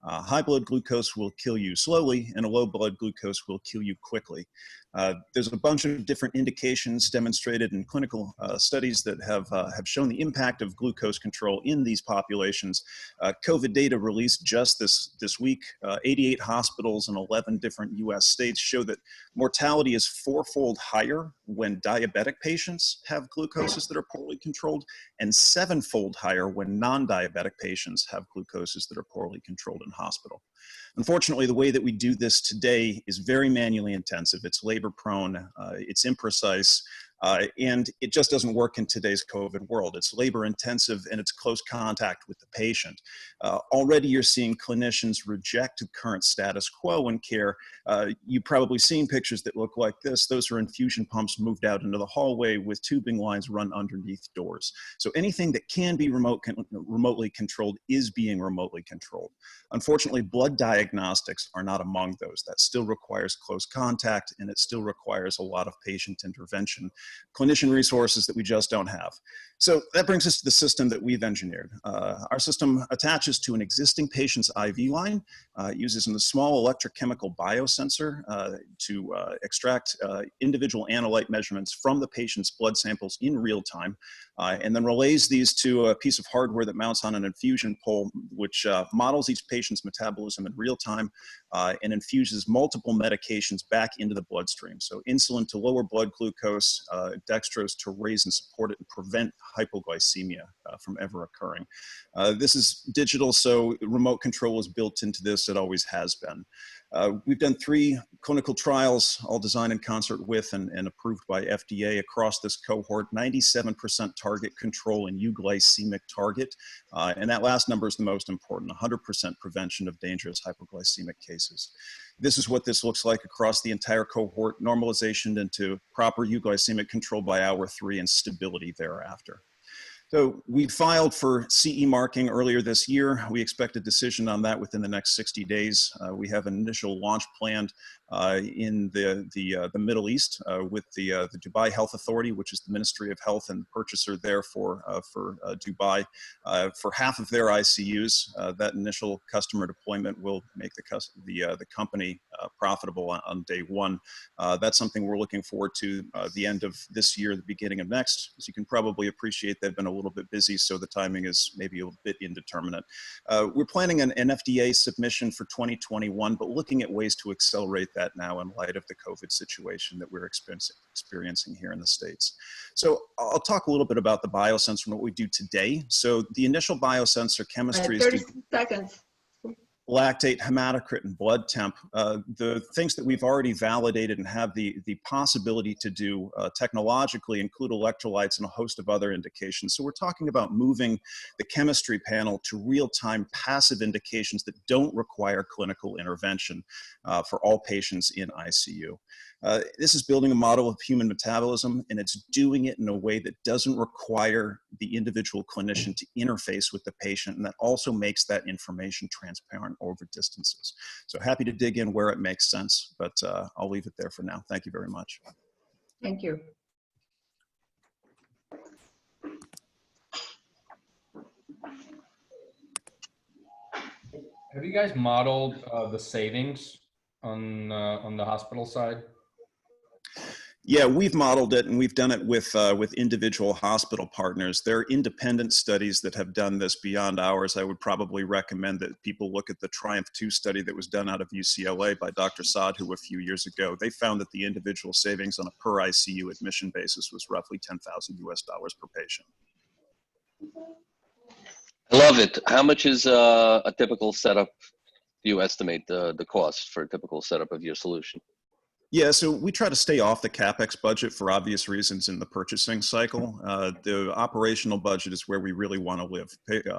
Speaker 11: High blood glucose will kill you slowly, and a low blood glucose will kill you quickly. There's a bunch of different indications demonstrated in clinical studies that have shown the impact of glucose control in these populations. COVID data released just this week, 88 hospitals in 11 different US states show that mortality is 4-fold higher when diabetic patients have glucoses that are poorly controlled, and 7-fold higher when non-diabetic patients have glucoses that are poorly controlled in hospital. Unfortunately, the way that we do this today is very manually intensive. It's labor prone, it's imprecise, and it just doesn't work in today's COVID world. It's labor intensive and it's close contact with the patient. Already you're seeing clinicians reject the current status quo in care. You've probably seen pictures that look like this. Those are infusion pumps moved out into the hallway with tubing lines run underneath doors. So anything that can be remotely controlled is being remotely controlled. Unfortunately, blood diagnostics are not among those. That still requires close contact, and it still requires a lot of patient intervention, clinician resources that we just don't have. So that brings us to the system that we've engineered. Our system attaches to an existing patient's IV line. It uses a small electrochemical biosensor to extract individual analyte measurements from the patient's blood samples in real time, and then relays these to a piece of hardware that mounts on an infusion pole, which models each patient's metabolism in real time and infuses multiple medications back into the bloodstream. So insulin to lower blood glucose, dextrose to raise and support it and prevent hypoglycemia from ever occurring. This is digital, so remote control is built into this. It always has been. We've done 3 clinical trials, all designed in concert with and approved by FDA across this cohort, 97% target control in euglycemic target. And that last number is the most important, 100% prevention of dangerous hypoglycemic cases. This is what this looks like across the entire cohort, normalization into proper euglycemic control by hour 3 and stability thereafter. So we filed for CE marking earlier this year. We expect a decision on that within the next 60 days. We have an initial launch planned in the Middle East with the Dubai Health Authority, which is the Ministry of Health and purchaser there for Dubai. For half of their ICUs, that initial customer deployment will make the company profitable on day one. That's something we're looking forward to the end of this year, the beginning of next. As you can probably appreciate, they've been a little bit busy, so the timing is maybe a bit indeterminate. We're planning an FDA submission for 2021, but looking at ways to accelerate that now in light of the COVID situation that we're experiencing here in the States. So I'll talk a little bit about the biosensor and what we do today. So the initial biosensor chemistry is
Speaker 16: 30 seconds.
Speaker 11: lactate, hematocrit, and blood temp. The things that we've already validated and have the possibility to do technologically include electrolytes and a host of other indications. So we're talking about moving the chemistry panel to real-time passive indications that don't require clinical intervention for all patients in ICU. This is building a model of human metabolism, and it's doing it in a way that doesn't require the individual clinician to interface with the patient, and that also makes that information transparent over distances. So happy to dig in where it makes sense, but I'll leave it there for now. Thank you very much.
Speaker 16: Thank you.
Speaker 2: Have you guys modeled the savings on the hospital side?
Speaker 11: Yeah, we've modeled it, and we've done it with individual hospital partners. There are independent studies that have done this beyond ours. I would probably recommend that people look at the Triumph 2 study that was done out of UCLA by Dr. Sadhu a few years ago. They found that the individual savings on a per ICU admission basis was roughly $10,000 US per patient.
Speaker 8: I love it. How much is a typical setup? Do you estimate the cost for a typical setup of your solution?
Speaker 11: Yeah, so we try to stay off the CapEx budget for obvious reasons in the purchasing cycle. The operational budget is where we really want to live.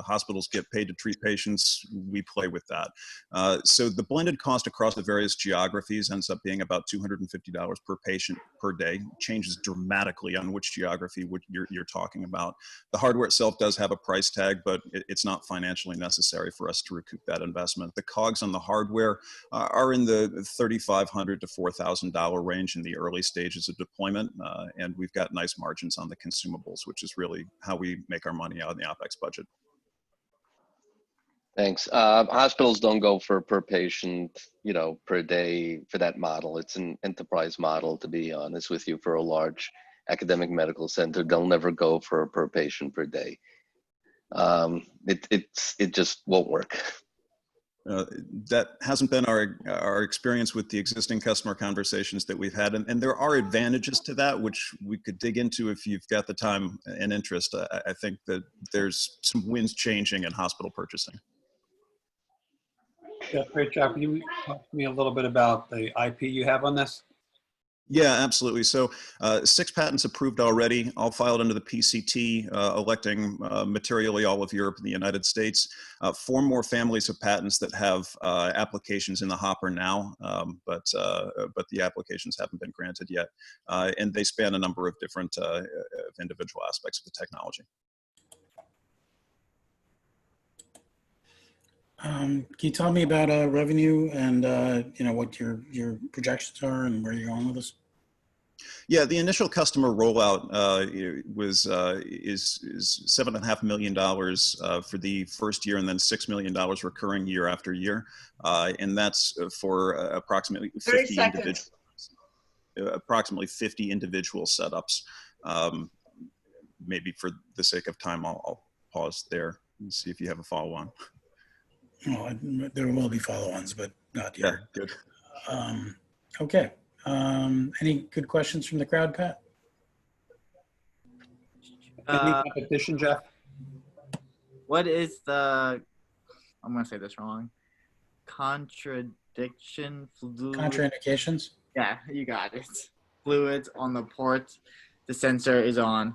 Speaker 11: Hospitals get paid to treat patients. We play with that. So the blended cost across the various geographies ends up being about $250 per patient per day. Changes dramatically on which geography you're talking about. The hardware itself does have a price tag, but it's not financially necessary for us to recoup that investment. The COGS on the hardware are in the $3,500 to $4,000 range in the early stages of deployment, and we've got nice margins on the consumables, which is really how we make our money out in the OpEx budget.
Speaker 8: Thanks. Hospitals don't go for per patient, per day for that model. It's an enterprise model, to be honest with you. For a large academic medical center, they'll never go for a per patient per day. It just won't work.
Speaker 11: That hasn't been our experience with the existing customer conversations that we've had. And there are advantages to that, which we could dig into if you've got the time and interest. I think that there's some winds changing in hospital purchasing.
Speaker 6: Yeah, great job. Can you talk to me a little bit about the IP you have on this?
Speaker 11: Yeah, absolutely. So 6 patents approved already, all filed under the PCT, electing materially all of Europe and the United States. 4 more families of patents that have applications in the hopper now, but the applications haven't been granted yet. And they span a number of different individual aspects of the technology.
Speaker 1: Can you tell me about revenue and what your projections are and where you're going with this?
Speaker 11: Yeah, the initial customer rollout is $7.5 million for the first year, and then $6 million recurring year after year, and that's for approximately 50 individual, setups. Maybe for the sake of time, I'll pause there and see if you have a follow-on.
Speaker 1: Well, there will be follow-ons, but not yet.
Speaker 11: Yeah, good.
Speaker 1: Okay. Any good questions from the crowd, Pat?
Speaker 6: Any competition, Jeff?
Speaker 14: What is the, I'm going to say this wrong,
Speaker 1: contraindications?
Speaker 14: Yeah, you got it. Fluids on the port the sensor is on.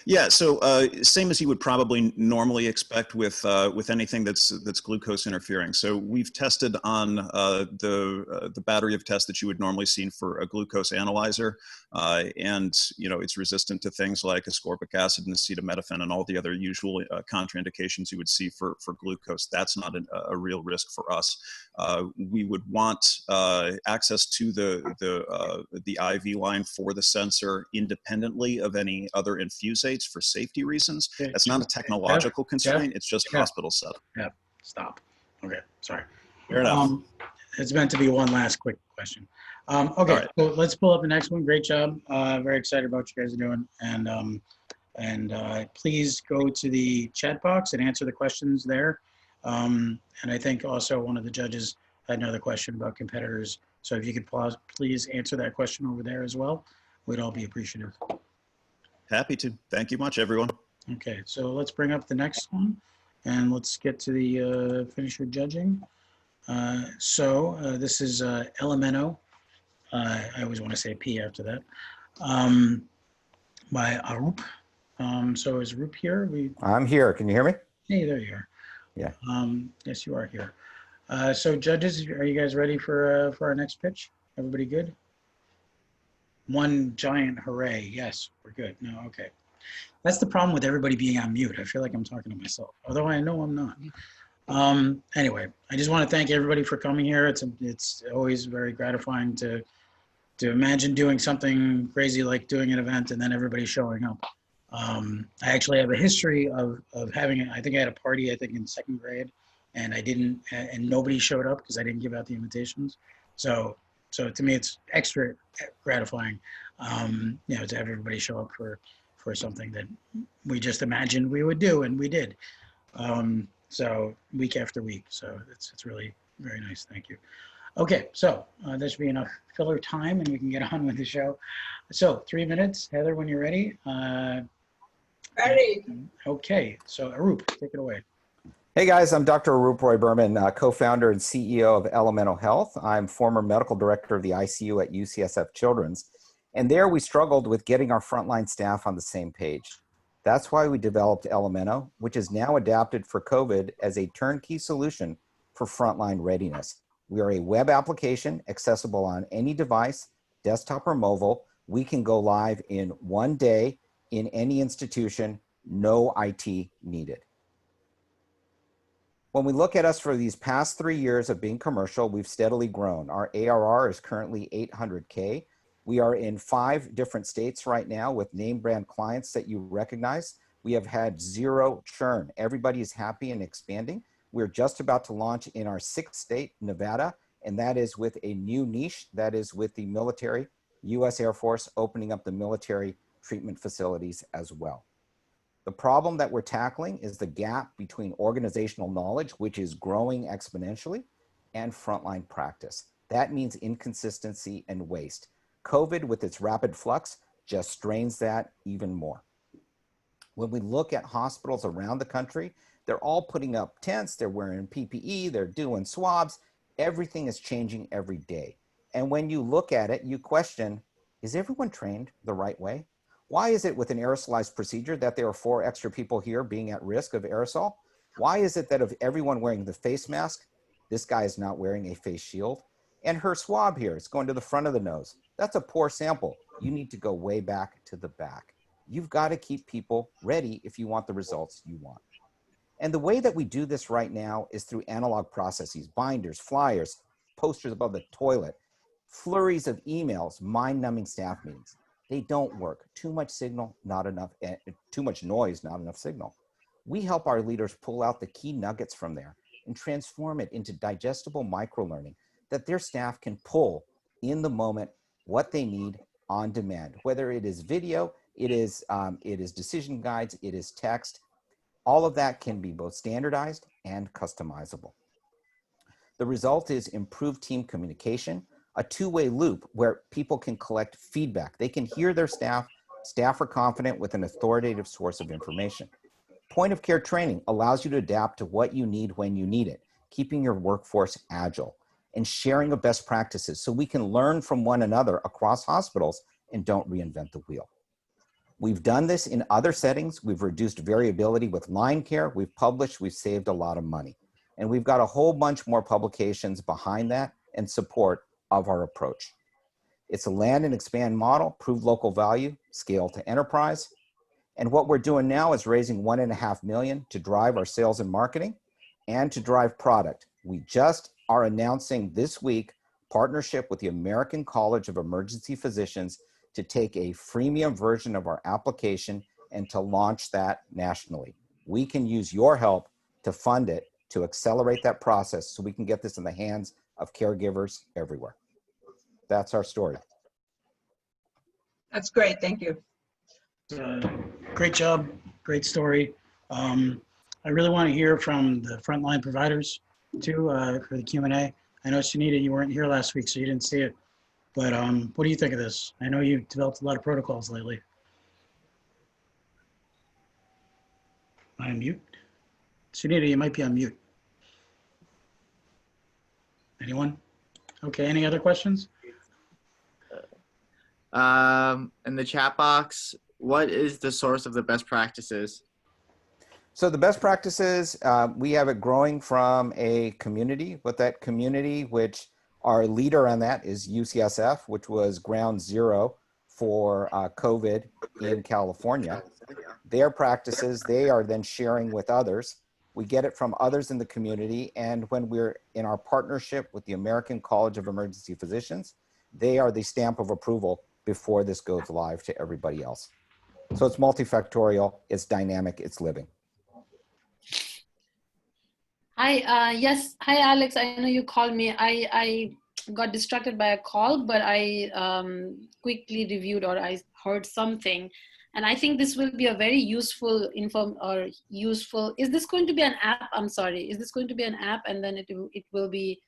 Speaker 11: Yeah, so same as you would probably normally expect with anything that's glucose interfering. So we've tested on the battery of tests that you would normally see for a glucose analyzer, and it's resistant to things like ascorbic acid and acetaminophen and all the other usual contraindications you would see for glucose. That's not a real risk for us. We would want access to the IV line for the sensor independently of any other infusates for safety reasons. That's not a technological constraint. It's just hospital setup.
Speaker 1: Yeah, stop. Okay, sorry.
Speaker 11: Fair enough.
Speaker 1: It's meant to be one last quick question. Okay, right. So let's pull up the next one. Great job. Very excited about what you guys are doing. And please go to the chat box and answer the questions there. And I think also one of the judges had another question about competitors. So if you could please answer that question over there as well, we'd all be appreciative.
Speaker 11: Happy to. Thank you much, everyone.
Speaker 1: Okay, so let's bring up the next one and let's get to the finish your judging. This is Elemento. I always want to say P after that. By Arup. So is Arup here?
Speaker 13: I'm here. Can you hear me?
Speaker 1: Hey, there you are.
Speaker 13: Yeah.
Speaker 1: Yes, you are here. So judges, are you guys ready for our next pitch? Everybody good? One giant hooray. Yes, we're good. No, okay. That's the problem with everybody being on mute. I feel like I'm talking to myself, although I know I'm not. Anyway, I just want to thank everybody for coming here. It's always very gratifying to imagine doing something crazy like doing an event and then everybody showing up. I actually have a history of having it. I think I had a party, I think in 2nd grade, and and nobody showed up because I didn't give out the invitations. So to me, it's extra gratifying, to have everybody show up for something that we just imagined we would do, and we did. So week after week. So it's really very nice. Thank you. Okay, so that should be enough filler time, and we can get on with the show. So 3 minutes, Heather, when you're ready.
Speaker 16: Ready.
Speaker 1: Okay, so Arup, take it away.
Speaker 13: Hey guys, I'm Dr. Arup Roy Berman, co-founder and CEO of Elemental Health. I'm former medical director of the ICU at UCSF Children's. And there we struggled with getting our frontline staff on the same page. That's why we developed Elemento, which is now adapted for COVID as a turnkey solution for frontline readiness. We are a web application accessible on any device, desktop or mobile. We can go live in one day in any institution, no IT needed. When we look at us for these past 3 years of being commercial, we've steadily grown. Our ARR is currently 800K. We are in 5 different states right now with name brand clients that you recognize. We have had 0 churn. Everybody is happy and expanding. We're just about to launch in our 6th state, Nevada, and that is with a new niche, that is with the military, US Air Force opening up the military treatment facilities as well. The problem that we're tackling is the gap between organizational knowledge, which is growing exponentially, and frontline practice. That means inconsistency and waste. COVID, with its rapid flux, just strains that even more. When we look at hospitals around the country, they're all putting up tents, they're wearing PPE, they're doing swabs. Everything is changing every day. And when you look at it, you question, is everyone trained the right way? Why is it with an aerosolized procedure that there are 4 extra people here being at risk of aerosol? Why is it that of everyone wearing the face mask, this guy is not wearing a face shield? And her swab here, it's going to the front of the nose. That's a poor sample. You need to go way back to the back. You've got to keep people ready if you want the results you want. And the way that we do this right now is through analog processes, binders, flyers, posters above the toilet, flurries of emails, mind-numbing staff meetings. They don't work. Too much signal, not enough, too much noise, not enough signal. We help our leaders pull out the key nuggets from there and transform it into digestible microlearning that their staff can pull in the moment what they need on demand, whether it is video, it is decision guides, it is text. All of that can be both standardized and customizable. The result is improved team communication, a two-way loop where people can collect feedback. They can hear their staff. Staff are confident with an authoritative source of information. Point of care training allows you to adapt to what you need when you need it, keeping your workforce agile and sharing of best practices so we can learn from one another across hospitals and don't reinvent the wheel. We've done this in other settings. We've reduced variability with line care. We've published, we've saved a lot of money. And we've got a whole bunch more publications behind that and support of our approach. It's a land and expand model, prove local value, scale to enterprise. And what we're doing now is raising $1.5 million to drive our sales and marketing and to drive product. We just are announcing this week partnership with the American College of Emergency Physicians to take a freemium version of our application and to launch that nationally. We can use your help to fund it, to accelerate that process so we can get this in the hands of caregivers everywhere. That's our story.
Speaker 16: That's great. Thank you.
Speaker 1: Great job. Great story. I really want to hear from the frontline providers too for the Q&A. I know, Sunita, you weren't here last week, so you didn't see it. But what do you think of this? I know you've developed a lot of protocols lately. Am I on mute? Sunita, you might be on mute. Anyone? Okay, any other questions?
Speaker 14: In the chat box, what is the source of the best practices?
Speaker 13: So the best practices, we have it growing from a community. With that community, which our leader on that is UCSF, which was ground zero for COVID in California. Their practices, they are then sharing with others. We get it from others in the community. And when we're in our partnership with the American College of Emergency Physicians, they are the stamp of approval before this goes live to everybody else. So it's multifactorial, it's dynamic, it's living.
Speaker 12: Hi, yes. Hi, Alex. I know you called me. I got distracted by a call, but I quickly reviewed or I heard something. And I think this will be a very useful is this going to be an app? I'm sorry. Is this going to be an app and then it will be?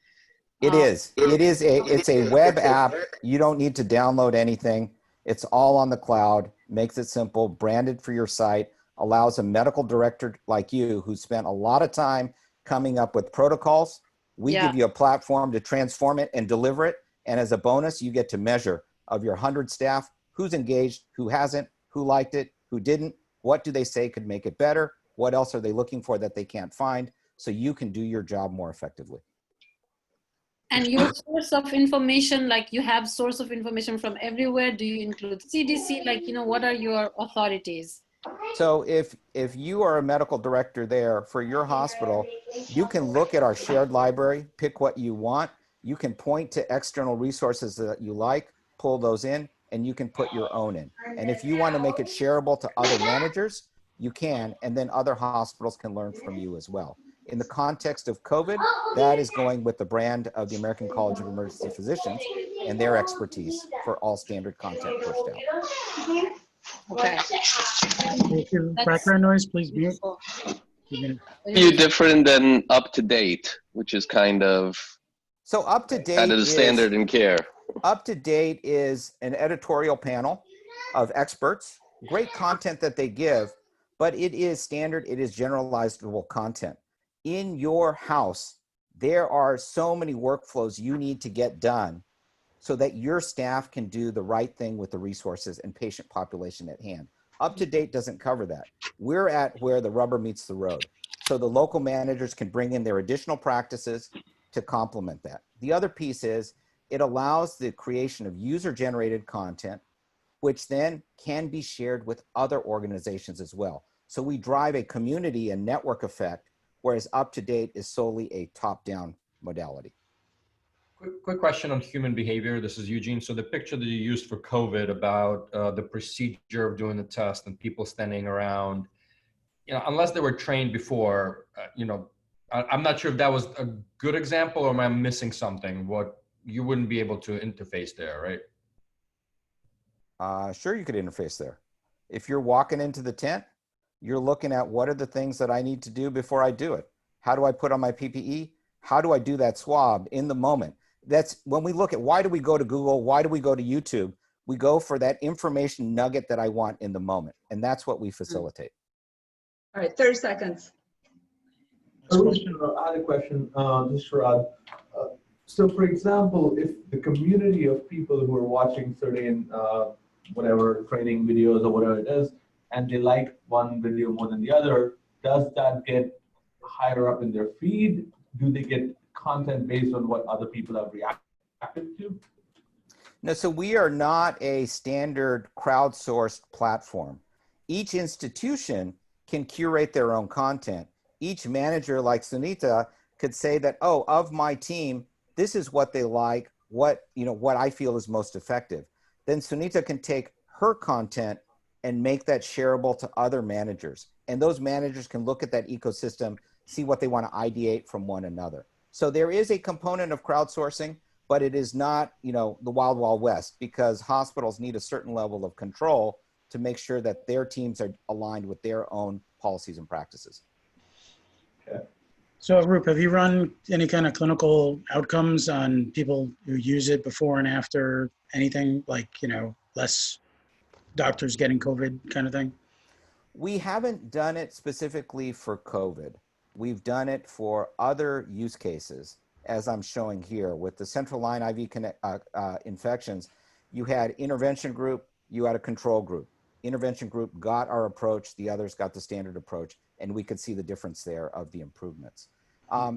Speaker 13: It's a web app. You don't need to download anything. It's all on the cloud, makes it simple, branded for your site, allows a medical director like you who spent a lot of time coming up with protocols. We
Speaker 20: Yeah.
Speaker 13: give you a platform to transform it and deliver it. And as a bonus, you get to measure of your 100 staff, who's engaged, who hasn't, who liked it, who didn't, what do they say could make it better? What else are they looking for that they can't find? So you can do your job more effectively.
Speaker 12: And your source of information, like you have source of information from everywhere. Do you include CDC? Like, you know, what are your authorities?
Speaker 13: So if you are a medical director there for your hospital, you can look at our shared library, pick what you want. You can point to external resources that you like, pull those in, and you can put your own in. And if you want to make it shareable to other managers, you can, and then other hospitals can learn from you as well. In the context of COVID, that is going with the brand of the American College of Emergency Physicians and their expertise for all standard content pushed out.
Speaker 12: Okay.
Speaker 1: If your background noise, please mute.
Speaker 8: You different than up to date, which is kind of
Speaker 13: so up to date
Speaker 8: kind of the standard in care.
Speaker 13: Up to date is an editorial panel of experts, great content that they give, but it is standard, it is generalizable content. In your house, there are so many workflows you need to get done so that your staff can do the right thing with the resources and patient population at hand. Up to date doesn't cover that. We're at where the rubber meets the road. So the local managers can bring in their additional practices to complement that. The other piece is it allows the creation of user-generated content, which then can be shared with other organizations as well. So we drive a community and network effect, whereas up to date is solely a top-down modality.
Speaker 2: Quick question on human behavior. This is Eugene. So the picture that you used for COVID about the procedure of doing the test and people standing around, you know, unless they were trained before, you know, I'm not sure if that was a good example or am I missing something? What you wouldn't be able to interface there, right?
Speaker 13: Sure, you could interface there. If you're walking into the tent, you're looking at what are the things that I need to do before I do it? How do I put on my PPE? How do I do that swab in the moment? That's when we look at why do we go to Google? Why do we go to YouTube? We go for that information nugget that I want in the moment. And that's what we facilitate.
Speaker 16: All right, 30 seconds.
Speaker 15: I had a question, this is Hurd. So for example, if the community of people who are watching certain whatever training videos or whatever it is, and they like one video more than the other, does that get higher up in their feed? Do they get content based on what other people have reacted to?
Speaker 13: No, so we are not a standard crowdsourced platform. Each institution can curate their own content. Each manager like Sunita could say that, oh, of my team, this is what they like, what I feel is most effective. Then Sunita can take her content and make that shareable to other managers. And those managers can look at that ecosystem, see what they want to ideate from one another. So there is a component of crowdsourcing, but it is not, the wild, wild west, because hospitals need a certain level of control to make sure that their teams are aligned with their own policies and practices.
Speaker 15: Okay.
Speaker 1: So Roop, have you run any kind of clinical outcomes on people who use it before and after anything like, less doctors getting COVID kind of thing?
Speaker 13: We haven't done it specifically for COVID. We've done it for other use cases, as I'm showing here with the central line IV infections. You had intervention group, you had a control group. Intervention group got our approach, the others got the standard approach, and we could see the difference there of the improvements.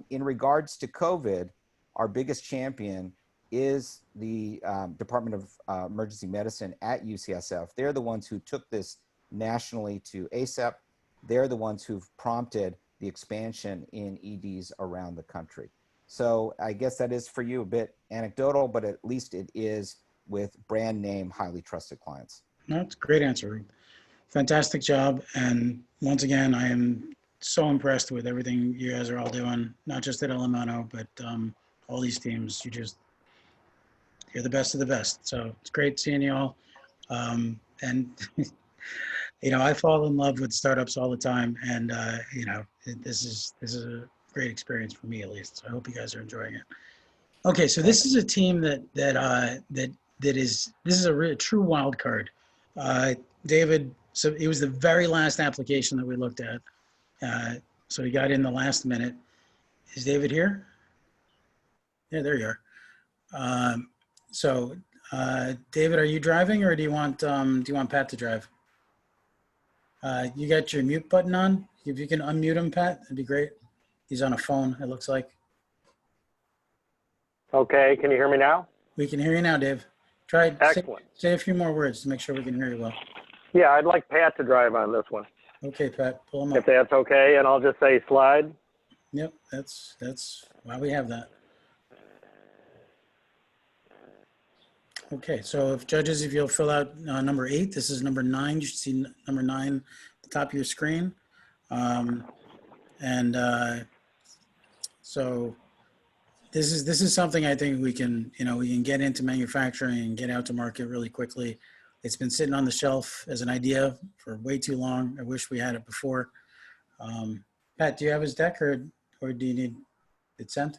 Speaker 13: In regards to COVID, our biggest champion is the Department of Emergency Medicine at UCSF. They're the ones who took this nationally to ACEP. They're the ones who've prompted the expansion in EDs around the country. So I guess that is for you a bit anecdotal, but at least it is with brand name, highly trusted clients.
Speaker 1: That's a great answer, Roop. Fantastic job. And once again, I am so impressed with everything you guys are all doing, not just at LMNO, but all these teams. You're the best of the best. So it's great seeing you all. And I fall in love with startups all the time, and this is a great experience for me, at least. So I hope you guys are enjoying it. Okay, so this is a team this is a true wild card. David So it was the very last application that we looked at. So he got in the last minute. Is David here? Yeah, there you are. David, are you driving, or do you want Pat to drive? You got your mute button on? If you can unmute him, Pat, that'd be great. He's on a phone, it looks like.
Speaker 18: Okay, can you hear me now?
Speaker 1: We can hear you now, Dave. Try
Speaker 18: Excellent.
Speaker 1: say a few more words to make sure we can hear you well.
Speaker 18: Yeah, I'd like Pat to drive on this one.
Speaker 1: Okay, Pat, pull him up.
Speaker 18: If that's okay, and I'll just say slide.
Speaker 1: Yep, that's why we have that. Okay, so if judges, if you'll fill out number 8, this is number 9. You should see number 9 at the top of your screen. So this is something I think we can get into manufacturing and get out to market really quickly. It's been sitting on the shelf as an idea for way too long. I wish we had it before. Pat, do you have his deck, or do you need it sent?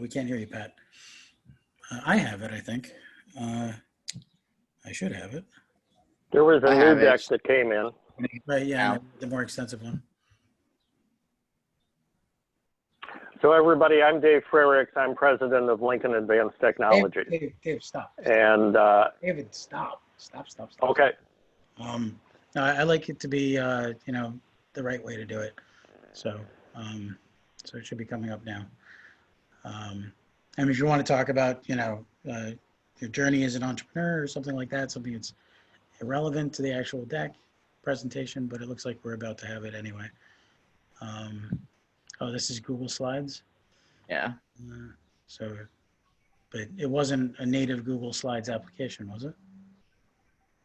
Speaker 1: We can't hear you, Pat. I have it, I think. I should have it.
Speaker 18: There was a new deck that came in.
Speaker 1: Right, yeah, the more extensive one.
Speaker 18: So everybody, I'm Dave Frericks. I'm president of Lincoln Advanced Technology.
Speaker 1: Dave, stop.
Speaker 18: And
Speaker 1: David, stop.
Speaker 18: Okay.
Speaker 1: I like it to be, the right way to do it. So it should be coming up now. And if you want to talk about, your journey as an entrepreneur or something like that, something that's irrelevant to the actual deck presentation, but it looks like we're about to have it anyway. Oh, this is Google Slides?
Speaker 14: Yeah.
Speaker 1: But it wasn't a native Google Slides application, was it?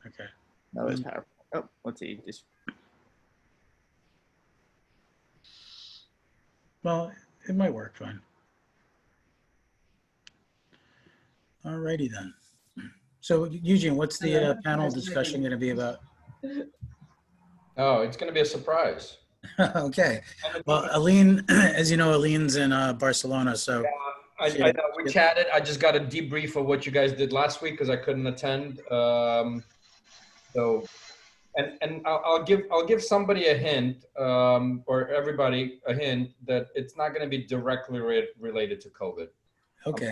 Speaker 1: Okay.
Speaker 14: That was powerful. Oh, let's see.
Speaker 1: Well, it might work fine. Alrighty then. So Eugene, what's the panel discussion going to be about?
Speaker 2: Oh, it's going to be a surprise.
Speaker 1: Okay. Well, Aline, as you know, Aline's in Barcelona, so.
Speaker 2: I know, we chatted. I just got a debrief of what you guys did last week because I couldn't attend. And I'll give somebody a hint, or everybody a hint that it's not going to be directly related to COVID.
Speaker 1: Okay.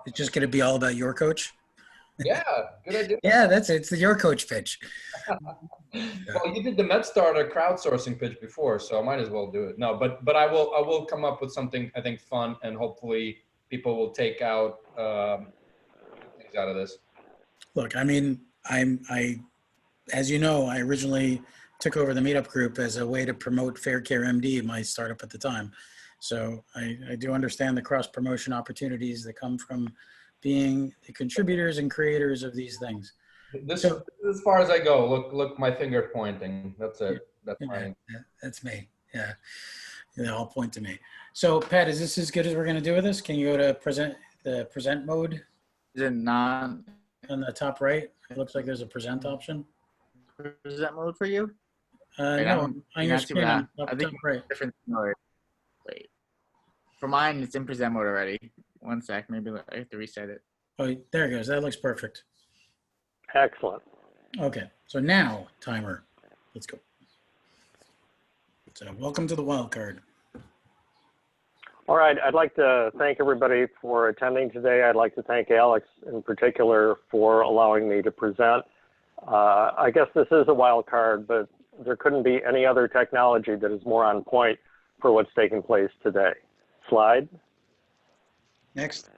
Speaker 1: It's just going to be all about your coach?
Speaker 2: Yeah, good idea.
Speaker 1: Yeah, that's it. It's the your coach pitch.
Speaker 2: Well, you did the MedStartr crowdsourcing pitch before, so I might as well do it. No, but I will come up with something I think fun, and hopefully people will take out things out of this.
Speaker 1: Look, I mean, as you know, I originally took over the Meetup group as a way to promote Fair Care MD, my startup at the time. So I do understand the cross promotion opportunities that come from being the contributors and creators of these things.
Speaker 2: This is as far as I go. Look, my finger pointing. That's it. That's mine.
Speaker 1: Yeah, that's me. Yeah, they all point to me. So Pat, is this as good as we're going to do with this? Can you go to present mode?
Speaker 14: Is it not
Speaker 1: on the top right? It looks like there's a present option.
Speaker 14: present mode for you?
Speaker 1: No, on your screen, on
Speaker 14: I think
Speaker 1: top right.
Speaker 14: different mode. Wait, for mine, it's in present mode already. One sec, maybe I have to reset it.
Speaker 1: Oh, there it goes. That looks perfect.
Speaker 18: Excellent.
Speaker 1: Okay, so now timer. Let's go. So welcome to the wild card.
Speaker 18: All right, I'd like to thank everybody for attending today. I'd like to thank Alex in particular for allowing me to present. I guess this is a wild card, but there couldn't be any other technology that is more on point for what's taking place today. Slide.
Speaker 1: Next.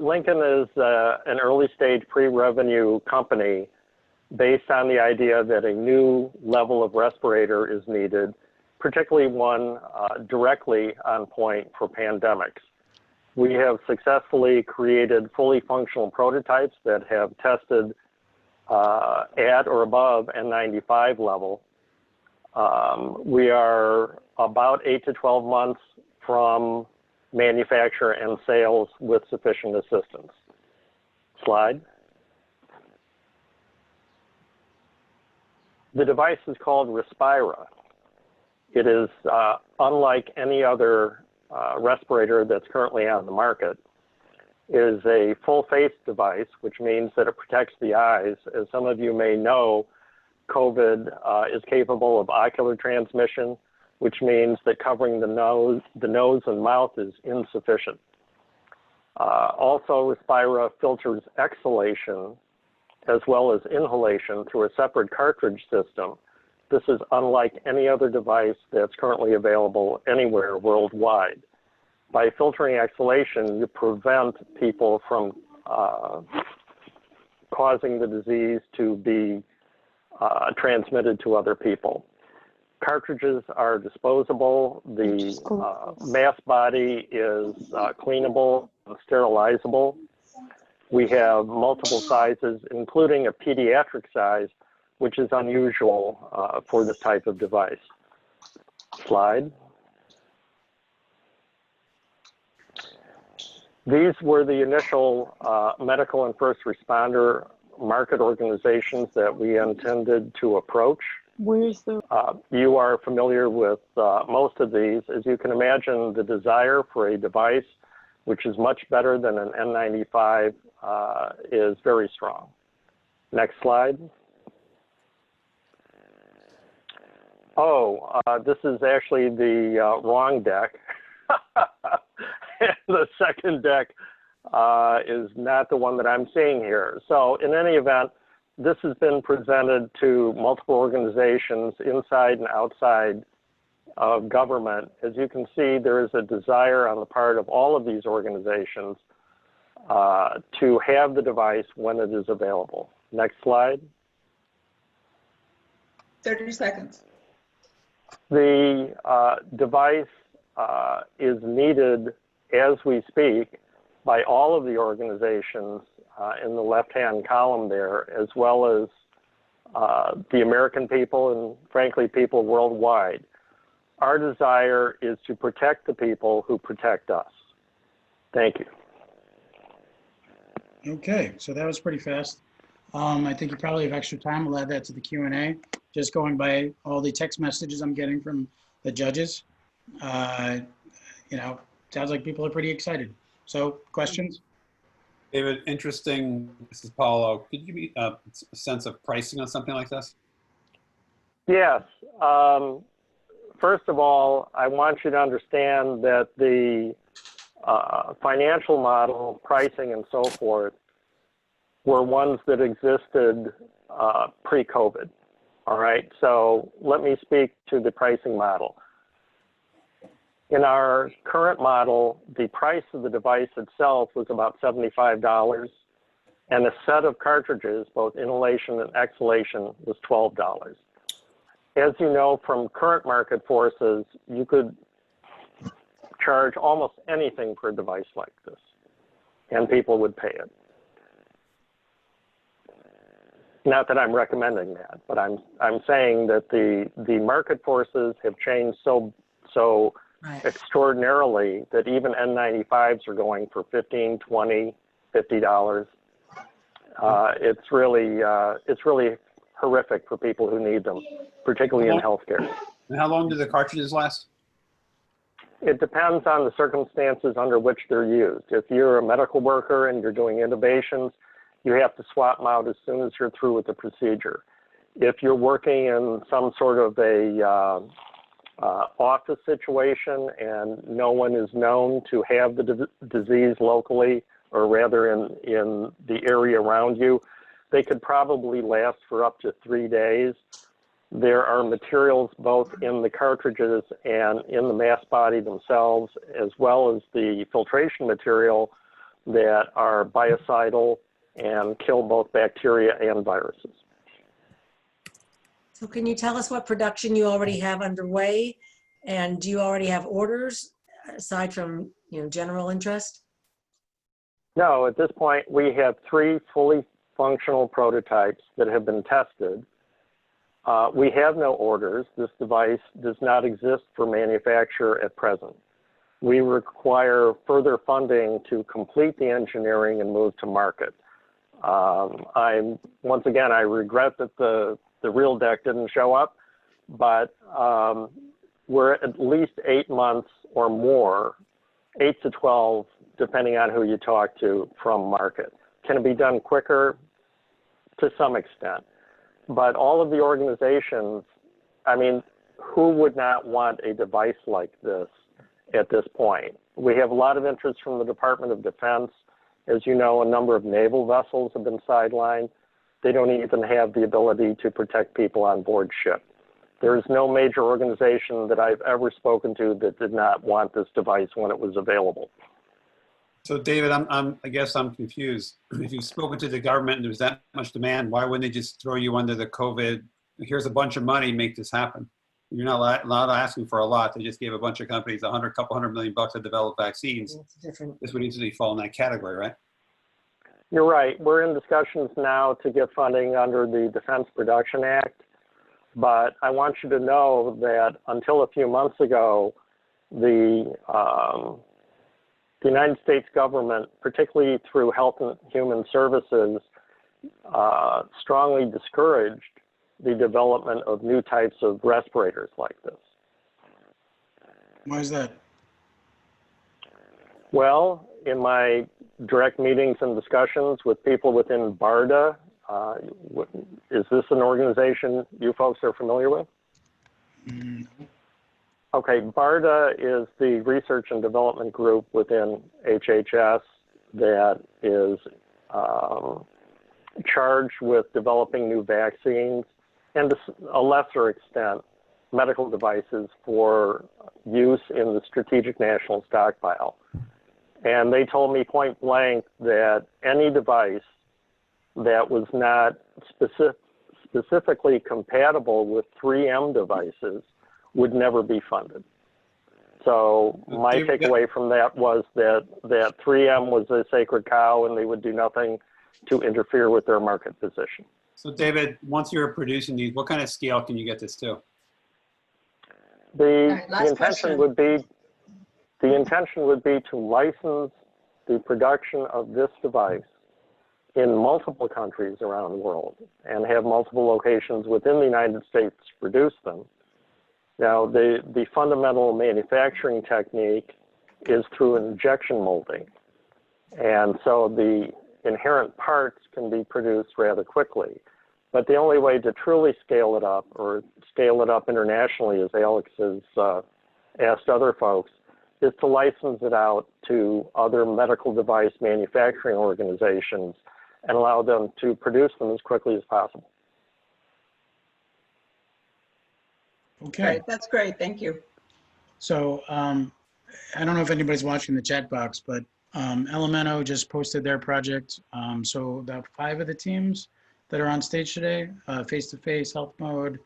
Speaker 18: Lincoln is an early stage pre-revenue company based on the idea that a new level of respirator is needed, particularly one directly on point for pandemics. We have successfully created fully functional prototypes that have tested at or above N95 level. We are about 8 to 12 months from manufacture and sales with sufficient assistance. Slide. The device is called Respira. It is unlike any other respirator that's currently on the market. is a full face device, which means that it protects the eyes. As some of you may know, COVID is capable of ocular transmission, which means that covering the nose and mouth is insufficient. Also, Respira filters exhalation as well as inhalation through a separate cartridge system. This is unlike any other device that's currently available anywhere worldwide. By filtering exhalation, you prevent people from causing the disease to be transmitted to other people. Cartridges are disposable. The mass body is cleanable and sterilizable. We have multiple sizes, including a pediatric size, which is unusual for this type of device. Slide. These were the initial medical and first responder market organizations that we intended to approach.
Speaker 20: Where's the?
Speaker 18: You are familiar with most of these. As you can imagine, the desire for a device which is much better than an N95 is very strong. Next slide. Oh, this is actually the wrong deck. The second deck is not the one that I'm seeing here. So in any event, this has been presented to multiple organizations inside and outside of government. As you can see, there is a desire on the part of all of these organizations to have the device when it is available. Next slide.
Speaker 16: 30 seconds.
Speaker 18: The device is needed as we speak by all of the organizations in the left-hand column there, as well as the American people and frankly people worldwide. Our desire is to protect the people who protect us. Thank you.
Speaker 1: Okay, so that was pretty fast. I think you probably have extra time. We'll add that to the Q&A. Just going by all the text messages I'm getting from the judges, you know, sounds like people are pretty excited. So questions?
Speaker 6: David, interesting. This is Paulo. Could you give me a sense of pricing on something like this?
Speaker 18: Yes. First of all, I want you to understand that the financial model, pricing, and so forth were ones that existed pre-COVID. All right. So let me speak to the pricing model. In our current model, the price of the device itself was about $75, and a set of cartridges, both inhalation and exhalation, was $12. As you know from current market forces, you could charge almost anything for a device like this, and people would pay it. Not that I'm recommending that, but I'm saying that the market forces have changed so extraordinarily that even N95s are going for $15, $20, $50. It's really horrific for people who need them, particularly in healthcare.
Speaker 6: And how long do the cartridges last?
Speaker 18: It depends on the circumstances under which they're used. If you're a medical worker and you're doing intubations, you have to swap them out as soon as you're through with the procedure. If you're working in some sort of a office situation and no one is known to have the disease locally, or rather in the area around you, they could probably last for up to 3 days. There are materials both in the cartridges and in the mass body themselves, as well as the filtration material, that are biocidal and kill both bacteria and viruses.
Speaker 10: So can you tell us what production you already have underway, and do you already have orders aside from general interest?
Speaker 18: No, at this point we have 3 fully functional prototypes that have been tested. We have no orders. This device does not exist for manufacture at present. We require further funding to complete the engineering and move to market. Once again, I regret that the real deck didn't show up, but we're at least 8 months or more, 8 to 12 depending on who you talk to from market. Can it be done quicker? To some extent. But all of the organizations, I mean, who would not want a device like this at this point? We have a lot of interest from the Department of Defense. As you know, a number of naval vessels have been sidelined. They don't even have the ability to protect people on board ship. There is no major organization that I've ever spoken to that did not want this device when it was available.
Speaker 6: So David, I guess I'm confused. If you've spoken to the government and there's that much demand, why wouldn't they just throw you under the COVID, here's a bunch of money, make this happen? You're not asking for a lot. They just gave a bunch of companies couple $100 million to develop vaccines. This would easily fall in that category, right?
Speaker 18: You're right. We're in discussions now to get funding under the Defense Production Act. But I want you to know that until a few months ago, the United States government, particularly through Health and Human Services, strongly discouraged the development of new types of respirators like this.
Speaker 1: Why is that?
Speaker 18: Well, in my direct meetings and discussions with people within BARDA, is this an organization you folks are familiar with? Okay, BARDA is the research and development group within HHS that is charged with developing new vaccines and to a lesser extent, medical devices for use in the Strategic National Stockpile. And they told me point blank that any device that was not specifically compatible with 3M devices would never be funded. So my takeaway from that was that 3M was a sacred cow and they would do nothing to interfere with their market position.
Speaker 6: So David, once you're producing these, what kind of scale can you get this to?
Speaker 18: The intention would be to license the production of this device in multiple countries around the world and have multiple locations within the United States produce them. Now, the fundamental manufacturing technique is through injection molding. And so the inherent parts can be produced rather quickly. But the only way to truly scale it up or scale it up internationally, as Alex has asked other folks, is to license it out to other medical device manufacturing organizations and allow them to produce them as quickly as possible.
Speaker 1: Okay.
Speaker 16: Great. That's great. Thank you.
Speaker 1: So I don't know if anybody's watching the chat box, but Elemento just posted their project. So about 5 of the teams that are on stage today, Face-to-Face, Health Mode,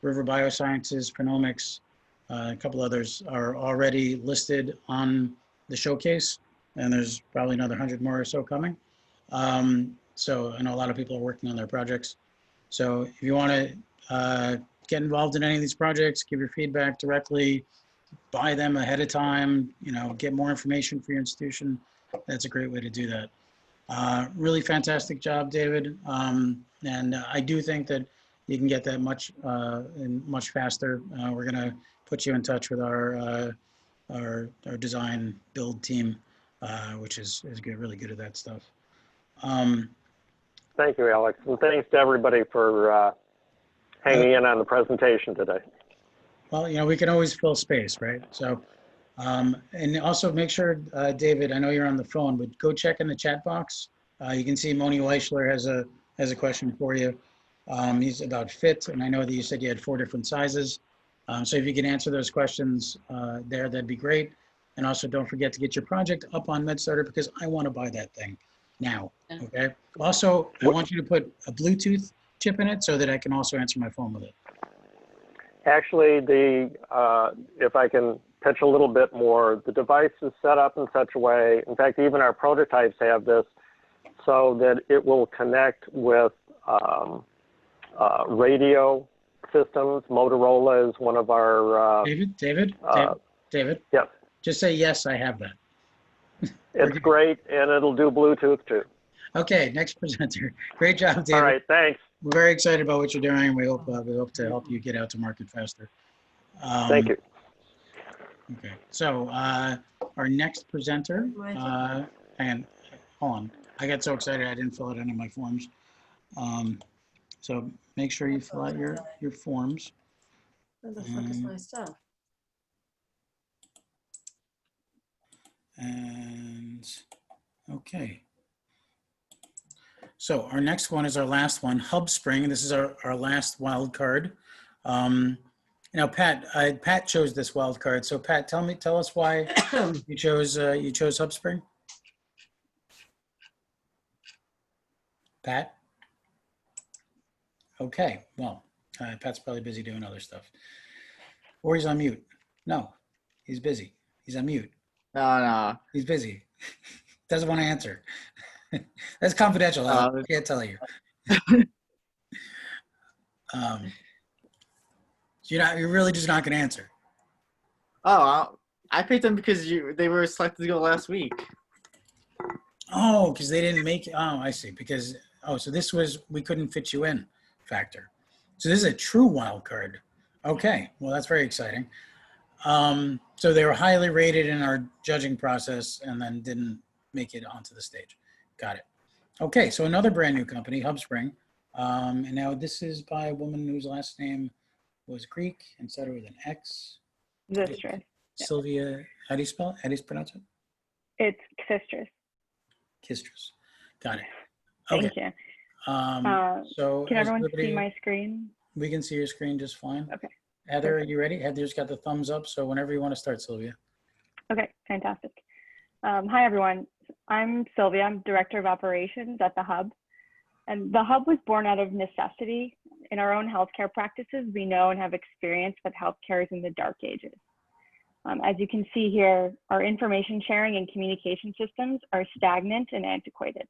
Speaker 1: River Biosciences, Phenomics, a couple others are already listed on the showcase, and there's probably another 100 more or so coming. So I know a lot of people are working on their projects. So if you want to get involved in any of these projects, give your feedback directly, buy them ahead of time, get more information for your institution, that's a great way to do that. Really fantastic job, David. And I do think that you can get that much faster. We're going to put you in touch with our design build team, which is good, really good at that stuff.
Speaker 18: Thank you, Alex. And thanks to everybody for hanging in on the presentation today.
Speaker 1: Well, we can always fill space, right? So, and also make sure, David, I know you're on the phone, but go check in the chat box. You can see Moni Weichler has a question for you. He's about fit, and I know that you said you had 4 different sizes. So if you can answer those questions there, that'd be great. And also don't forget to get your project up on MedStartr because I want to buy that thing now, okay? Also, I want you to put a Bluetooth chip in it so that I can also answer my phone with it.
Speaker 18: Actually, if I can pitch a little bit more, the device is set up in such a way, in fact, even our prototypes have this, so that it will connect with radio systems. Motorola is one of our...
Speaker 1: David?
Speaker 18: Yes.
Speaker 1: Just say, yes, I have that.
Speaker 18: It's great, and it'll do Bluetooth too.
Speaker 1: Okay, next presenter. Great job, David.
Speaker 18: All right, thanks.
Speaker 1: We're very excited about what you're doing. We hope to help you get out to market faster.
Speaker 18: Thank you.
Speaker 1: Okay, so our next presenter, and hold on, I got so excited I didn't fill out any of my forms. So make sure you fill out your forms.
Speaker 10: Where the fuck is my stuff?
Speaker 1: And okay. So our next one is our last one, HubSpring. This is our last wild card. Pat chose this wild card. So Pat, tell us why you chose HubSpring. Pat? Okay, well, Pat's probably busy doing other stuff. Or he's on mute. No, he's busy. He's on mute.
Speaker 14: No.
Speaker 1: He's busy. Doesn't want to answer. That's confidential. I can't tell you. You're really just not going to answer.
Speaker 14: Oh, I picked them because they were selected to go last week.
Speaker 1: Oh, because they didn't make it. Oh, I see. Because, so this was, we couldn't fit you in factor. So this is a true wild card. Okay, well, that's very exciting. So they were highly rated in our judging process and then didn't make it onto the stage. Got it. Okay, so another brand new company, HubSpring. And now this is by a woman whose last name was Greek and started with an X.
Speaker 7: Xistris.
Speaker 1: Sylvia, how do you spell it? How do you pronounce it?
Speaker 7: It's Xistris.
Speaker 1: Kistris. Got it.
Speaker 7: Thank
Speaker 1: okay.
Speaker 7: you.
Speaker 1: So
Speaker 7: can everyone see my screen?
Speaker 1: We can see your screen just fine.
Speaker 7: Okay.
Speaker 1: Heather, are you ready? Heather's got the thumbs up, so whenever you want to start, Sylvia.
Speaker 7: Okay, fantastic. Hi, everyone. I'm Sylvia. I'm Director of Operations at the Hub. And the Hub was born out of necessity. In our own healthcare practices, we know and have experience that healthcare is in the dark ages. As you can see here, our information sharing and communication systems are stagnant and antiquated.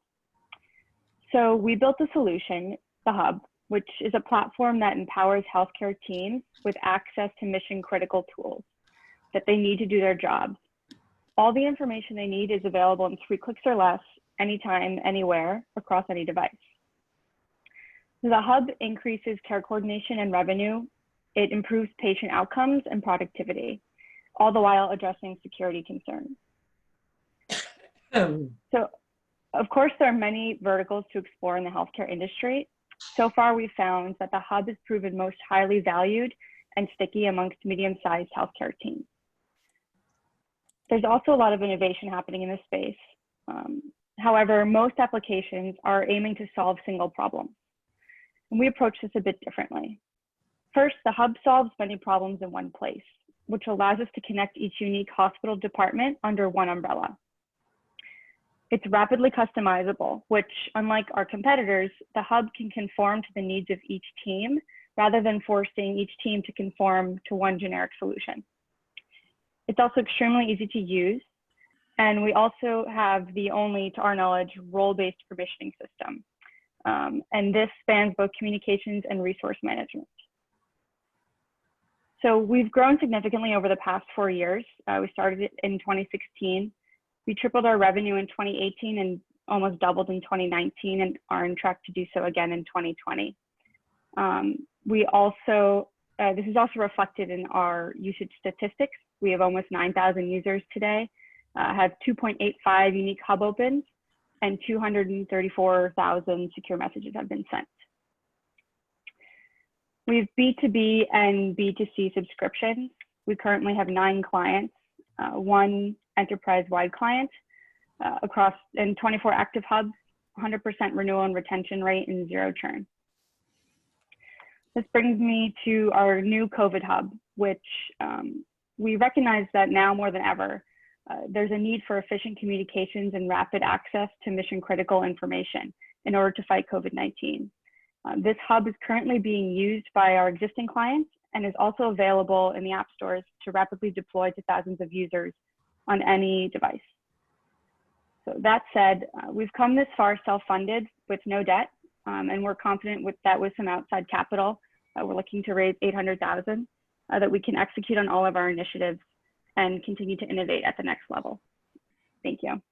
Speaker 7: So we built a solution, the Hub, which is a platform that empowers healthcare teams with access to mission critical tools that they need to do their jobs. All the information they need is available in 3 clicks or less, anytime, anywhere, across any device. The Hub increases care coordination and revenue. It improves patient outcomes and productivity, all the while addressing security concerns. So, of course, there are many verticals to explore in the healthcare industry. So far, we've found that the Hub has proven most highly valued and sticky amongst medium-sized healthcare teams. There's also a lot of innovation happening in this space. However, most applications are aiming to solve single problems. And we approach this a bit differently. First, the Hub solves many problems in one place, which allows us to connect each unique hospital department under one umbrella. It's rapidly customizable, which, unlike our competitors, the Hub can conform to the needs of each team rather than forcing each team to conform to one generic solution. It's also extremely easy to use, and we also have the only, to our knowledge, role-based permissioning system. And this spans both communications and resource management. So we've grown significantly over the past 4 years. We started it in 2016. We tripled our revenue in 2018 and almost doubled in 2019 and are on track to do so again in 2020. We also, this is also reflected in our usage statistics. We have almost 9,000 users today, have 2.85 unique Hub opens, and 234,000 secure messages have been sent. We have B2B and B2C subscriptions. We currently have 9 clients, 1 enterprise-wide client across and 24 active hubs, 100% renewal and retention rate, and 0 churn. This brings me to our new COVID hub, which we recognize that now more than ever, there's a need for efficient communications and rapid access to mission critical information in order to fight COVID-19. This hub is currently being used by our existing clients and is also available in the app stores to rapidly deploy to thousands of users on any device. So that said, we've come this far self-funded with no debt, and we're confident that with some outside capital, we're looking to raise $800,000 that we can execute on all of our initiatives and continue to innovate at the next level. Thank you.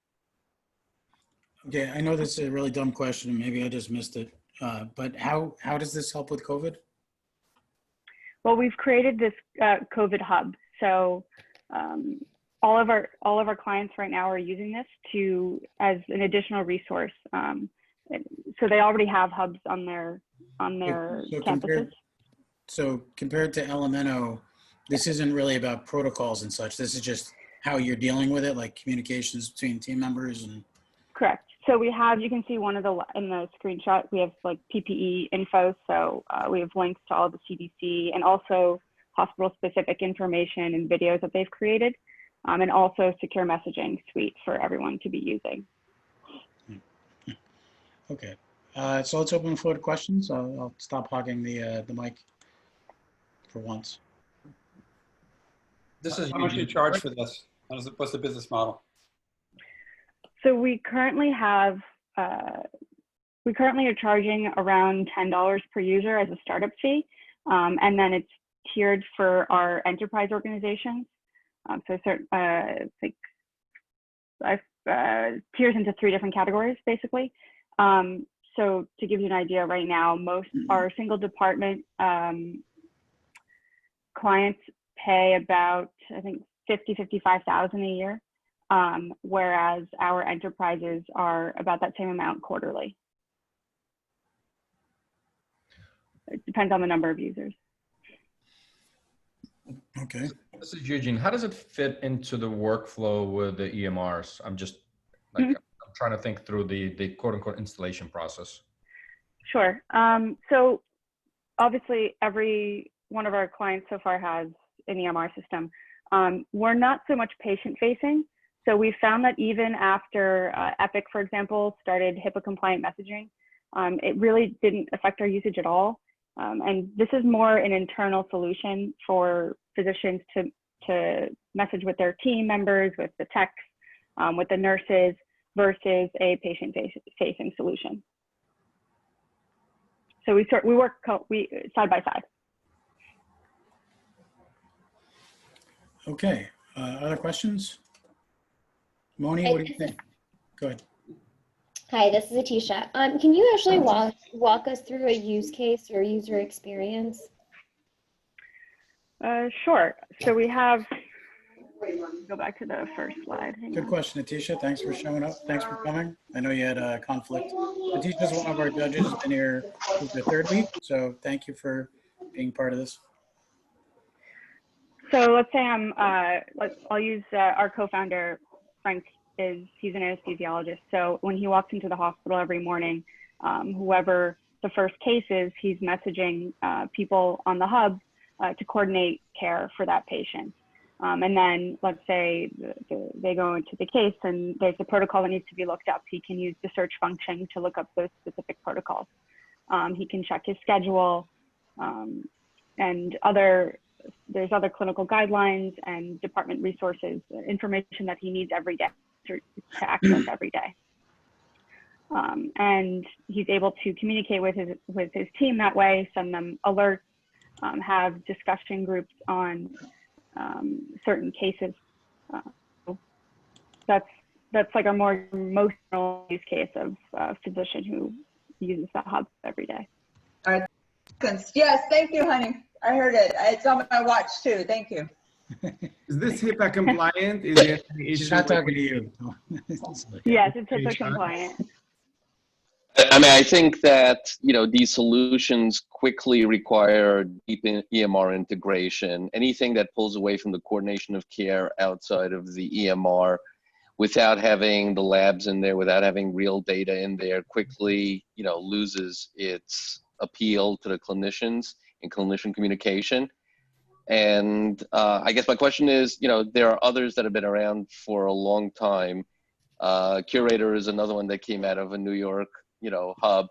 Speaker 1: Okay, I know this is a really dumb question, and maybe I just missed it, but how does this help with COVID?
Speaker 7: Well, we've created this COVID hub. So all of our clients right now are using this as an additional resource. So they already have hubs on their campuses.
Speaker 1: Compared to Elemento, this isn't really about protocols and such. This is just how you're dealing with it, like communications between team members and.
Speaker 7: Correct. So we have, you can see in the screenshot, we have like PPE info. So we have links to all the CDC and also hospital specific information and videos that they've created, and also secure messaging suite for everyone to be using.
Speaker 1: Okay. So let's open the floor to questions. I'll stop hogging the mic for once.
Speaker 2: This is
Speaker 6: how much do you charge for this? What's the business model?
Speaker 7: So we currently are charging around $10 per user as a startup fee, and then it's tiered for our enterprise organizations. So tiers into 3 different categories, basically. So to give you an idea, right now, most our single department clients pay about, I think, $55,000 a year, whereas our enterprises are about that same amount quarterly. It depends on the number of users.
Speaker 1: Okay.
Speaker 2: This is Eugene. How does it fit into the workflow with the EMRs? I'm just like, I'm trying to think through the quote unquote installation process.
Speaker 7: Sure. So obviously every one of our clients so far has an EMR system. We're not so much patient facing. So we found that even after Epic, for example, started HIPAA compliant messaging, it really didn't affect our usage at all. And this is more an internal solution for physicians to message with their team members, with the techs, with the nurses, versus a patient-facing solution. So we work side by side.
Speaker 1: Okay. Other questions? Moni, what do you think? Go ahead.
Speaker 19: Hi, this is Atisha. Can you actually walk us through a use case or user experience?
Speaker 7: Sure. So we have, go back to the first slide.
Speaker 1: Good question, Atisha. Thanks for showing up. Thanks for coming. I know you had a conflict. Atisha's one of our judges, been here for the 3rd week, so thank you for being part of this.
Speaker 7: So let's say I'll use our co-founder, Frank. He's an anesthesiologist. So when he walks into the hospital every morning, whoever the first case is, he's messaging people on the hub to coordinate care for that patient. And then let's say they go into the case and there's a protocol that needs to be looked up. He can use the search function to look up those specific protocols. He can check his schedule and there's other clinical guidelines and department resources, information that he needs every day to access every day. And he's able to communicate with his team that way, send them alerts, have discussion groups on certain cases. That's like a more emotional use case of a physician who uses the hub every day.
Speaker 16: All right. Yes, thank you, honey. I heard it. It's on my watch too. Thank you.
Speaker 4: Is this HIPAA compliant? Is there any issue?
Speaker 1: She's not talking to you.
Speaker 7: Yes, it's HIPAA compliant.
Speaker 8: I mean, I think that, these solutions quickly require deep EMR integration. Anything that pulls away from the coordination of care outside of the EMR without having the labs in there, without having real data in there, quickly, loses its appeal to the clinicians in clinician communication. And I guess my question is, there are others that have been around for a long time. Curator is another one that came out of a New York, hub,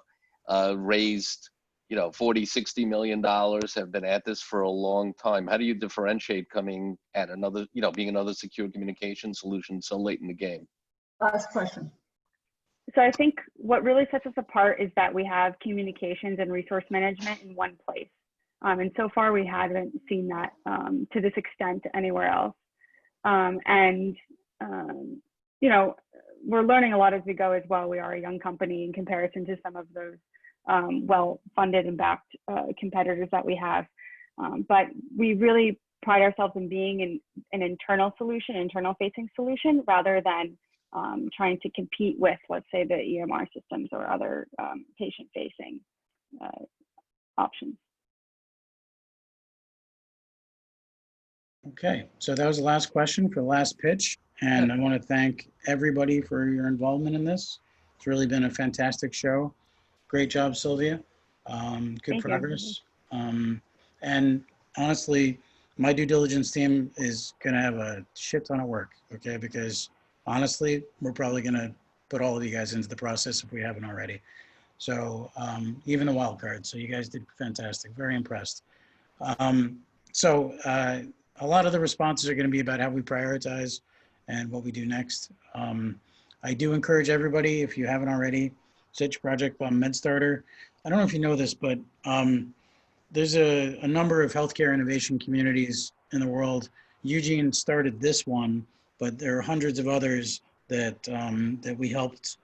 Speaker 8: raised, $40–60 million, have been at this for a long time. How do you differentiate coming at another, being another secure communication solution so late in the game?
Speaker 16: Last question.
Speaker 7: So I think what really sets us apart is that we have communications and resource management in one place. And so far we haven't seen that to this extent anywhere else. We're learning a lot as we go as well. We are a young company in comparison to some of those well-funded and backed competitors that we have. But we really pride ourselves in being an internal solution, internal facing solution, rather than trying to compete with, let's say, the EMR systems or other patient facing options.
Speaker 1: Okay, so that was the last question for the last pitch. And I want to thank everybody for your involvement in this. It's really been a fantastic show. Great job, Sylvia. Good
Speaker 7: Thank you.
Speaker 1: progress. And honestly, my due diligence team is going to have a shit ton of work, okay? Because honestly, we're probably going to put all of you guys into the process if we haven't already. So even the wild card. So you guys did fantastic. Very impressed. A lot of the responses are going to be about how we prioritize and what we do next. I do encourage everybody, if you haven't already, set your project on MedStartr. I don't know if you know this, but there's a number of healthcare innovation communities in the world. Eugene started this one, but there are hundreds of others that that we helped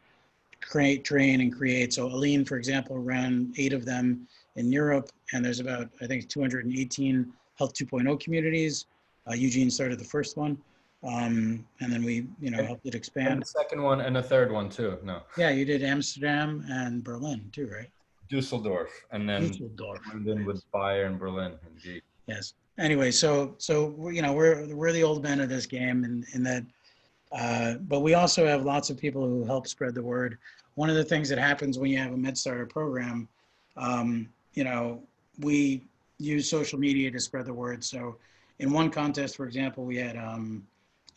Speaker 1: create, train, and create. So Aline, for example, ran 8 of them in Europe, and there's about, I think, 218 Health 2.0 communities. Eugene started the first one, and then we, helped it expand.
Speaker 2: And the second one and the third one too. No.
Speaker 1: Yeah, you did Amsterdam and Berlin too, right?
Speaker 2: Dusseldorf, and then
Speaker 1: Dusseldorf.
Speaker 2: with Bayer and Berlin. Indeed.
Speaker 1: Yes. Anyway, so we're the old men of this game, in that, but we also have lots of people who help spread the word. One of the things that happens when you have a MedStartr program, we use social media to spread the word. So in one contest, for example, we had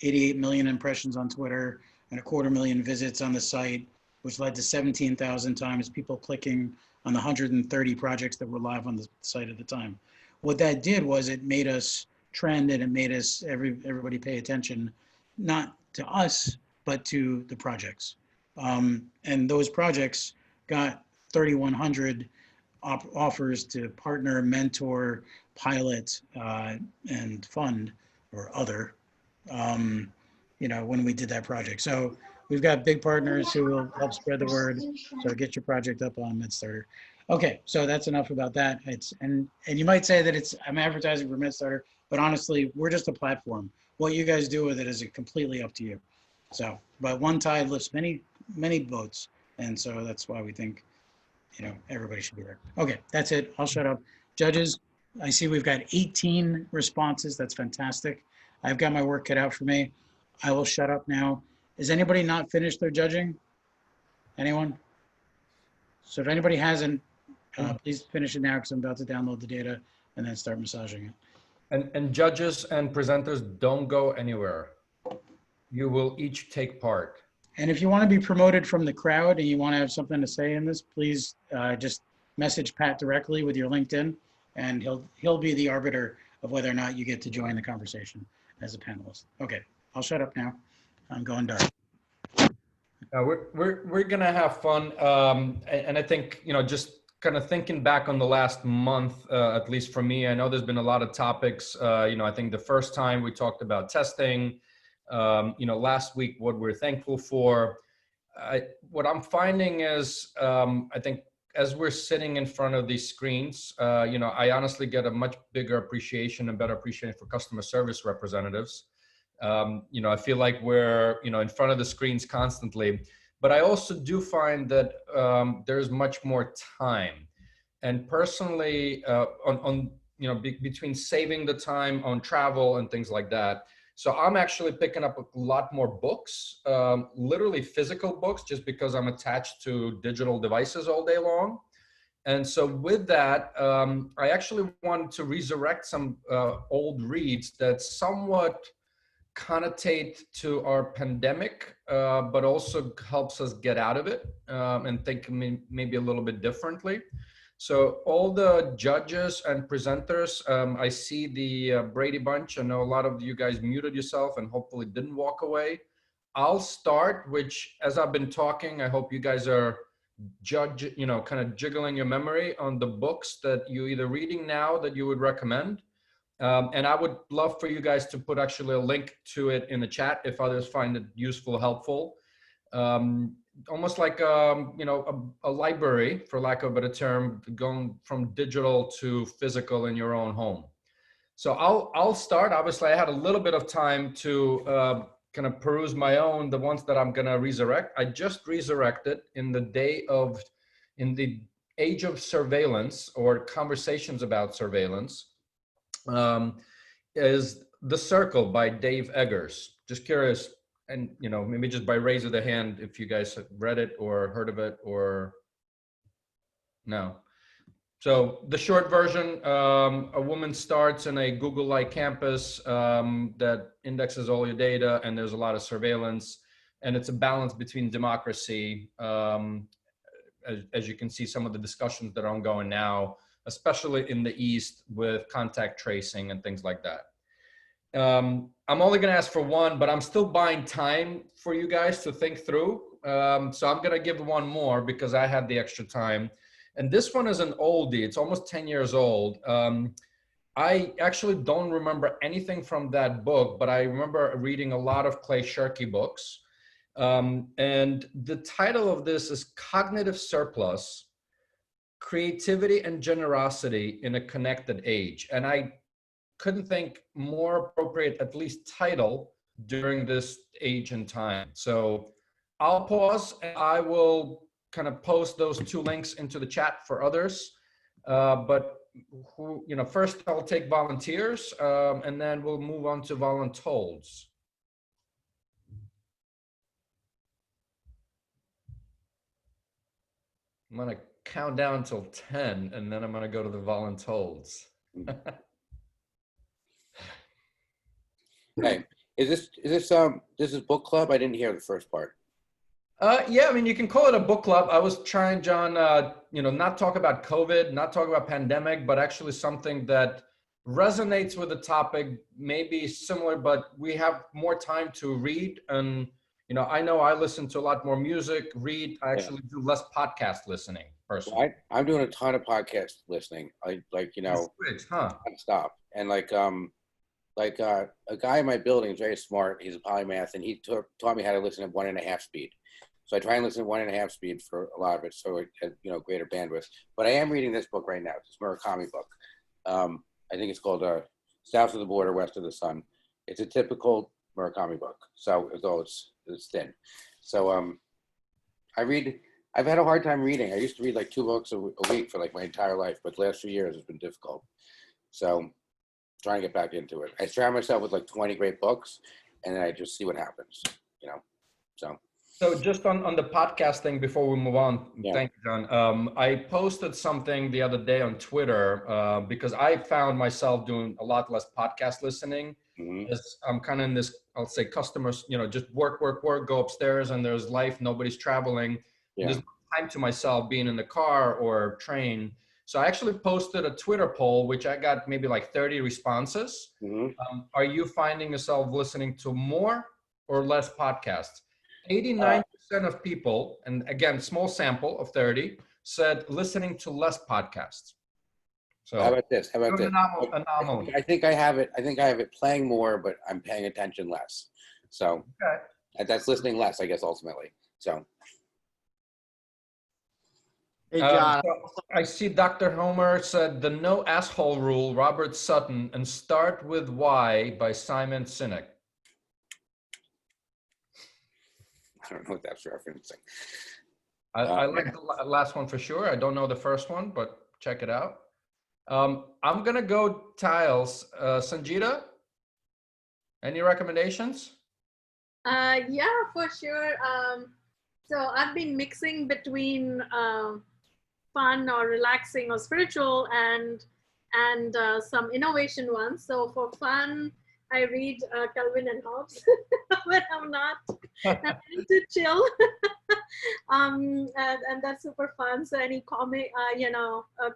Speaker 1: 88 million impressions on Twitter and 250,000 visits on the site, which led to 17,000 times people clicking on the 130 projects that were live on the site at the time. What that did was it made us trend, and it made us everybody pay attention, not to us, but to the projects. And those projects got 3,100 offers to partner, mentor, pilot, and fund, or other, when we did that project. So we've got big partners who will help spread the word. So get your project up on MedStartr. Okay, so that's enough about that. And you might say that I'm advertising for MedStartr, but honestly, we're just a platform. What you guys do with it is completely up to you. So, but one tide lifts many boats, and so that's why we think, everybody should be there. Okay, that's it. I'll shut up. Judges, I see we've got 18 responses. That's fantastic. I've got my work cut out for me. I will shut up now. Is anybody not finished their judging? Anyone? So if anybody hasn't, please finish it now, because I'm about to download the data and then start massaging it.
Speaker 2: And judges and presenters, don't go anywhere. You will each take part.
Speaker 1: And if you want to be promoted from the crowd and you want to have something to say in this, please just message Pat directly with your LinkedIn, and he'll be the arbiter of whether or not you get to join the conversation as a panelist. Okay, I'll shut up now. I'm going dark.
Speaker 2: We're gonna have fun, and I think just kind of thinking back on the last month, at least for me, I know there's been a lot of topics. I think the first time we talked about testing. Last week, what we're thankful for. What I'm finding is, I think as we're sitting in front of these screens, I honestly get a much bigger appreciation and better appreciation for customer service representatives. I feel like we're, in front of the screens constantly, but I also do find that there's much more time. And personally, between saving the time on travel and things like that, so I'm actually picking up a lot more books, literally physical books, just because I'm attached to digital devices all day long. And so with that, I actually wanted to resurrect some old reads that somewhat connotate to our pandemic, but also helps us get out of it and think maybe a little bit differently. So all the judges and presenters, I see the Brady Bunch. I know a lot of you guys muted yourself and hopefully didn't walk away. I'll start, which as I've been talking, I hope you guys are kind of jiggling your memory on the books that you're either reading now that you would recommend. And I would love for you guys to put actually a link to it in the chat if others find it useful, helpful. Almost like a library, for lack of a better term, going from digital to physical in your own home. So I'll start. Obviously, I had a little bit of time to kind of peruse my own, the ones that I'm gonna resurrect. I just resurrected in the age of surveillance, or conversations about surveillance, is The Circle by Dave Eggers. Just curious, and maybe just by raise of the hand if you guys have read it or heard of it or no. So the short version, a woman starts in a Google-like campus that indexes all your data, and there's a lot of surveillance, and it's a balance between democracy, as you can see some of the discussions that are ongoing now, especially in the East with contact tracing and things like that. I'm only going to ask for one, but I'm still buying time for you guys to think through. So I'm going to give one more because I had the extra time. And this one is an oldie. It's almost 10 years old. I actually don't remember anything from that book, but I remember reading a lot of Clay Shirky books. And the title of this is Cognitive Surplus, Creativity and Generosity in a Connected Age. And I couldn't think more appropriate, at least title, during this age and time. So I'll pause and I will kind of post those two links into the chat for others. But first I'll take volunteers and then we'll move on to voluntolds. I'm gonna count down till 10 and then I'm gonna go to the voluntolds.
Speaker 17: Hey, is this book club? I didn't hear the first part.
Speaker 2: Yeah, I mean, you can call it a book club. I was trying, John, not talk about COVID, not talk about pandemic, but actually something that resonates with the topic, maybe similar, but we have more time to read. And, I know I listen to a lot more music, read. I actually do less podcast listening personally.
Speaker 17: Well, I'm doing a ton of podcast listening. Stop. And a guy in my building is very smart. He's a polymath, and he taught me how to listen at 1.5 speed. So I try and listen at 1.5 speed for a lot of it, so it has greater bandwidth. But I am reading this book right now. It's a Murakami book. I think it's called South of the Border, West of the Sun. It's a typical Murakami book. So although it's thin. So I've had a hard time reading. I used to read like 2 books a week for like my entire life, but the last few years it's been difficult. So trying to get back into it. I surround myself with like 20 great books, and then I just see what happens,
Speaker 2: So just on the podcast thing before we move on,
Speaker 17: Yeah.
Speaker 2: Thank you, John. I posted something the other day on Twitter because I found myself doing a lot less podcast listening. As I'm kind of in this, I'll say customers, just work, go upstairs and there's life, nobody's traveling.
Speaker 17: Yeah.
Speaker 2: There's time to myself being in the car or train. So I actually posted a Twitter poll, which I got maybe like 30 responses. Are you finding yourself listening to more or less podcasts? 89% of people, and again, small sample of 30, said listening to less podcasts. So
Speaker 17: how about this?
Speaker 2: Anomaly.
Speaker 17: I think I have it playing more, but I'm paying attention less. So that's listening less, I guess, ultimately. So.
Speaker 14: Hey, John.
Speaker 2: So I see Dr. Homer said The No Asshole Rule, Robert Sutton, and Start With Why by Simon Sinek.
Speaker 17: I don't know what that's referencing.
Speaker 2: I like the last one for sure. I don't know the first one, but check it out. I'm going to go tiles. Sanjita, any recommendations?
Speaker 20: Yeah, for sure. So I've been mixing between fun or relaxing or spiritual and some innovation ones. So for fun, I read Calvin and Hobbes when I'm not ready to chill. And that's super fun. So any comic,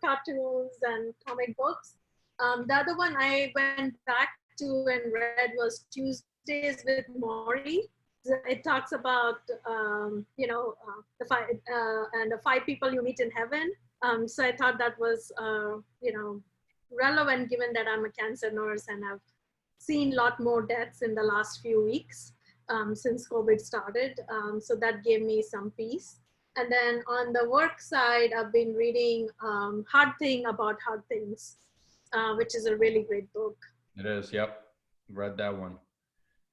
Speaker 20: cartoons and comic books. The other one I went back to and read was Tuesdays with Maury. It talks about, the 5 people you meet in heaven. So I thought that was, relevant given that I'm a cancer nurse and I've seen a lot more deaths in the last few weeks since COVID started. So that gave me some peace. And then on the work side, I've been reading Hard Thing About Hard Things, which is a really great book.
Speaker 2: It is. Yep. Read that one.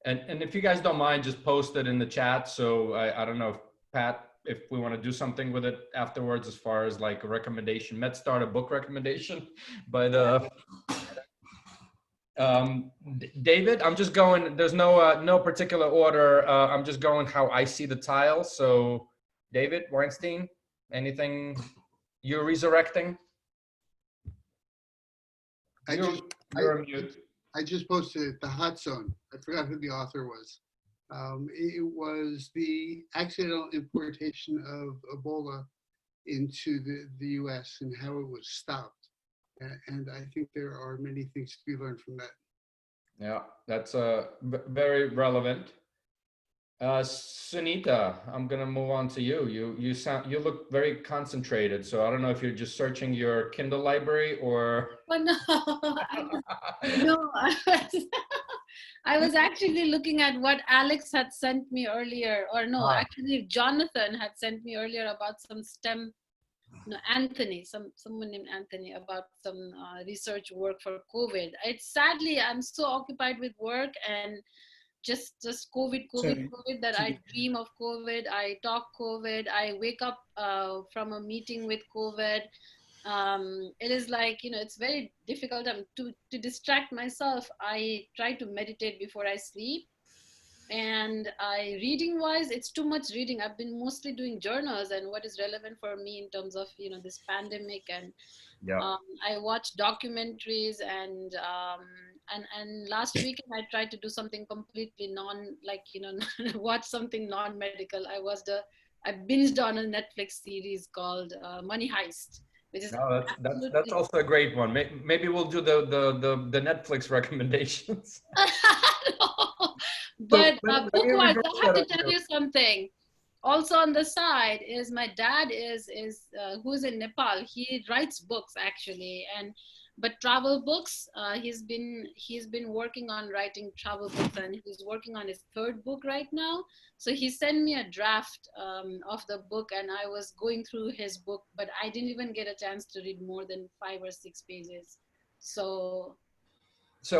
Speaker 2: And if you guys don't mind, just post it in the chat. So I don't know if Pat, if we want to do something with it afterwards, as far as like a recommendation, MedStartr book recommendation. But David, I'm just going, there's no particular order. I'm just going how I see the tile. So David Weinstein, anything you're resurrecting? You're on mute.
Speaker 21: I just posted it, The Hot Zone. I forgot who the author was. It was the accidental importation of Ebola into the US and how it was stopped. And I think there are many things to be learned from that.
Speaker 2: Yeah, that's very relevant. Sunita, I'm gonna move on to you. You look very concentrated. So I don't know if you're just searching your Kindle library or.
Speaker 12: But no, I was actually looking at what Alex had sent me earlier, or no, actually Jonathan had sent me earlier about some Anthony, someone named Anthony, about some research work for COVID. Sadly, I'm so occupied with work and just COVID that I dream of COVID, I talk COVID, I wake up from a meeting with COVID. It is like, it's very difficult to distract myself. I try to meditate before I sleep. And reading wise, it's too much reading. I've been mostly doing journals and what is relevant for me in terms of, this pandemic. And I watch documentaries and last weekend I tried to do something completely watch something non-medical. I binged on a Netflix series called Money Heist. Which is
Speaker 2: that's also a great one. Maybe we'll do the Netflix recommendations.
Speaker 12: But book-wise, I have to tell you something. Also on the side is my dad who's in Nepal. He writes books actually, but travel books. He's been working on writing travel books, and he's working on his third book right now. So he sent me a draft of the book, and I was going through his book, but I didn't even get a chance to read more than 5 or 6 pages. So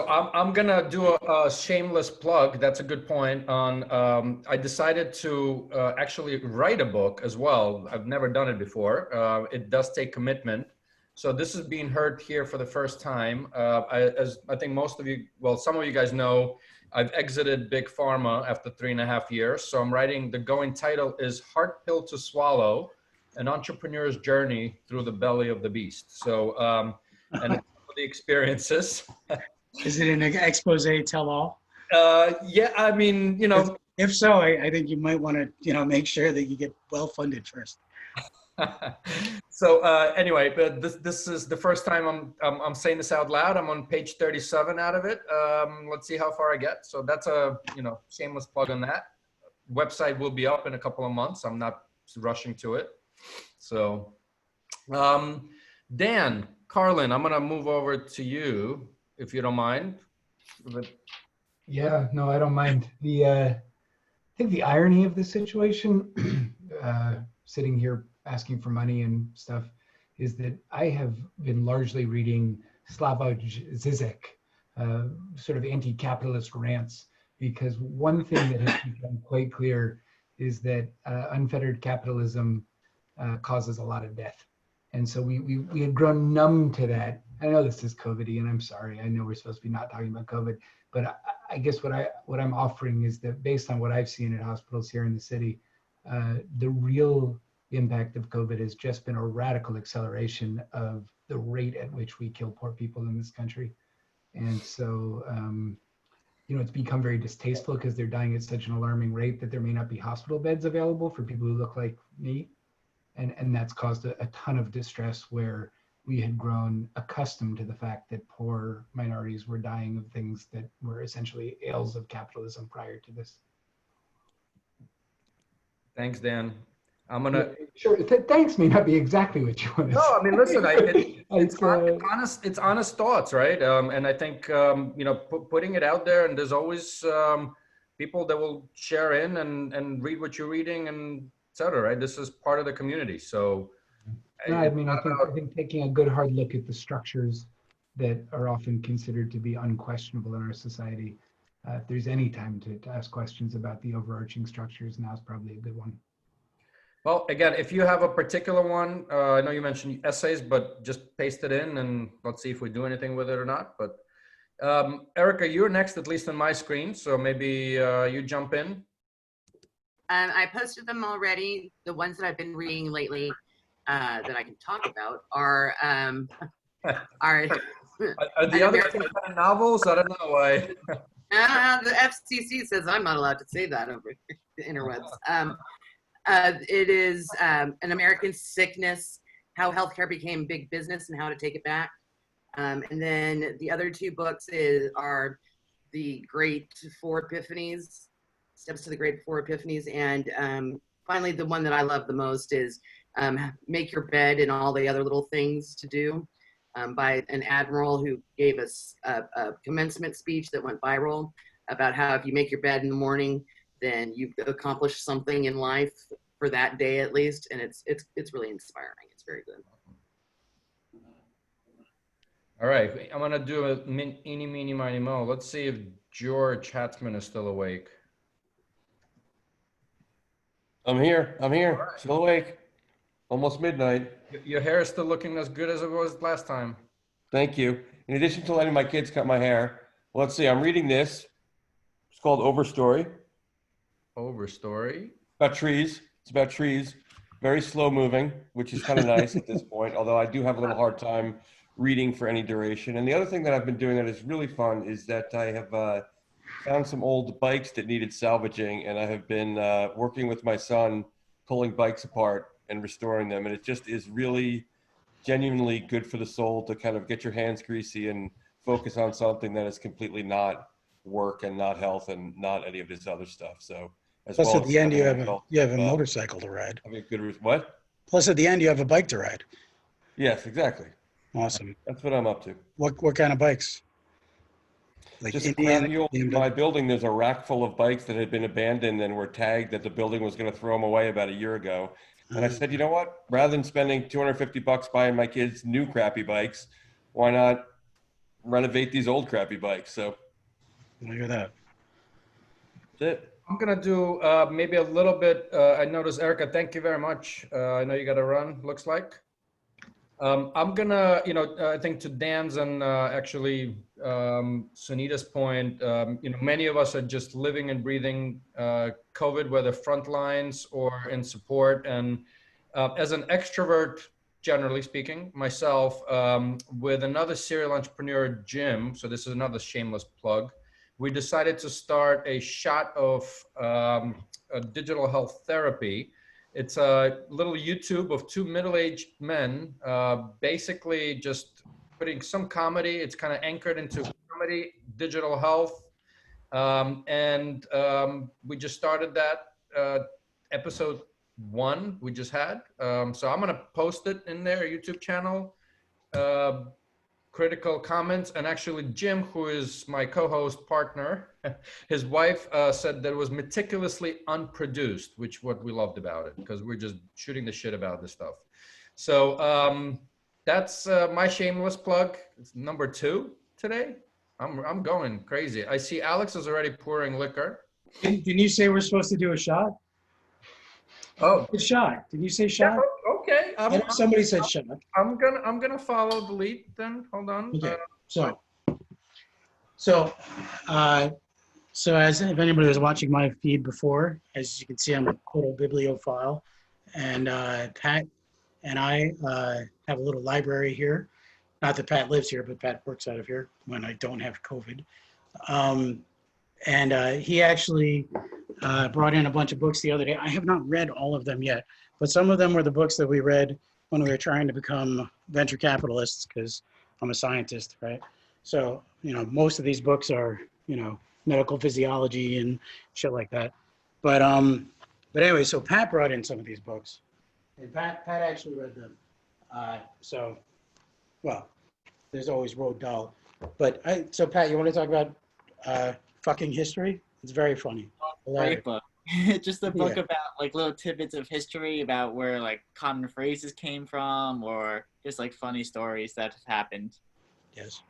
Speaker 2: I'm gonna do a shameless plug. That's a good point. I decided to actually write a book as well. I've never done it before. It does take commitment. So this is being heard here for the first time. As I think most of you, well, some of you guys know, I've exited Big Pharma after 3.5 years. So I'm writing, the going title is Heart Pill to Swallow, An Entrepreneur's Journey Through the Belly of the Beast. So, and the experiences.
Speaker 1: Is it an expose tell-all?
Speaker 2: Yeah, I mean,
Speaker 1: If so, I think you might want to, make sure that you get well-funded first.
Speaker 2: So anyway, but this is the first time I'm saying this out loud. I'm on page 37 out of it. Let's see how far I get. So that's a shameless plug on that. Website will be up in a couple of months. I'm not rushing to it. So Dan, Carlin, I'm gonna move over to you if you don't mind.
Speaker 5: Yeah, no, I don't mind. I think the irony of the situation, sitting here asking for money and stuff, is that I have been largely reading Slavoj Zizek, sort of anti-capitalist rants, because one thing that has become quite clear is that unfettered capitalism causes a lot of death. And so we had grown numb to that. I know this is COVID-y, and I'm sorry. I know we're supposed to be not talking about COVID, but I guess what I'm offering is that based on what I've seen at hospitals here in the city, the real impact of COVID has just been a radical acceleration of the rate at which we kill poor people in this country. And so, it's become very distasteful because they're dying at such an alarming rate that there may not be hospital beds available for people who look like me. And that's caused a ton of distress where we had grown accustomed to the fact that poor minorities were dying of things that were essentially ails of capitalism prior to this.
Speaker 2: Thanks, Dan. I'm gonna.
Speaker 5: Sure. Thanks may not be exactly what you want to say.
Speaker 2: No, I mean, listen, it's honest thoughts, right? And I think putting it out there, and there's always people that will share in and read what you're reading and etc. Right? This is part of the community, so.
Speaker 5: No, I mean, I think taking a good hard look at the structures that are often considered to be unquestionable in our society. If there's any time to ask questions about the overarching structures, now's probably a good one.
Speaker 2: Well, again, if you have a particular one, I know you mentioned essays, but just paste it in and let's see if we do anything with it or not. But Erica, you're next, at least on my screen. So maybe you jump in.
Speaker 3: I posted them already. The ones that I've been reading lately that I can talk about are
Speaker 2: Are the other kind of novels? I don't know why.
Speaker 3: The FCC says I'm not allowed to say that over the interwebs. It is An American Sickness, How Healthcare Became Big Business and How to Take It Back. And then the other two books are The Great Four Epiphanies, Steps to the Great Four Epiphanies. And finally, the one that I love the most is Make Your Bed and All the Other Little Things to Do, by an admiral who gave us a commencement speech that went viral about how if you make your bed in the morning, then you've accomplished something in life for that day at least. And it's really inspiring. It's very good.
Speaker 2: All right, I'm gonna do a eeny, meeny, miny, mo. Let's see if George Hatzman is still awake.
Speaker 22: I'm here, still awake. Almost midnight.
Speaker 2: Your hair is still looking as good as it was last time.
Speaker 22: Thank you. In addition to letting my kids cut my hair, let's see, I'm reading this. It's called Overstory.
Speaker 2: Overstory?
Speaker 22: About trees. It's about trees. Very slow moving, which is kind of nice at this point, although I do have a little hard time reading for any duration. And the other thing that I've been doing that is really fun is that I have found some old bikes that needed salvaging, and I have been working with my son, pulling bikes apart and restoring them. And it just is really genuinely good for the soul to kind of get your hands greasy and focus on something that is completely not work and not health and not any of this other stuff. So as
Speaker 1: Plus,
Speaker 22: well
Speaker 1: at
Speaker 22: as
Speaker 1: the end, you
Speaker 22: having
Speaker 1: have a motorcycle to ride.
Speaker 22: I mean, good. What?
Speaker 1: Plus, at the end, you have a bike to ride.
Speaker 22: Yes, exactly.
Speaker 1: Awesome.
Speaker 22: That's what I'm up to.
Speaker 1: What kind of bikes? Like
Speaker 22: Just
Speaker 1: Indiana,
Speaker 22: crappy old, in my building, there's a rack full of bikes that had been abandoned and were tagged that the building was going to throw them away about a year ago. And I said, you know what? Rather than spending $250 buying my kids new crappy bikes, why not renovate these old crappy bikes? So
Speaker 1: look at that.
Speaker 22: That's it.
Speaker 2: I'm gonna do maybe a little bit. I noticed, Erica, thank you very much. I know you got to run, looks like. I'm gonna, I think to Dan's and actually Sunita's point, many of us are just living and breathing COVID, whether front lines or in support. And as an extrovert, generally speaking, myself, with another serial entrepreneur, Jim, so this is another shameless plug, we decided to start a shot of a digital health therapy. It's a little YouTube of two middle-aged men, basically just putting some comedy. It's kind of anchored into comedy, digital health. And we just started that episode 1 we just had. So I'm gonna post it in their YouTube channel. Critical comments, and actually Jim, who is my co-host partner, his wife said that it was meticulously unproduced, which what we loved about it, because we're just shooting the shit about this stuff. So that's my shameless plug. It's number 2 today. I'm going crazy. I see Alex is already pouring liquor.
Speaker 1: Didn't you say we're supposed to do a shot?
Speaker 2: Oh,
Speaker 1: a shot. Did you say shot?
Speaker 2: Yeah, okay.
Speaker 1: Somebody said shot.
Speaker 2: I'm gonna follow the lead then. Hold on.
Speaker 1: Okay. So as if anybody was watching my feed before, as you can see, I'm a total bibliophile, and Pat and I have a little library here. Not that Pat lives here, but Pat works out of here when I don't have COVID. And he actually brought in a bunch of books the other day. I have not read all of them yet, but some of them were the books that we read when we were trying to become venture capitalists, because I'm a scientist, right? So, most of these books are, medical physiology and shit like that. But anyway, so Pat brought in some of these books, and Pat actually read them. Well, there's always Roald Dahl, but so Pat, you want to talk about fucking history? It's very funny.
Speaker 23: Great book. Just a book about like little tidbits of history about where like common phrases came from, or just like funny stories that have happened.
Speaker 1: Yes.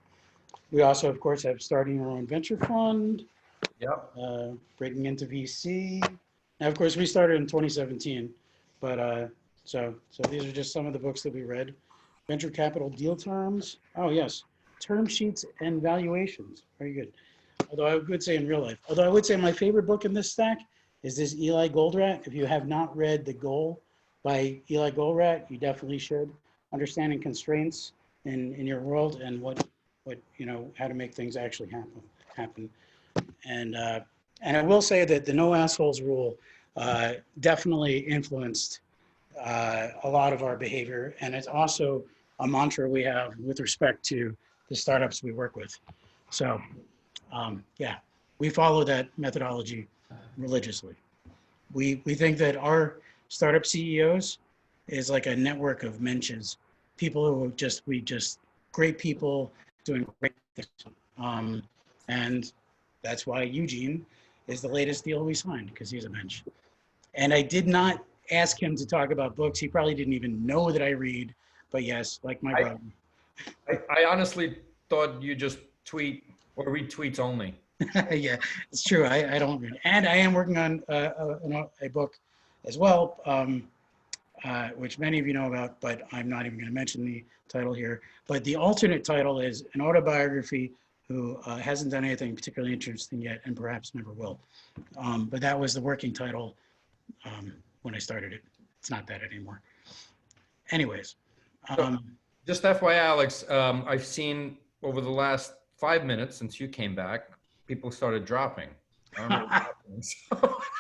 Speaker 1: We also, of course, have starting our own venture fund.
Speaker 2: Yep.
Speaker 1: Breaking into VC. Now, of course, we started in 2017, but so these are just some of the books that we read. Venture capital deal terms. Oh yes, term sheets and valuations. Very good. Although I would say in real life. Although I would say my favorite book in this stack is this Eli Goldratt. If you have not read The Goal by Eli Goldratt, you definitely should. Understanding constraints in your world and what how to make things actually happen. And I will say that the no assholes rule definitely influenced a lot of our behavior, and it's also a mantra we have with respect to the startups we work with. So yeah, we follow that methodology religiously. We think that our startup CEOs is like a network of mensches, people who we just great people doing great things. And that's why Eugene is the latest deal we signed, because he's a mensch. And I did not ask him to talk about books. He probably didn't even know that I read, but yes, like my brother.
Speaker 2: I honestly thought you just tweet or read tweets only.
Speaker 1: Yeah, it's true. I don't read. And I am working on a book as well, which many of you know about, but I'm not even going to mention the title here. But the alternate title is an autobiography who hasn't done anything particularly interesting yet and perhaps never will. But that was the working title when I started it. It's not that anymore. Anyways.
Speaker 2: Just FYI, Alex, I've seen over the last 5 minutes since you came back, people started dropping. I don't know what happens.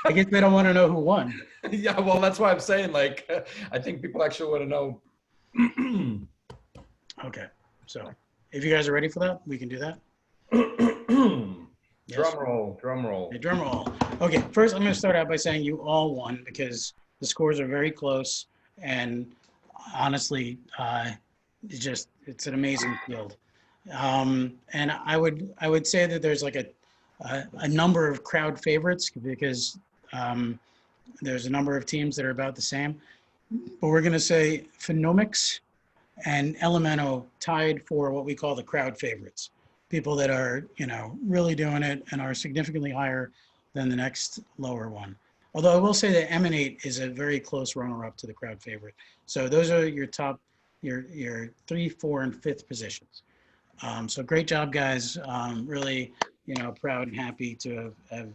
Speaker 1: I guess they don't want to know who won.
Speaker 2: Yeah, well, that's why I'm saying, like, I think people actually want to know.
Speaker 1: Okay, so if you guys are ready for that, we can do that. Yes.
Speaker 2: Drum roll, drum roll.
Speaker 1: Yeah, drum roll. Okay, first I'm going to start out by saying you all won because the scores are very close, and honestly, it's an amazing field. And I would say that there's like a number of crowd favorites because there's a number of teams that are about the same. But we're going to say Phenomics and Elemento tied for what we call the crowd favorites. People that are, really doing it and are significantly higher than the next lower one. Although I will say that Emanate is a very close runner-up to the crowd favorite. So those are your top, your 3, 4, and 5th positions. So great job, guys. Really, proud and happy to have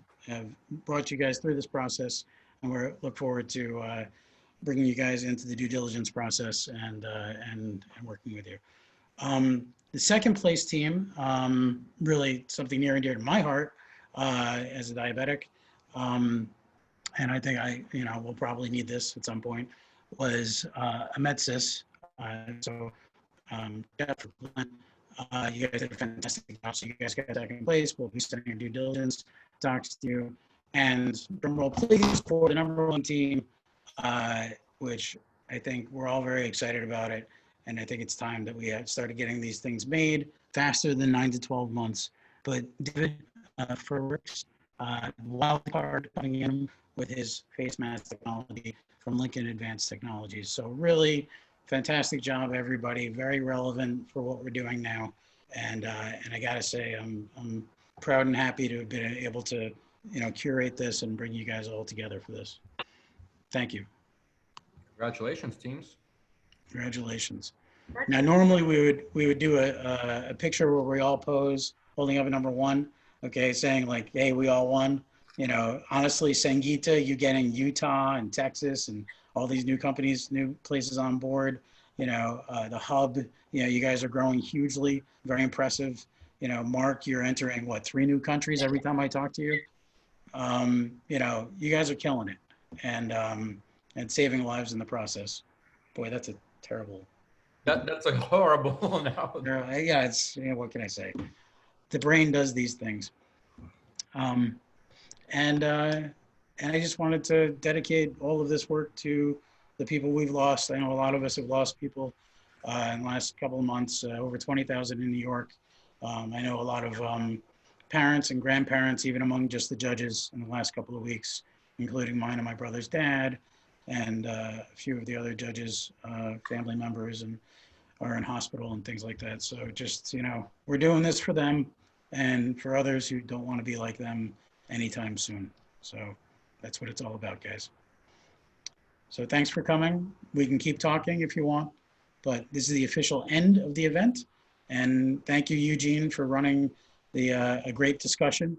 Speaker 1: brought you guys through this process, and we look forward to bringing you guys into the due diligence process and working with you. The second place team, really something near and dear to my heart as a diabetic, and I think we'll probably need this at some point, was a MedSys. So Jeff, you guys did a fantastic job. So you guys got that in place. We'll be sending your due diligence docs to you. And drum roll, please, for the number 1 team, which I think we're all very excited about it. And I think it's time that we started getting these things made faster than 9 to 12 months. But David Furricks, wild card coming in with his face mask technology from Lincoln Advanced Technologies. So really fantastic job, everybody. Very relevant for what we're doing now. And I gotta say, I'm proud and happy to have been able to, curate this and bring you guys all together for this. Thank you.
Speaker 2: Congratulations, teams.
Speaker 1: Congratulations. Now, normally we would do a picture where we all pose holding up a number 1, okay, saying like, hey, we all won. Honestly, Sangita, you getting Utah and Texas and all these new companies, new places on board, the hub, you guys are growing hugely, very impressive. Mark, you're entering 3 new countries every time I talk to you. You guys are killing it and saving lives in the process. Boy, that's a terrible.
Speaker 2: That's a horrible now.
Speaker 1: Yeah, it's, what can I say? The brain does these things. And I just wanted to dedicate all of this work to the people we've lost. I know a lot of us have lost people in the last couple of months, over 20,000 in New York. I know a lot of parents and grandparents, even among just the judges in the last couple of weeks, including mine and my brother's dad, and a few of the other judges, family members. And are in hospital and things like that. So just, you know, we're doing this for them and for others who don't want to be like them anytime soon. So that's what it's all about, guys. So thanks for coming. We can keep talking if you want, but this is the official end of the event. And thank you, Eugene, for running a great discussion.